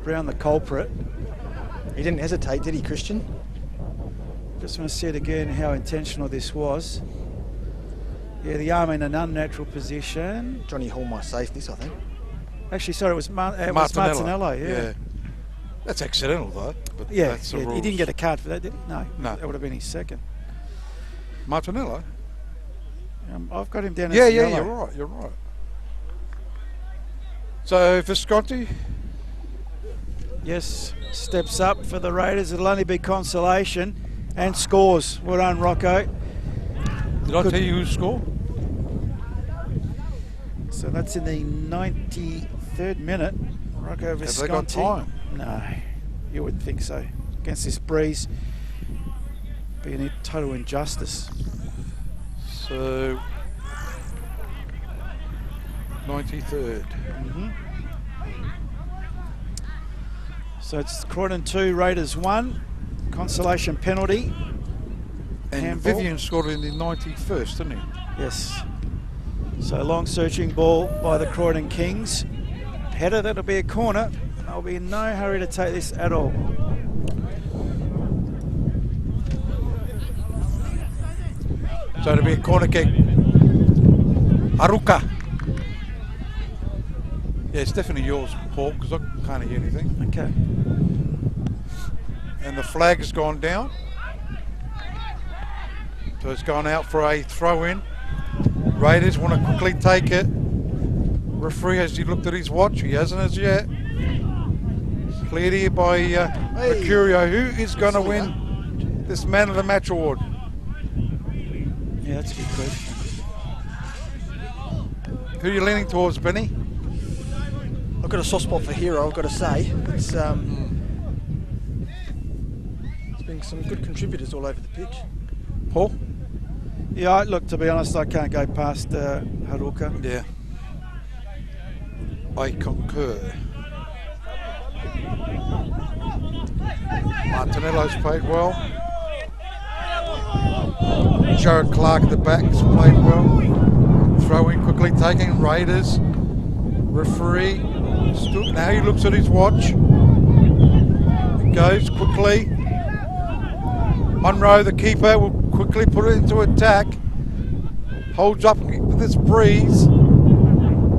the culprit. He didn't hesitate, did he, Christian? Just want to see it again how intentional this was. Yeah, the arm in an unnatural position. Johnny Hall might save this, I think. Actually, sorry, it was Martinello, yeah. That's accidental though. But Yeah, that's the he rules. didn't get a card for that, did he? No. No. That would have been his second. Martinello? I've got him down as Yeah, yellow. you're right. So Visconti? Yes, steps up for the Raiders. It'll only be consolation and scores. Well done, Rocco. Did I tell you who scored? So that's in the 93rd minute. Rocco Visconti. Have they got time? No, you wouldn't think so. Against this breeze, be a total injustice. So 93rd. So it's Croydon 2, Raiders 1. Consolation penalty. And Handball. Vivian scored in the 91st, didn't he? Yes. So long searching ball by the Croydon Kings. Header, that'll be a corner. They'll be in no hurry to take this at all. So it'll be a corner kick. Haruka. Yeah, it's definitely yours, Paul, because I can't hear anything. Okay. And the flag has gone down. So it's gone out for a throw-in. Raiders want to quickly take it. Referee, has he looked at his watch? He hasn't as yet. Cleared here by Mercurio. Who is going to win this Man of the Match award? Yeah, that's a good question. Who are you leaning towards, Benny? I've got a soft spot for Hero, I've got to say. It's been some good contributors all over the pitch. Paul? Yeah, look, to be honest, I can't go past Haruka. Yeah. I concur. Martinello's played well. Jared Clark at the back has played well. Throw in quickly, taking Raiders. Referee. Now he looks at his watch. It goes quickly. Munro, the keeper, will quickly put it into attack. Holds up with this breeze.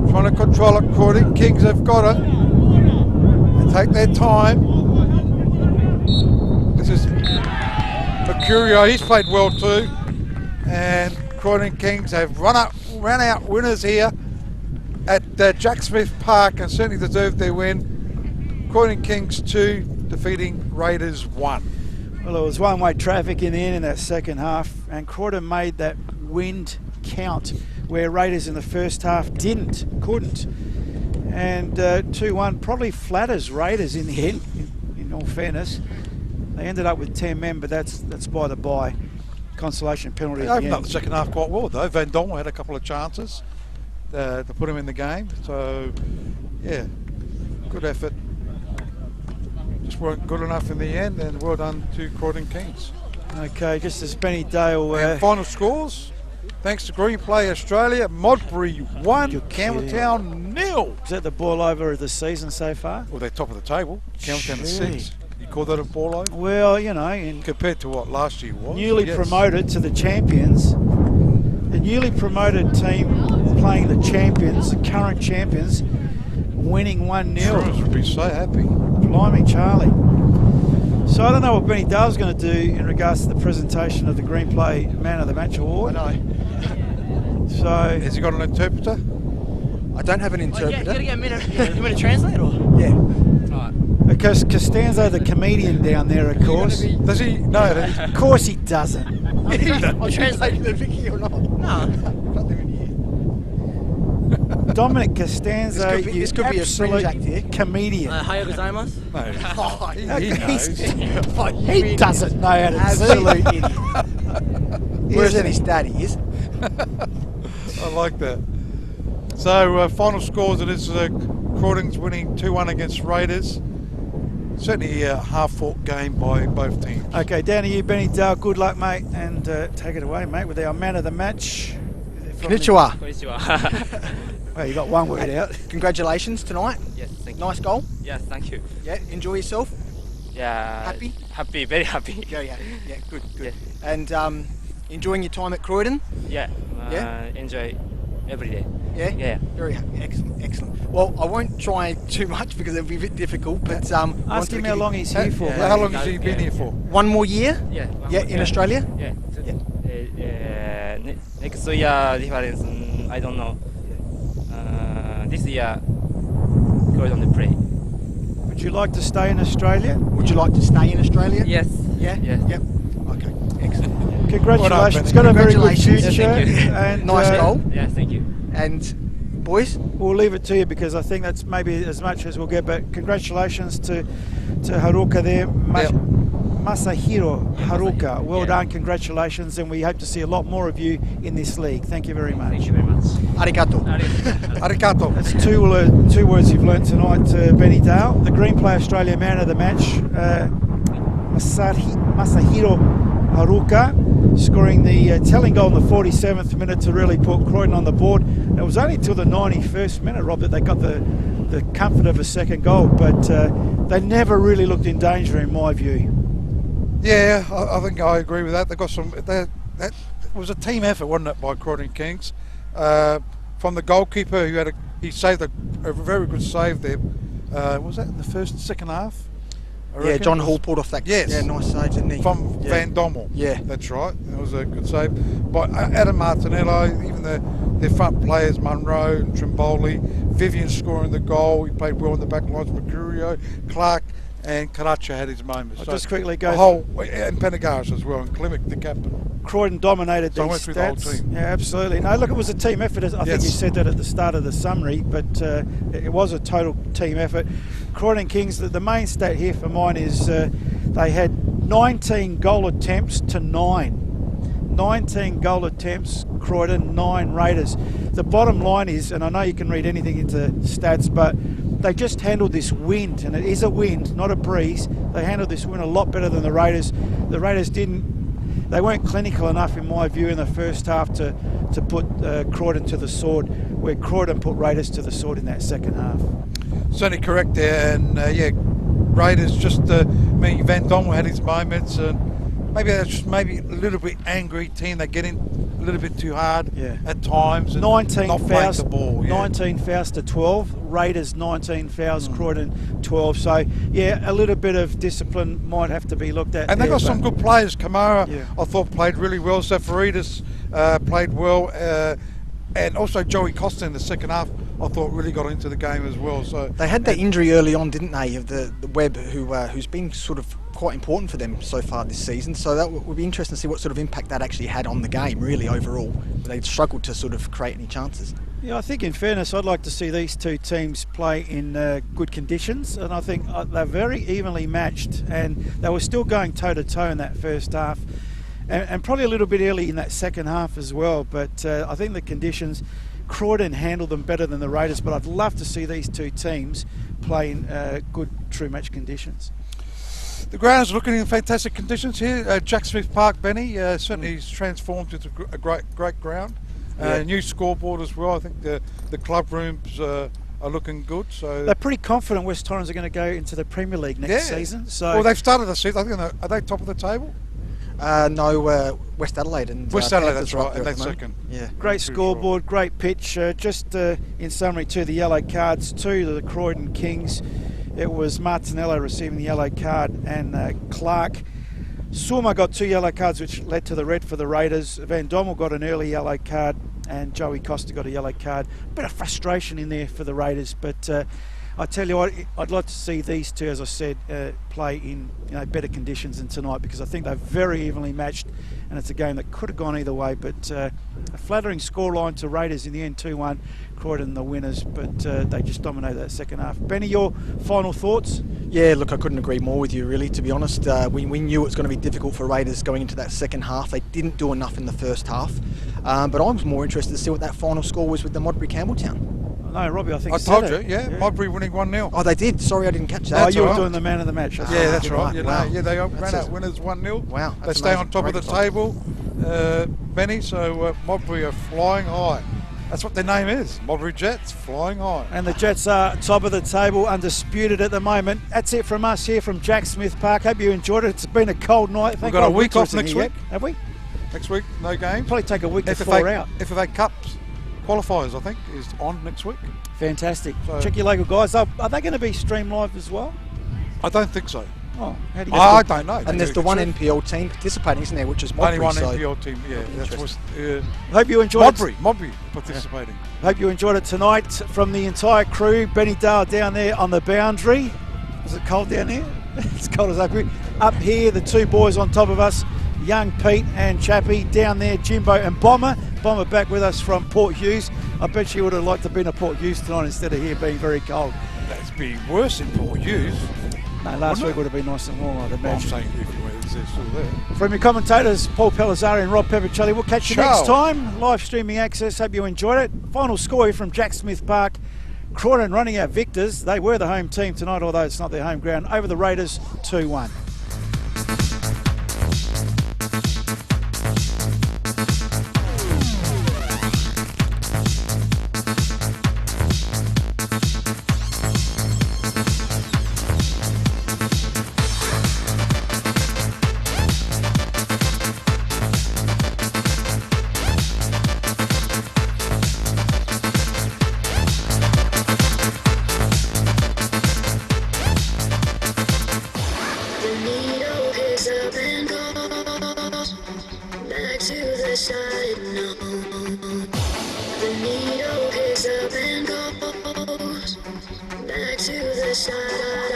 Trying to control it. Croydon Kings have got it. They take their time. This is Mercurio. He's played well too. And Croydon Kings have run out winners here at Jack Smith Park and certainly deserved their win. Croydon Kings 2 defeating Raiders 1. Well, it was one-way traffic in the end in that second half, and Croydon made that wind count where Raiders in the first half couldn't. And 2-1 probably flatters Raiders in the end, in all fairness. They ended up with 10 men, but that's by the by. Consolation penalty They at the opened up end. the second half quite well though. Van Dongen had a couple of chances. to put him in the game. So, yeah, good effort. Just weren't good enough in the end, and well done to Croydon Kings. Okay, just as Benny Dale... And final scores, thanks to Green Play Australia, Modbury 1, Campbelltown 0. Is that the ball over of the season so far? Well, they're top of the table. Campbelltown is 6. You call that a ball over? Well, you know... Compared to what last year was. Newly yes. promoted to the champions. The newly promoted team playing the champions, the current champions, winning 1-0. Truers would be so happy. Blimey, Charlie. So I don't know what Benny Dale's going to do in regards to the presentation of the Green Play Man of the Match Award. I know. So has he got an interpreter? I don't have an interpreter. You gotta get a minute. You want to translate or? Yeah. Right. Because Costanzo, the comedian down there, of course. Does he? No. Of course he doesn't. I'm translating the Vicky or not? No. Dominic Costanzo, this could be a fringe act here. Comedian. Hayo gozaimasu. He doesn't know how to Absolute speak. idiot. Worse than his dad is. I like that. So final scores, it is Croydon's winning 2-1 against Raiders. Certainly a half-fought game by both teams. Okay, down to you, Benny Dale. Good luck, mate, and take it away, mate, with our man of the match. Konnichiwa. Well, you got one word out. Congratulations tonight. Yes, thank you. Nice goal. Yes, thank you. Yeah, enjoy yourself. Yeah. Happy? Happy, very happy. Yeah, good. Yeah. And enjoying your time at Croydon? Yeah. Yeah? Enjoy every day. Yeah? Yeah. Very happy. Excellent. Well, I won't try too much because it'll be a bit difficult, but ask him how long he's here for. How long has he been here for? One more year? Yeah. In Australia? Yeah. Next year difference, I don't know. This year, Croydon to play. Would you like to stay in Australia? Would you like to stay in Australia? Yes. Yeah? Yes. Yep. Okay, excellent. Congratulations. Got a very good future. Thank you. And, nice goal. Yeah, thank you. And boys? We'll leave it to you because I think that's maybe as much as we'll get, but congratulations to Haruka there. Masahiro Haruka. Well done, congratulations, and we hope to see a lot more of you in this league. Thank you very much. Thank you very much. Arigato. Arigato. That's two words you've learnt tonight, Benny Dale. The Green Play Australia Man of the Match, Masahiro Haruka, scoring the telling goal in the 47th minute to really put Croydon on the board. It was only till the 91st minute, Rob, that they got the comfort of a second goal, but they never really looked in danger in my view. Yeah, I think I agree with that. They got some. That was a team effort, wasn't it, by Croydon Kings? From the goalkeeper, he saved a very good save there. Was that in the second half? Yeah, John Hall pulled off that. Yes. Yeah, nice save, didn't he? From Van Dommel. Yeah. That's right. That was a good save. But Adam Martinello, even their front players, Munro and Trimboli, Vivian scoring the goal. He played well in the back lines. Mercurio, Clark, and Karacha had his moments. I'll just quickly go. And Penagaris as well, and Klimek, the captain. Croydon dominated So I these went through the whole stats. team. Yeah, absolutely. No, look, it was a team effort. I think you said that at the start of the summary, but it was a total team effort. Croydon Kings, the main stat here for mine is they had 19 goal attempts to 9. 19 goal attempts, Croydon, 9 Raiders. The bottom line is, and I know you can read anything into stats, but they just handled this wind, and it is a wind, not a breeze. They handled this wind a lot better than the Raiders. The Raiders they weren't clinical enough, in my view, in the first half to put Croydon to the sword, where Croydon put Raiders to the sword in that second half. Certainly correct there, and Raiders just, Van Dommel had his moments, and maybe that's just maybe a little bit angry team. They get in a little bit too hard at times, and 19 not fouls, the ball. 19 fouls to 12. Raiders 19 fouls, Croydon 12. So yeah, a little bit of discipline might have to be looked at. And they got some good players. Kamara, I thought, played really well. Zafaridis played well, and also Joey Costa in the second half, I thought, really got into the game as well. So they had that injury early on, didn't they, of the Webb, who's been sort of quite important for them so far this season. So that would be interesting to see what sort of impact that actually had on the game, really, overall. They struggled to sort of create any chances. Yeah, I think in fairness, I'd like to see these two teams play in good conditions, and I think they're very evenly matched, and they were still going toe-to-toe in that first half, and probably a little bit early in that second half as well, but I think the conditions, Croydon handled them better than the Raiders, but I'd love to see these two teams play in good true match conditions. The ground's looking in fantastic conditions here. Jack Smith Park, Benny, certainly he's transformed into a great ground. New scoreboard as well. I think the club rooms are looking good. So they're pretty confident West Torrens are going to go into the Premier League next season. So well, they've started the season. I think are they top of the table? No, West Adelaide and West Adelaide. That's Panthers right. And that's second. Yeah, great scoreboard, great pitch. Just in summary, to the yellow cards to the Croydon Kings. It was Martinello receiving the yellow card and Clark. Suma got 2 yellow cards, which led to the red for the Raiders. Van Dommel got an early yellow card, and Joey Costa got a yellow card. A bit of frustration in there for the Raiders, but I tell you what, I'd like to see these two, as I said, play in better conditions than tonight, because I think they're very evenly matched, and it's a game that could have gone either way. But a flattering scoreline to Raiders in the end, 2-1. Croydon the winners, but they just dominated that second half. Benny, your final thoughts? Yeah, look, I couldn't agree more with you, really, to be honest. We knew it was going to be difficult for Raiders going into that second half. They didn't do enough in the first half. But I was more interested to see what that final score was with the Modbury Campbelltown. No, Robbie, I think I told you, yeah. Modbury winning 1-0. Oh, they did? Sorry, I didn't catch that. Oh, you were doing the man of the match. That's right. Wow. Yeah, they ran out winners 1-0. Wow. They stay on top of the table, Benny, so Modbury are flying high. That's what their name is, Modbury Jets, flying high. And the Jets are top of the table, undisputed at the moment. That's it from us here from Jack Smith Park. Hope you enjoyed it. It's been a cold night. We've got a week off next week. Have we? Next week, no game. Probably take a week to thaw out. FFA Cups qualifiers, I think, is on next week. Fantastic. So check your local guys. Are they going to be streamed live as well? I don't think so. Oh, how do you I don't know. And there's the one NPL team participating, isn't there, which is Modbury. Only one NPL team, yeah. That's what's, hope you enjoyed Modbury participating. Yeah. Hope you enjoyed it tonight from the entire crew. Benny Dale down there on the boundary. Is it cold down there? It's cold as up here. Up here, the two boys on top of us, young Pete and Chappie. Down there, Jimbo and Bomber. Bomber back with us from Port Hughes. I bet you would have liked to have been at Port Hughes tonight instead of here being very cold. That's be worse in Port Hughes. No, last week would have been nice and warm, I'd imagine. I'm saying if they're still there. From your commentators, Paul Pellizzari and Rob Peppercelli, we'll catch you next time. Live streaming access, hope you enjoyed it. Final score here from Jack Smith Park. Croydon running out victors. They were the home team tonight, although it's not their home ground. Over the Raiders, 2-1. Back to the side.